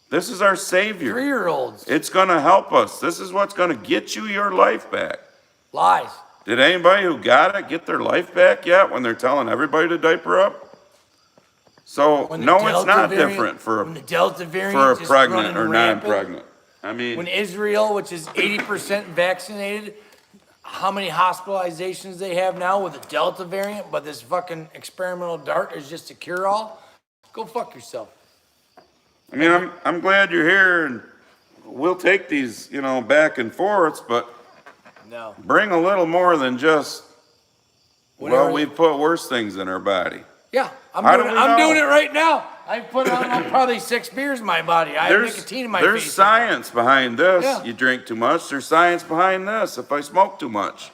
This is our savior. 3-year-olds. It's gonna help us. This is what's gonna get you your life back. Lies. Did anybody who got it get their life back yet when they're telling everybody to diaper up? So, When the no, it's Delta not variant- different for when the Delta variant a just pregnant running or rampant. non-pregnant. I mean, When Israel, which is 80% vaccinated, how many hospitalizations they have now with the Delta variant, but this fucking experimental dart is just a cure-all? Go fuck yourself. I mean, I'm glad you're here, and we'll take these, back and forths, but No. bring a little more than just, Whatever- we put worse things in our body. Yeah, I'm How do doing we know? it right now. I put on probably 6 beers in my body. I have nicotine in my face. There's science behind this. Yeah. You drink too much. There's science behind this. If I smoke too much,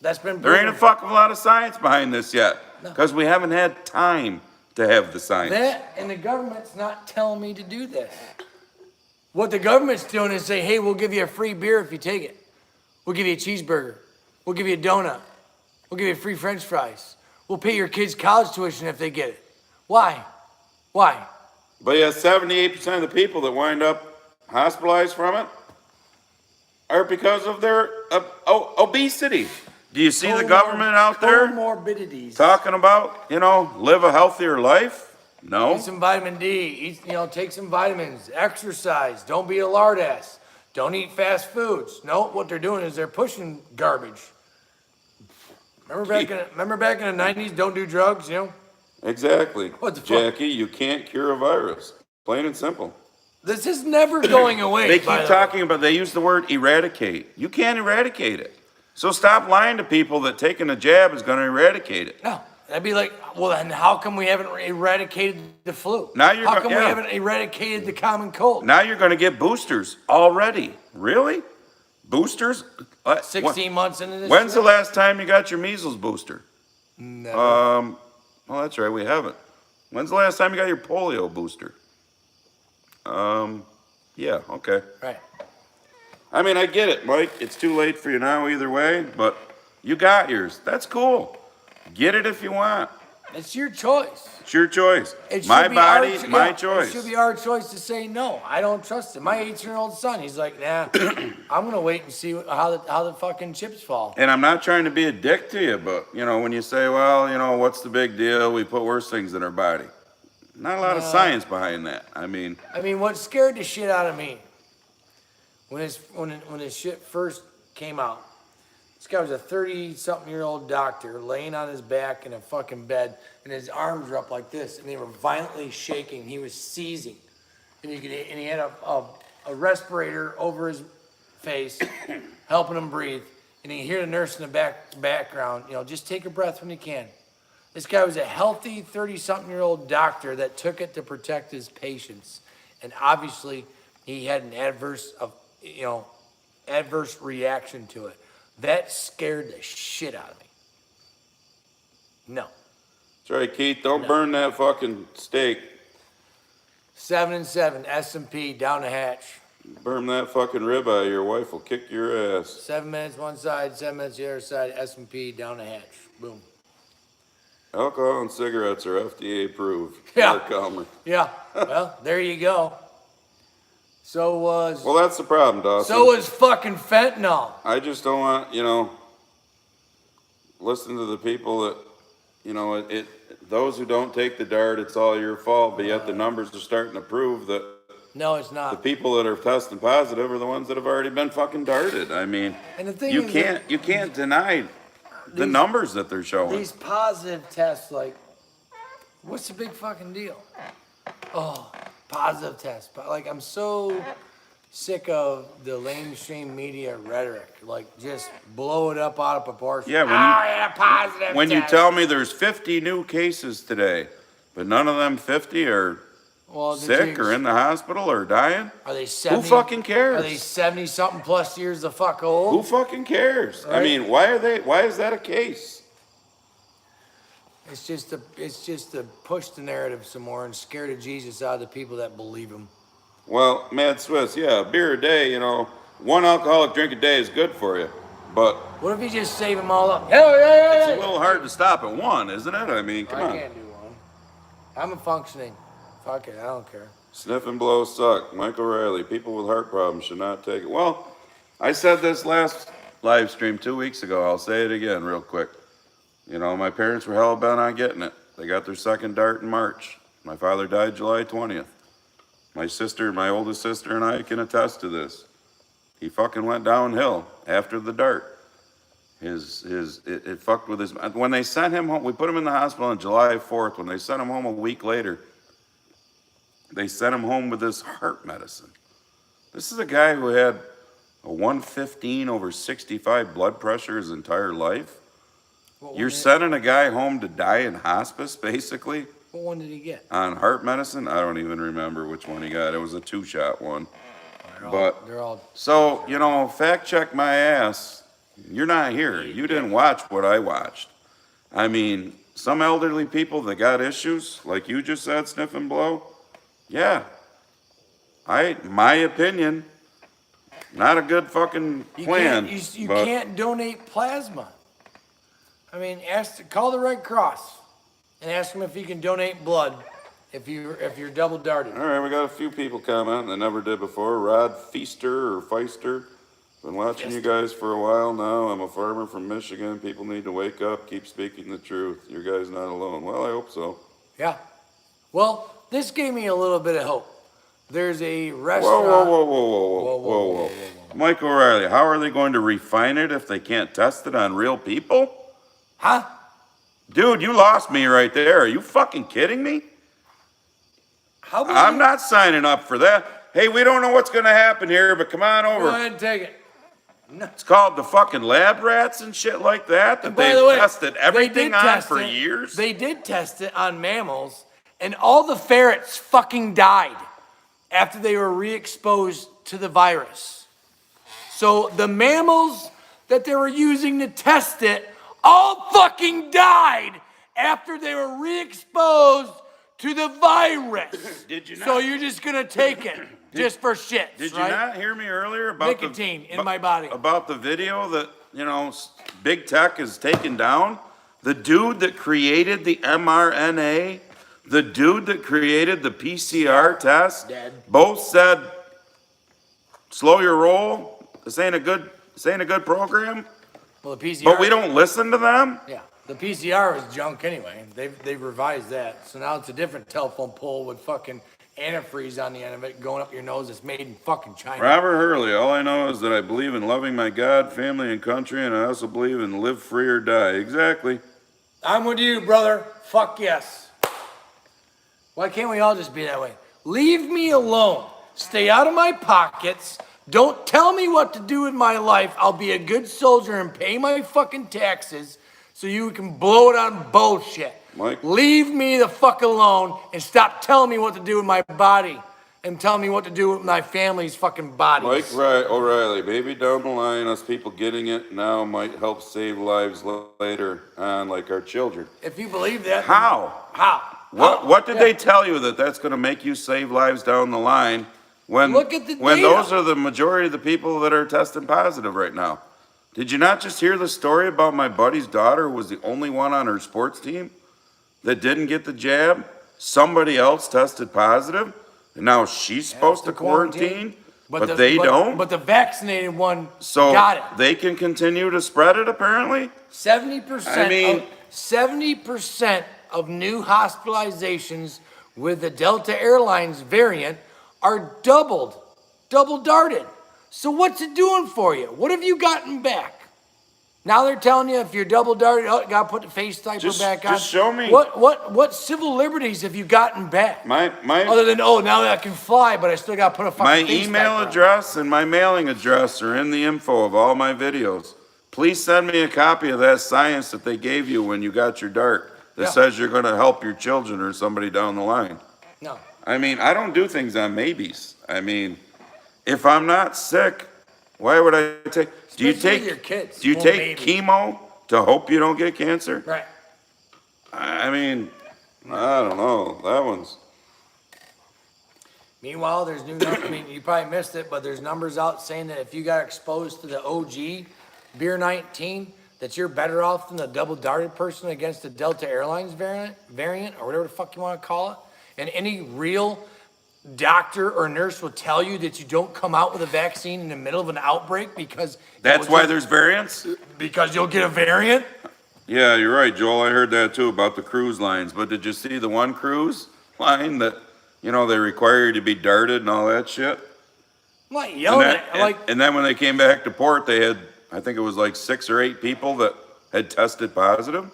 That's been there ain't a proven. fucking lot of science behind this yet, because we haven't had time to have the science. That, and the government's not telling me to do this. What the government's doing is say, hey, we'll give you a free beer if you take it. We'll give you a cheeseburger. We'll give you a donut. We'll give you free French fries. We'll pay your kids' college tuition if they get it. Why? Why? But yeah, 78% of the people that wind up hospitalized from it are because of their obesity. Do you see the government out there comorbidities. talking about, live a healthier life? No. Eat some vitamin D. Eat, take some vitamins. Exercise. Don't be a lard ass. Don't eat fast foods. No, what they're doing is they're pushing garbage. Remember back in the 90s, don't do drugs, Exactly. What the fuck? Jackie, you can't cure a virus. Plain and simple. This is never going away. They keep talking about, they use the word eradicate. You can't eradicate it. So stop lying to people that taking a jab is going to eradicate it. No, that'd be like, well, then how come we haven't eradicated the flu? Now you're how come yeah. we haven't eradicated the common cold? Now you're going to get boosters already. Really? Boosters? 16 months into this. When's the last time you got your measles booster? Never. Well, that's right, we haven't. When's the last time you got your polio booster? Yeah, okay. Right. I mean, I get it, Mike. It's too late for you now either way, but you got yours. That's cool. Get it if you want. It's your choice. It's your choice. It should My be body, our, my yeah, choice. It should be our choice to say no. I don't trust it. My 18-year-old son, he's like, nah, I'm gonna wait and see how the fucking chips fall. And I'm not trying to be a dick to you, but, when you say, well, what's the big deal? We put worse things in our body. Not a lot of science behind that. I mean, what scared the shit out of me when this shit first came out. This guy was a 30-something-year-old doctor laying on his back in a fucking bed, and his arms were up like this, and they were violently shaking. He was seizing, and he had a respirator over his face, helping him breathe. And you can hear the nurse in the background, just take a breath when you can. This guy was a healthy 30-something-year-old doctor that took it to protect his patients, and obviously he had an adverse reaction to it. That scared the shit out of me. No. that's right, Keith. Don't burn that fucking steak. 7 and 7, S&P down the hatch. Burn that fucking ribeye. Your wife will kick your ass. 7 minutes one side, 7 minutes the other side, S&P down the hatch. Boom. Alcohol and cigarettes are FDA approved. Yeah. Mark Elmer. Yeah. Well, there you go. So was. Well, that's the problem, Dawson. So was fucking fentanyl. I just don't want, listen to the people that, those who don't take the dart, it's all your fault, but yet the numbers are starting to prove that No, it's the not. people that are testing positive are the ones that have already been fucking darted. I mean, And the thing you is can't deny the these- numbers that they're showing. These positive tests, like, what's the big fucking deal? Oh, positive tests. But like, I'm so sick of the mainstream media rhetoric. Like, just blow it up out of proportion. Yeah, positive when you test. tell me there's 50 new cases today, but none of them 50 are Well, did sick you- or in the hospital or dying, Are they 70? who fucking cares? Are they 70-something plus years the fuck old? Who fucking cares? I Right. mean, why is that a case? It's just to push the narrative some more and scare the Jesus out of the people that believe him. Well, Mad Swiss, yeah, a beer a day, one alcoholic drink a day is good for you, but What if you just save them all up? Yeah. it's a little hard to stop at one, isn't it? I mean, come I on. can't do one. I'm a functioning. Fuck it, I don't care. Sniff and blow suck. Michael Riley, people with heart problems should not take it. Well, I said this last live stream 2 weeks ago. I'll say it again real quick. My parents were hell bent on getting it. They got their second dart in March. My father died July 20th. My oldest sister and I can attest to this. He fucking went downhill after the dart. It fucked with his, when they sent him home, we put him in the hospital on July 4th. When they sent him home a week later, they sent him home with this heart medicine. This is a guy who had a 115 over 65 blood pressure his entire life. You're sending a guy home to die in hospice, basically, What one did he get? on heart medicine? I don't even remember which one he got. It was a 2-shot one. They're all. So, fact check my ass. You're not here. You didn't watch what I watched. I mean, some elderly people that got issues, like you just said, sniff and blow, yeah. My opinion, not a good fucking plan. You but can't donate plasma. I mean, call the Red Cross and ask them if you can donate blood if you're double darted. All right, we got a few people commenting that never did before. Rod Feaster or Feister. Been watching you guys for a while now. I'm a farmer from Michigan. People need to wake up, keep speaking the truth. Your guys not alone. Well, I hope so. Yeah. Well, this gave me a little bit of hope. There's a Whoa, restaurant. whoa. Mike O'Reilly, how are they going to refine it if they can't test it on real people? Huh? Dude, you lost me right there. Are you fucking kidding me? How about I'm you- not signing up for that. Hey, we don't know what's going to happen here, but come on Go over. ahead and take it. It's called the fucking lab rats and shit like that And that by they've the way, tested they everything did on test for it. years. They did test it on mammals, and all the ferrets fucking died after they were re-exposed to the virus. So the mammals that they were using to test it all fucking died after they were re-exposed to the virus. Did you not? So you're just gonna take it just for shit, Did you right? not hear me earlier about Nicotine in my body. About the video that, big tech is taking down? The dude that created the mRNA, the dude that created the PCR test, Dead. both said, slow your roll. This ain't a good program. Well, the PCR. But we don't listen to them? Yeah, the PCR is junk anyway. They've revised that, so now it's a different telephone pole with fucking antifreeze on the end of it going up your nose. It's made in fucking China. Robert Hurley, all I know is that I believe in loving my God, family, and country, and I also believe in live free or die. Exactly. I'm with you, brother. Fuck yes. Why can't we all just be that way? Leave me alone. Stay out of my pockets. Don't tell me what to do with my life. I'll be a good soldier and pay my fucking taxes so you can blow it on bullshit. Mike? Leave me the fuck alone and stop telling me what to do with my body and tell me what to do with my family's fucking bodies. Mike O'Reilly, maybe down the line, us people getting it now might help save lives later on, like our children. If you believe that. How? How? What did Yeah. they tell you that's going to make you save lives down the line when Look at the when data. those are the majority of the people that are testing positive right now? Did you not just hear the story about my buddy's daughter who was the only one on her sports team that didn't get the jab? Somebody else tested positive, and now she's supposed to quarantine, but they don't? But the vaccinated one So got it. they can continue to spread it, apparently? 70%. I mean- 70% of new hospitalizations with the Delta Airlines variant are double darted. So what's it doing for you? What have you gotten back? Now they're telling you if you're double darted, you gotta put the face diaper Just- back on. just show me. What civil liberties have you gotten back? My Other than now that I can fly, but I still gotta put a fucking My face email diaper on. address and my mailing address are in the info of all my videos. Please send me a copy of that science that they gave you when you got your dart that Yeah. says you're going to help your children or somebody down the line. No. I mean, I don't do things on maybes. I mean, if I'm not sick, why would I take? Do you Especially take your kids. Do you Well, take maybe. chemo to hope you don't get cancer? Right. I mean, I don't know. That one's. Meanwhile, there's new numbers. I mean, you probably missed it, but there's numbers out saying that if you got exposed to the OG Beer 19, that you're better off than the double-darted person against the Delta Airlines variant, or whatever the fuck you want to call it. And any real doctor or nurse will tell you that you don't come out with a vaccine in the middle of an outbreak because That's why there's variants? because you'll get a variant. Yeah, you're right, Joel. I heard that too about the cruise lines. But did you see the one cruise line that, they require you to be darted and all that shit? I'm not yelling at like. And then when they came back to port, they had, I think it was like 6 or 8 people that had tested positive.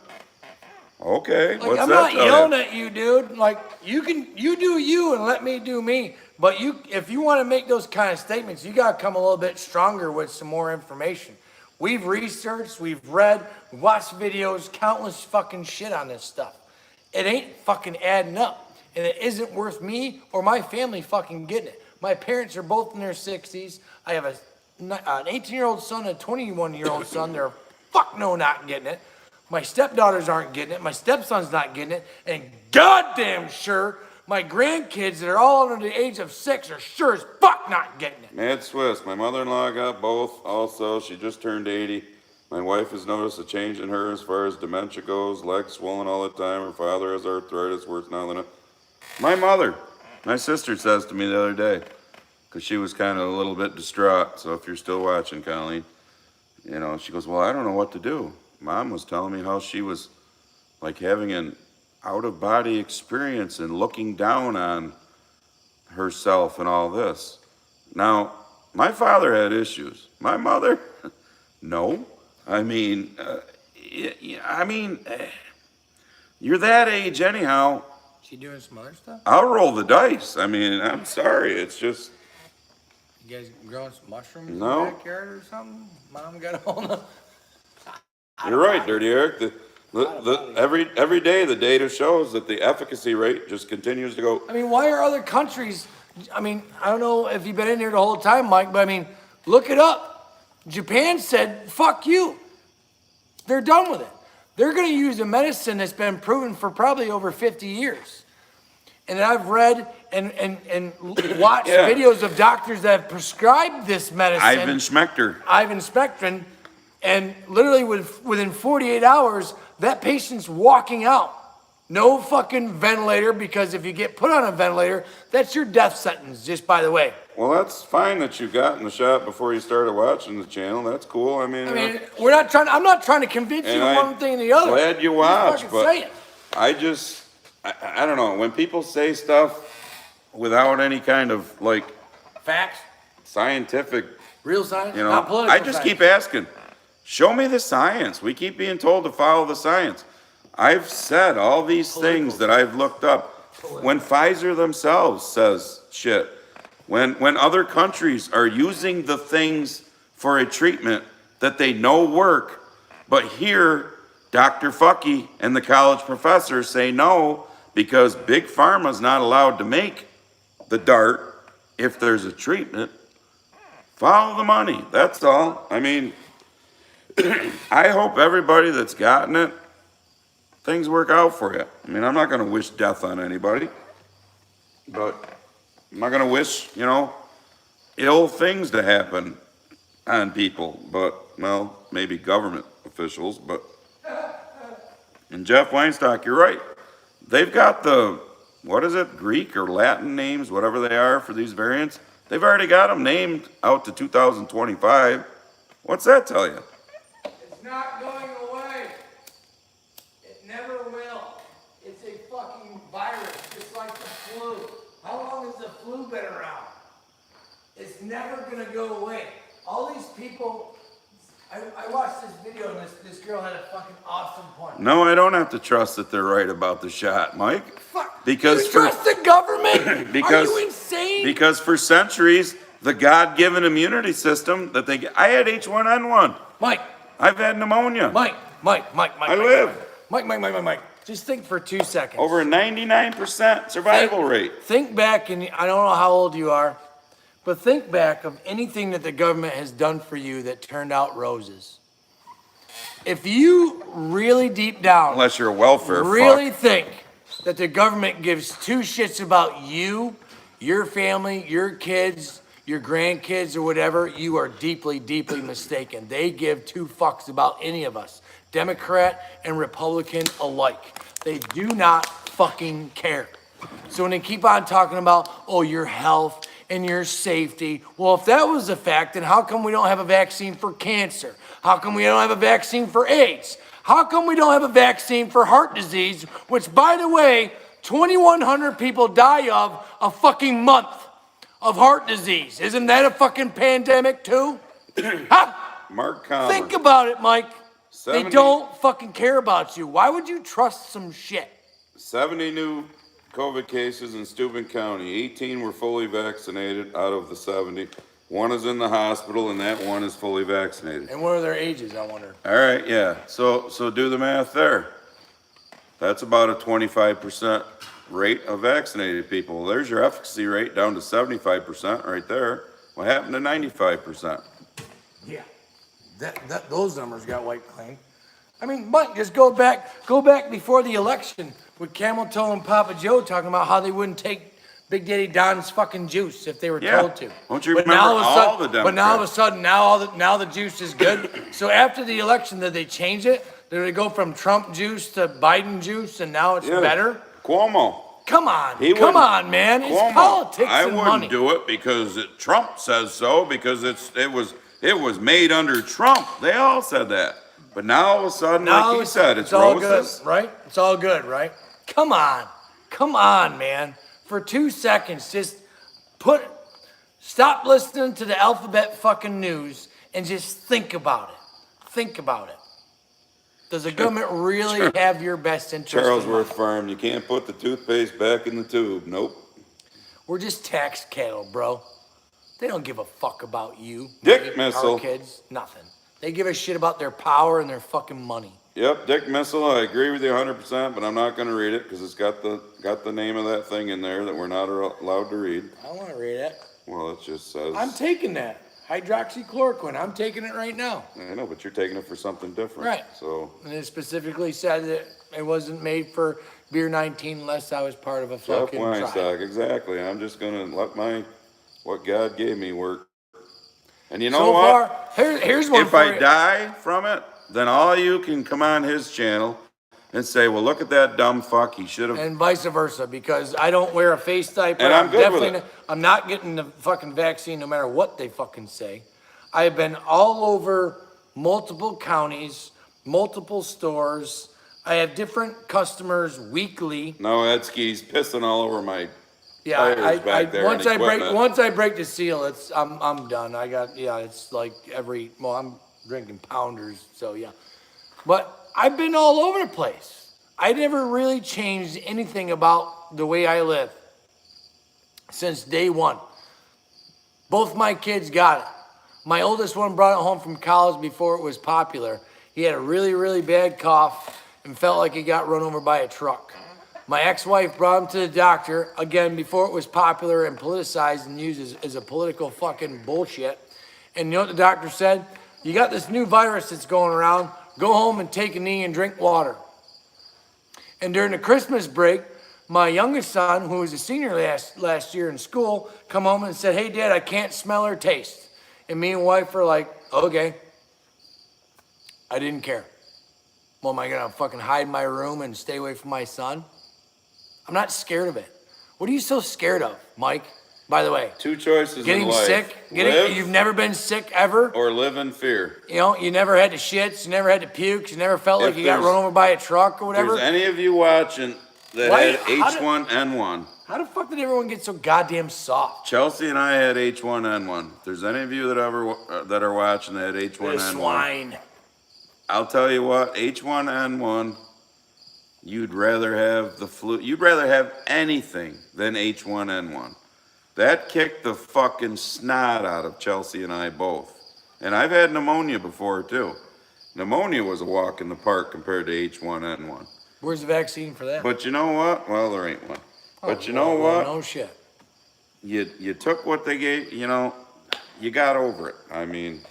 Okay, Like, what's I'm that not tell yelling you? at you, dude. Like, you do you and let me do me. But if you want to make those kind of statements, you got to come a little bit stronger with some more information. We've researched, we've read, we've watched videos, countless fucking shit on this stuff. It ain't fucking adding up. And it isn't worth me or my family fucking getting it. My parents are both in their 60s. I have an 18-year-old son and a 21-year-old son. They're fuck no not getting it. My stepdaughters aren't getting it. My stepson's not getting it. And goddamn sure, my grandkids that are all under the age of 6 are sure as fuck not getting it. Mad Swiss, my mother-in-law got both also. She just turned 80. My wife has noticed a change in her as far as dementia goes, legs swollen all the time. Her father has arthritis, worse now than my mother. My sister says to me the other day, because she was kind of a little bit distraught. So if you're still watching, Colleen, you know, she goes, well, I don't know what to do. Mom was telling me how she was like having an out-of-body experience and looking down on herself and all this. Now, my father had issues. My mother, no. I mean, you're that age anyhow. She doing some other stuff? I'll roll the dice. I mean, I'm sorry. It's just. You guys growing some mushrooms No. in the backyard or something? Mom got a hold of. You're right, Dirty Eric. Every day the data shows that the efficacy rate just continues to go. I mean, why are other countries? I mean, I don't know if you've been in here the whole time, Mike, but I mean, look it up. Japan said, fuck you. They're done with it. They're going to use a medicine that's been proven for probably over 50 years. And I've read and watched Yeah. videos of doctors that have prescribed this medicine. Ivan Spectrum, and literally within 48 hours, that patient's walking out. No fucking ventilator, because if you get put on a ventilator, that's your death sentence, just by the way. Well, that's fine that you got in the shot before you started watching the channel. That's cool. I mean, I'm not trying to convince you of one thing or the other. Glad you I'm watch, just but fucking saying. I don't know. When people say stuff without any kind of like Facts, scientific, real science, you know, not political I just science. keep asking, show me the science. We keep being told to follow the science. I've said all these things that I've looked up. When Pfizer themselves says shit, when other countries are using the things for a treatment that they know work, but here Dr. Fucky and the college professors say no because Big Pharma's not allowed to make the dart if there's a treatment. Follow the money, that's all. I mean, I hope everybody that's gotten it, things work out for you. I mean, I'm not going to wish death on anybody, but I'm not going to wish, you know, ill things to happen on people, but, well, maybe government officials, but. And Jeff Weinstock, you're right. They've got the, what is it, Greek or Latin names, whatever they are for these variants. They've already got them named out to 2025. What's that tell you? It's not going away. It never will. It's a fucking virus, just like the flu. How long has the flu been around? It's never gonna go away. All these people, I watched this video and this girl had a fucking awesome point. No, I don't have to trust that they're right about the shot, Mike. Fuck. Because you trust the government? because, Are you insane? Because for centuries, the God-given immunity system that they get, I had H1N1. Mike. I've had pneumonia. Mike. I live. Mike. Just think for 2 seconds. Over a 99% survival rate. Think back, and I don't know how old you are, but think back of anything that the government has done for you that turned out roses. If you really deep down, Unless you're a welfare really fuck. think that the government gives two shits about you, your family, your kids, your grandkids, or whatever, you are deeply, deeply mistaken. They give two fucks about any of us, Democrat and Republican alike. They do not fucking care. So when they keep on talking about, oh, your health and your safety, well, if that was a fact, then how come we don't have a vaccine for cancer? How come we don't have a vaccine for AIDS? How come we don't have a vaccine for heart disease, which, by the way, 2,100 people die of a fucking month of heart disease? Isn't that a fucking pandemic too? Huh? Mark Conlon. Think about it, Mike. 70 They don't fucking care about you. Why would you trust some shit? 70 new COVID cases in Steuben County. 18 were fully vaccinated out of the 70. One is in the hospital, and that one is fully vaccinated. And what are their ages, I wonder? All right, yeah. So do the math there. That's about a 25% rate of vaccinated people. There's your efficacy rate down to 75% right there. What happened to 95%? Yeah, those numbers got wiped clean. I mean, Mike, just go back before the election with Camel Toe and Papa Joe talking about how they wouldn't take Big Daddy Don's fucking juice if they were Yeah. told to. Don't you But remember now all of a all sudden- the But now all of a Democrats? sudden, now the juice is good. So after the election, did they change it? Did it go from Trump juice to Biden juice, and now it's Yeah. better? Cuomo. Come on, He come wouldn't- on, man. It's Cuomo, politics I and wouldn't money. do it because Trump says so, because it was made under Trump. They all said that. But now all of a sudden, Now like he said, it's all roses. good, right? It's all good, right? Come on, man. For 2 seconds, just stop listening to the alphabet fucking news and just think about it. Think about it. Does the government really have your best interest in mind? Charlesworth Farm, you can't put the toothpaste back in the tube. Nope. We're just tax cattle, bro. They don't give a fuck about you. Dick our missile. kids, nothing. They give a shit about their power and their fucking money. Yep, Dick Missile, I agree with you 100%, but I'm not going to read it because it's got the name of that thing in there that we're not allowed to read. I want to read it. Well, it just says. I'm taking that. Hydroxychloroquine. I'm taking it right now. I know, but you're taking it for something different. Right. So, And it specifically said that it wasn't made for beer 19 unless I was part of a Jeff fucking tribe. Weinstock, exactly. I'm just going to let what God gave me work. And you know So what? far, here's one If for I you. die from it, then all you can come on his channel and say, well, look at that dumb fuck. He should have. And vice versa, because I don't wear a face diaper. And I'm good with definitely it. I'm not getting the fucking vaccine no matter what they fucking say. I have been all over multiple counties, multiple stores. I have different customers weekly. No, Edsky's pissing all over my. Yeah, Tires back there once and I break equipment. once I break the seal, I'm done. It's like I'm drinking pounders, so yeah. But I've been all over the place. I never really changed anything about the way I live since day one. Both my kids got it. My oldest one brought it home from college before it was popular. He had a really, really bad cough and felt like he got run over by a truck. My ex-wife brought him to the doctor, again, before it was popular and politicized and used as a political fucking bullshit. And you know what the doctor said? You got this new virus that's going around. Go home and take a knee and drink water. And during the Christmas break, my youngest son, who was a senior last year in school, come home and said, hey, Dad, I can't smell or taste. And me and wife were like, okay. I didn't care. Well, am I going to fucking hide in my room and stay away from my son? I'm not scared of it. What are you so scared of, Mike? By the way, Two choices getting in life. sick. Live You've never been sick ever. or live in fear. You know, you never had the shits. You never had the pukes. You never felt like If you got there's- run over by a truck or If whatever. there's any of you watching that Why- had how did- H1N1, How the fuck did everyone get so goddamn soft? Chelsea and I had H1N1. If there's any of you that are watching that had The H1N1, swine. I'll tell you what, H1N1, you'd rather have the flu. You'd rather have anything than H1N1. That kicked the fucking snot out of Chelsea and I both. And I've had pneumonia before too. Pneumonia was a walk in the park compared to H1N1. Where's the vaccine for that? But you know what? Well, there ain't one. But you know Well, what? no shit. You took what they gave, you got over it. I mean,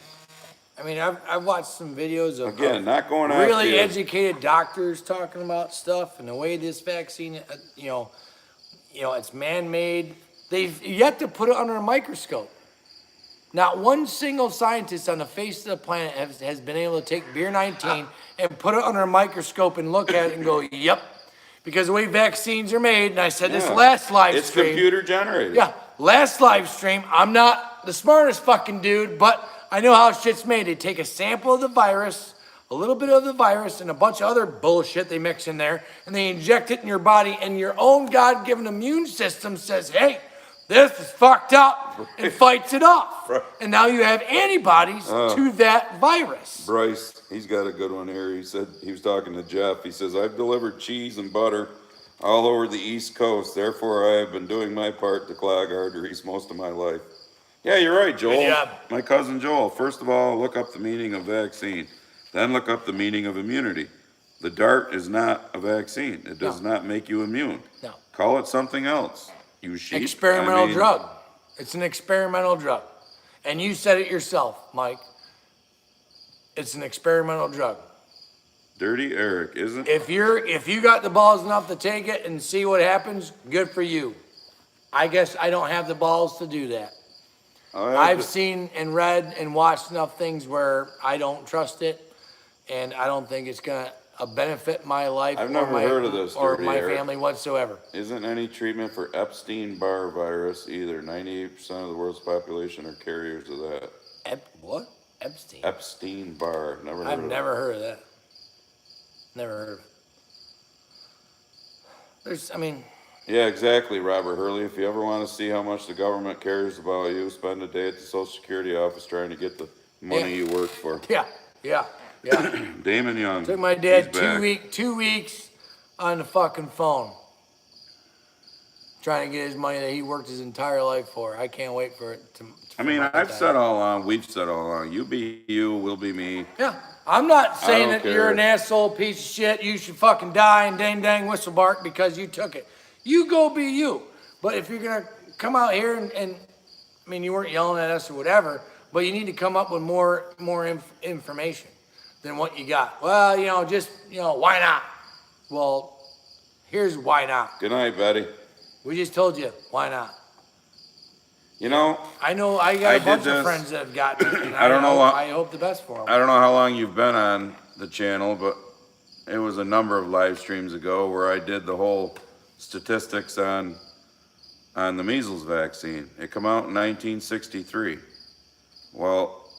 I've watched some videos of again, not going after really you. educated doctors talking about stuff and the way this vaccine, it's man-made. They've yet to put it under a microscope. Not one single scientist on the face of the planet has been able to take beer 19 and put it under a microscope and look at it and go, yep. Because the way vaccines are made, and I said this Yeah. last live It's stream. computer generated. Yeah, last live stream, I'm not the smartest fucking dude, but I know how shit's made. They take a sample of the virus, a little bit of the virus, and a bunch of other bullshit they mix in there, and they inject it in your body, and your own God-given immune system says, hey, this is fucked up, and fights it off. Right. And now you have antibodies to that virus. Bryce, he's got a good one here. He said, he was talking to Jeff. He says, I've delivered cheese and butter all over the East Coast. Therefore, I have been doing my part to clog arteries most of my life. Yeah, you're right, Joel. Good job. My cousin Joel. First of all, look up the meaning of vaccine. Then look up the meaning of immunity. The dart is not a vaccine. It does not make you immune. No. Call it something else. You sheep. Experimental drug. It's an experimental drug. And you said it yourself, Mike. It's an experimental drug. Dirty Eric, isn't? If you got the balls enough to take it and see what happens, good for you. I guess I don't have the balls to do that. I've seen and read and watched enough things where I don't trust it, and I don't think it's gonna benefit my life I've or never my, heard of this, or Dirty my Eric. family whatsoever. Isn't any treatment for Epstein-Barr virus either. 98% of the world's population are carriers of that. What? Epstein? Epstein-Barr. Never heard I've of it. never heard of that. Never heard of it. Yeah, exactly, Robert Hurley. If you ever want to see how much the government cares about you, spend a day at the Social Security office trying to get the money you work for. Yeah. Damon Young. Took my dad he's back. 2 weeks on the fucking phone. Trying to get his money that he worked his entire life for. I can't wait for it to I mean, for my I've time. said all along, we've said all along, you be you, we'll be me. Yeah. I'm not saying don't that you're an care. asshole piece of shit. You should fucking die and dang dang whistle bark because you took it. You go be you. But if you're gonna come out here and I mean, you weren't yelling at us or whatever, but you need to come up with more information than what you got. Well, why not? Well, here's why not. Good night, Betty. We just told you why not. You know, I know I got I a did bunch this- of friends that have gotten it. And I don't know what- I hope the best for them. I don't know how long you've been on the channel, but it was a number of live streams ago where I did the whole statistics on the measles vaccine. It came out in 1963. Well,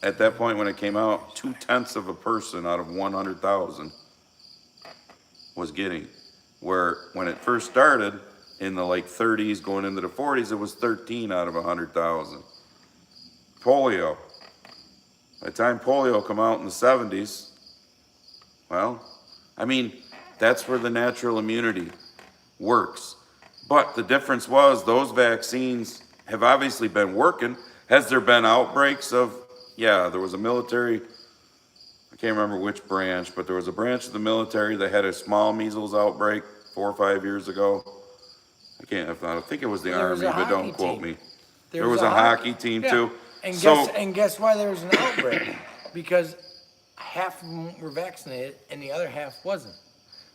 at that point when it came out, 0.2 of a person out of 100,000 was getting. Where when it first started in the 30s going into the 40s, it was 13 out of 100,000. Polio. By the time polio come out in the 70s, well, I mean, that's where the natural immunity works. But the difference was those vaccines have obviously been working. Has there been outbreaks of, yeah, there was a military, I can't remember which branch, but there was a branch of the military that had a small measles outbreak 4 or 5 years ago. I think it was the There was Army, a but don't hockey quote team. me. There was a hockey team Yeah. too. And So, guess why there was an outbreak? Because half of them were vaccinated and the other half wasn't.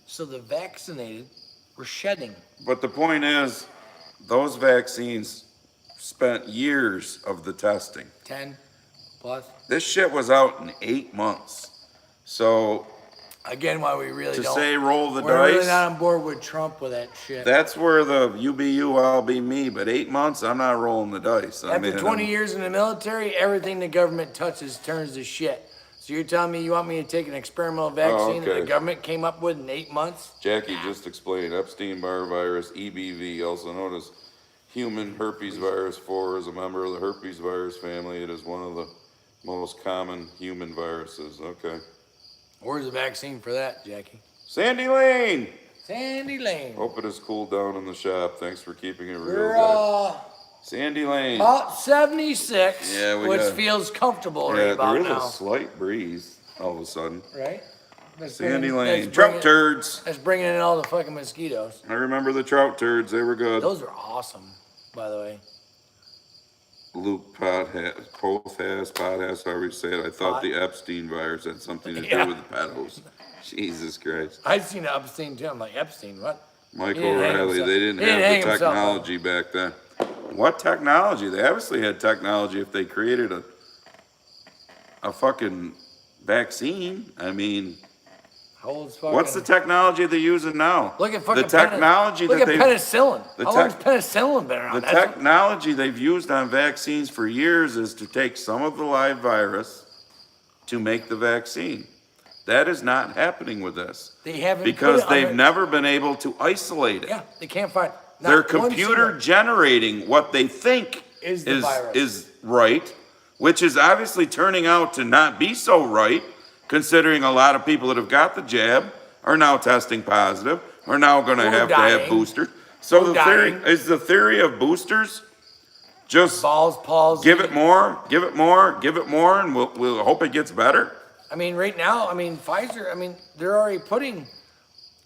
So the vaccinated were shedding. but the point is, those vaccines spent years of the testing. 10 plus. This shit was out in 8 months. So Again, why we really to don't. say roll the We're really dice, not on board with Trump with that shit. that's where the you be you, I'll be me. But 8 months, I'm not rolling the dice. After 20 years in the military, everything the government touches turns to shit. So you're telling me you want me to take an experimental vaccine that okay. the government came up with in 8 months? Jackie just explained Epstein-Barr virus, EBV, also known as human herpes virus 4, is a member of the herpes virus family. It is one of the most common human viruses. Okay. Where's the vaccine for that, Jackie? Sandy Lane. Sandy Lane. Hope it has cooled down in the shop. Thanks for keeping it real. We're Guys. Sandy Lane. about 76, Yeah, we which got- feels comfortable right Yeah, about there is now. a slight breeze all of a sudden. Right? That's Sandy bringing- Lane. that's Trout bringing- turds. That's bringing in all the fucking mosquitoes. I remember the trout turds. They were good. Those are awesome, by the way. Luke Pothas, however you say it. I thought Pot. the Epstein virus had something to Yeah. do with the pedos. Jesus Christ. I've seen Epstein too. I'm like, Epstein, what? Michael He didn't hang O'Reilly, himself. they didn't He didn't have hang the himself, technology back then. What technology? They obviously had technology if they created a fucking vaccine. I mean, How old's fucking? what's the technology they're using now? Look at fucking the technology Look that at they penicillin. the How long's penicillin been around? the technology they've used on vaccines for years is to take some of the live virus to make the vaccine. That is not happening with this They haven't because put it they've under- never been able to isolate it. Yeah, they can't find. not They're one computer single- generating what they think Is the virus. is right, which is obviously turning out to not be so right, considering a lot of people that have got the jab are now testing positive, are now going to Or have to have dying. boosters. So Or the theory dying. is the theory of boosters. Just balls, palsy. give it more, give it more, give it more, and we'll hope it gets better. I mean, right now, I mean, Pfizer. I mean, they're already putting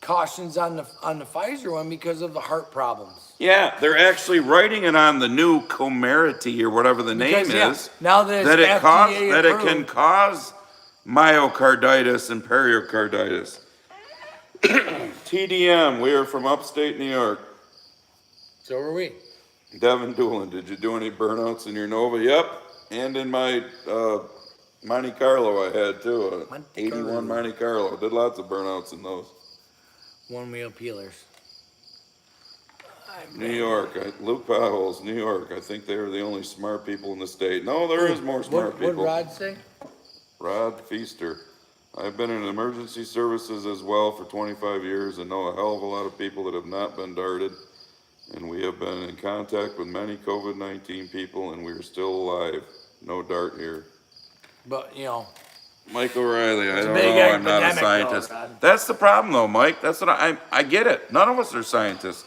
cautions on the Pfizer one because of the heart problems. Yeah, they're actually writing it on the new Comirnaty or whatever the name Because, yeah, is. now that it's that FDA it can approved. cause myocarditis and pericarditis. TDM, we are from upstate New York. So are we. Devin Doolin, did you do any burnouts in your Nova? Yep. And in my Monte Carlo I had too. Monte 81 Carlo. Monte Carlo. Did lots of burnouts in those. One wheel peelers. New York, Luke Potholes, New York. I think they were the only smart people in the state. No, there is more smart What people. Rod say? Rod Feaster. I've been in emergency services as well for 25 years and know a hell of a lot of people that have not been darted. And we have been in contact with many COVID-19 people and we're still alive. No dart here. But, you know. Mike O'Reilly, I It's a don't big know, I'm not a epidemic, though, scientist. Rod. That's the problem though, Mike. That's what I get it. None of us are scientists.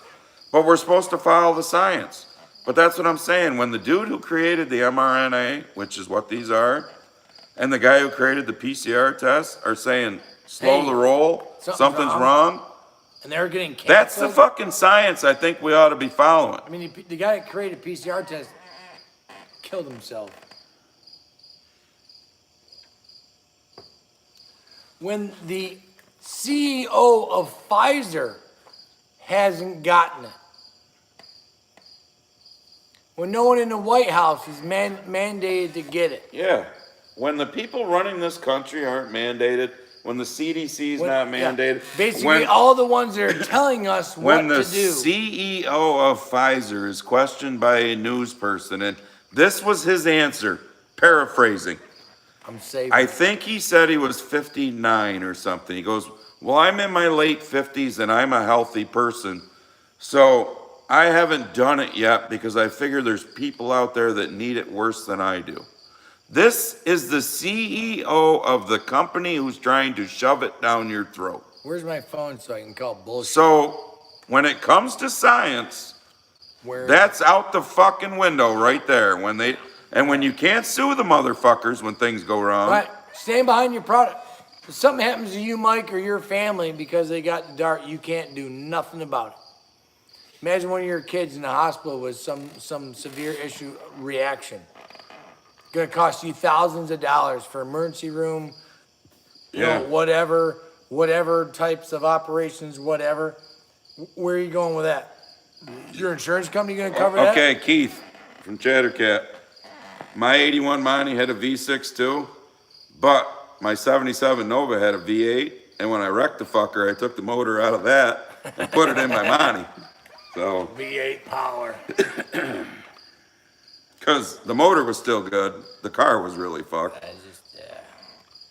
But we're supposed to follow the science. But that's what I'm saying. When the dude who created the mRNA, which is what these are, and the guy who created the PCR test are saying, slow Hey, the roll, something's wrong. And they're getting canceled. That's the fucking science I think we ought to be following. I mean, the guy that created PCR test killed himself. When the CEO of Pfizer hasn't gotten it. When no one in the White House is mandated to get it. Yeah. When the people running this country aren't mandated, when the CDC's not Yeah. mandated, Basically, when, all the ones that are telling us what when the to do. CEO of Pfizer is questioned by a news person, and this was his answer, paraphrasing. I'm safe. I think he said he was 59 or something. He goes, well, I'm in my late 50s and I'm a healthy person. So I haven't done it yet because I figure there's people out there that need it worse than I do. This is the CEO of the company who's trying to shove it down your throat. Where's my phone so I can call bullshit? So when it comes to science, Where that's out the fucking window right there. When you can't sue the motherfuckers when things go wrong. Right. Stand behind your product. If something happens to you, Mike, or your family because they got the dart, you can't do nothing about it. Imagine one of your kids in the hospital with some severe issue reaction. Gonna cost you thousands of dollars for emergency room, you know, whatever types of operations, whatever. Where are you going with that? Your insurance company gonna cover that? Okay, Keith from Chattercat. My 81 Monty had a V6 too, but my 77 Nova had a V8, and when I wrecked the fucker, I took the motor out of that and put it in my Monty. So, V8 power. because the motor was still good, the car was really fucked.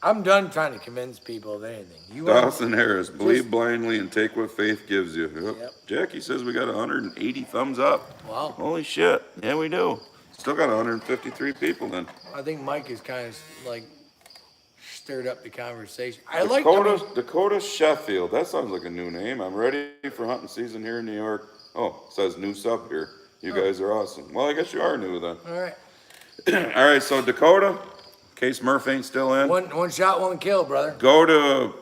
I'm done trying to convince people of anything. You want Dawson Harris, believe blindly and take what faith gives you. Yep. Yep. Jackie says we got 180 thumbs up. Wow. Holy shit. Yeah, we do. Still got 153 people then. I think Mike is kind of like stirred up the conversation. Dakota Sheffield. That sounds like a new name. I'm ready for hunting season here in New York. Oh, it says new sub here. You guys are awesome. Well, I guess you are new then. All right. All right, so Dakota, in case Murph ain't still in, One shot, one kill, brother. go to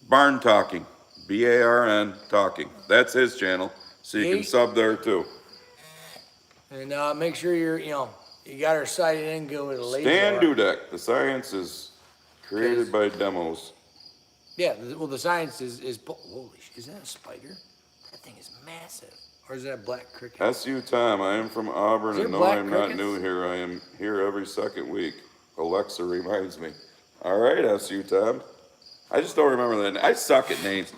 Barn Talking, BARN Talking. That's his channel, so you can sub there too. And make sure you got her sighted in good with a laser. Stan Dudek, the science is created by demos. Yeah, well, the science is holy shit, is that a spider? That thing is massive. Or is that a black cricket? SU Tom, I am from Auburn Is there and no, black I'm not crickets? new here. I am here every second week. Alexa reminds me. All right, SU Tom. I just don't remember that. I suck at names.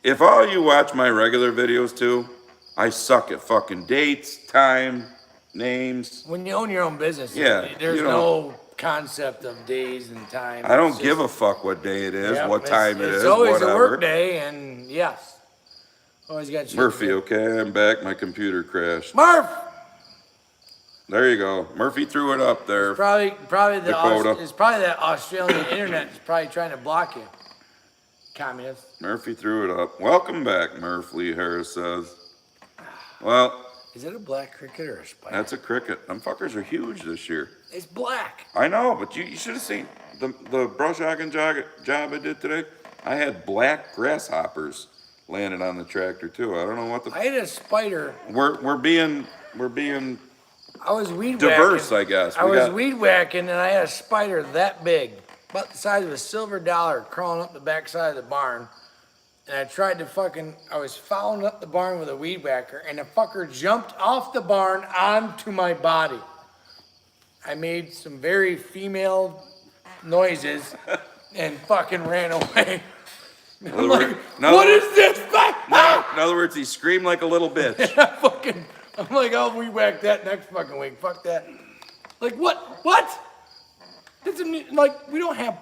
If all you watch my regular videos too, I suck at fucking dates, time, names. When you own your own business, Yeah, there's you don't- no concept of days and time. I don't give a fuck what day it is, Yep, what time it is, It's always whatever. a work day, and yes. Always got shit. Murphy, okay, I'm back. My computer crashed. Murph! There you go. Murphy threw it up there. Probably Dakota. it's probably that Australian internet is probably trying to block you. Communist. Murphy threw it up. Welcome back, Murph, Lee Harris says. Well, Is it a black cricket or a spider? that's a cricket. Them fuckers are huge this year. It's black. I know, but you should have seen the brush hogging job I did today. I had black grasshoppers landed on the tractor too. I don't know what the. I had a spider. We're being I was weed diverse, whacking. I guess. I was weed whacking, and I had a spider that big, about the size of a silver dollar, crawling up the backside of the barn. and I was following up the barn with a weed whacker, and the fucker jumped off the barn onto my body. I made some very female noises and fucking ran away. I'm like, what is this? In other words, he screamed like a little bitch. I'm like, I'll weed whack that next fucking week. Fuck that. Like, what? What? Like, we don't have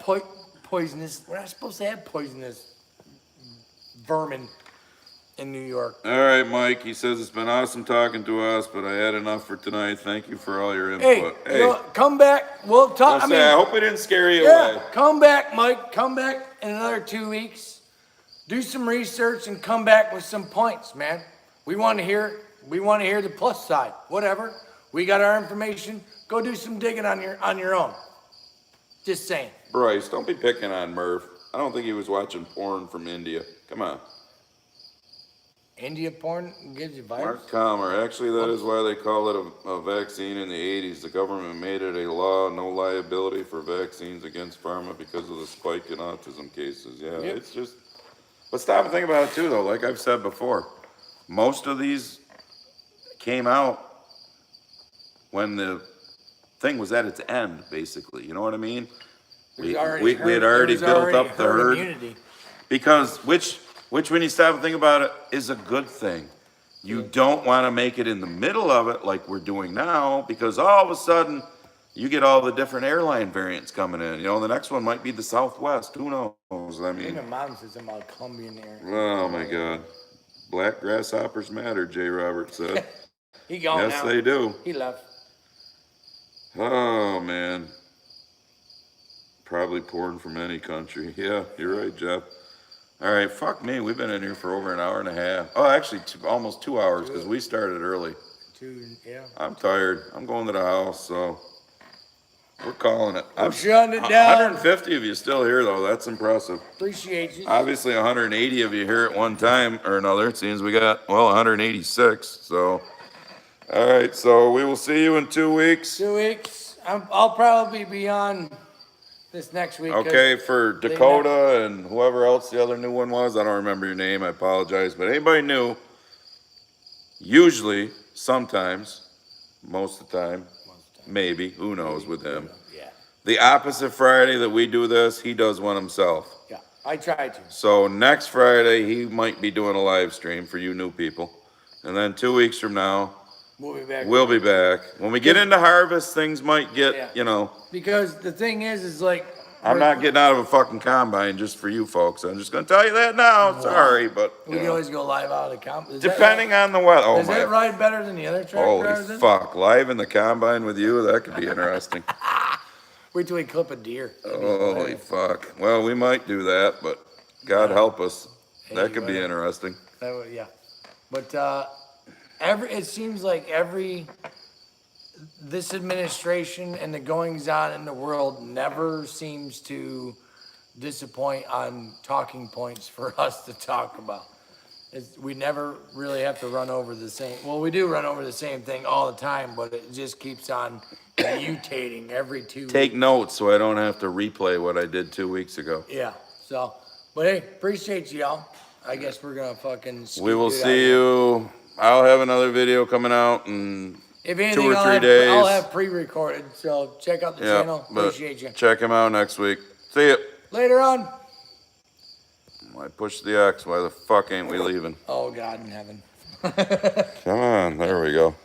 poisonous, we're not supposed to have poisonous vermin in New York. All right, Mike. He says it's been awesome talking to us, but I had enough for tonight. Thank you for all your input. Hey, you know, come back. We'll talk. I hope we didn't scare you yeah, away. come back, Mike. Come back in another 2 weeks. Do some research and come back with some points, man. We want to hear the plus side. Whatever. We got our information. Go do some digging on your own. Just saying. Bryce, don't be picking on Murph. I don't think he was watching porn from India. Come on. India porn gives you virus? Mark Calmer. Actually, that is why they call it a vaccine in the 80s. The government made it a law, no liability for vaccines against pharma because of the spike in autism cases. Yeah, Yep. It's just... But stop and think about it, too, though. Like I've said before, most of these came out when the thing was at its end, basically. You know what I mean? We had already built up the herd. Immunity. Because, which when you stop and think about it, is a good thing. You don't want to make it in the middle of it like we're doing now, because all of a sudden, you get all the different airline variants coming in. You know, the next one might be the Southwest. Who knows? I mean, My mom says something about Colombian Air. oh my God. Black grasshoppers matter, Jay Roberts said. He gone Yes, now. they do. He left. Oh, man. Probably porn from any country. Yeah, you're right, Jeff. All right, fuck me. We've been in here for over an hour and a half. Oh, actually, almost 2 hours because we started early. Yeah. I'm tired. I'm going to the house, so we're calling it. We're shutting it down. 150 of you still here, though. That's impressive. Appreciate you. Obviously, 180 of you here at one time or another. It seems we got, 186. So, all right. So we will see you in 2 weeks. 2 weeks. I'll probably be on this next week. Okay, for Dakota and whoever else the other new one was. I don't remember your name. I apologize. But anybody new, usually, sometimes, most of the time, maybe, who knows with him. Yeah. The opposite Friday that we do this, he does one himself. Yeah. I tried to. So next Friday, he might be doing a live stream for you new people. And then 2 weeks from now, We'll be back. we'll be back. When we get into harvest, things might get, Yeah. Because the thing is like. I'm not getting out of a fucking combine just for you folks. I'm just gonna tell you that now. Sorry, but. We can always go live out of the combine. Depending on the weather. Oh Is my. that ride better than the other track Holy drivers? fuck. Live in the combine with you? That could be interesting. Wait till we clip a deer. Holy fuck. Well, we might do that, but God help us. That could be interesting. Yeah. But it seems like this administration and the goings on in the world never seems to disappoint on talking points for us to talk about. We never really have to run over the same. Well, we do run over the same thing all the time, but it just keeps on mutating every 2 weeks. Take notes so I don't have to replay what I did 2 weeks ago. Yeah. So, but hey, appreciate y'all. I guess we're gonna fucking. We will see you. I'll have another video coming out in If anything, 2 or 3 days. I'll have pre-recorded. So check out the channel. but Appreciate you. check him out next week. See ya. Later on. I pushed the X. Why the fuck ain't we leaving? Oh God in heaven. Come on. There we go.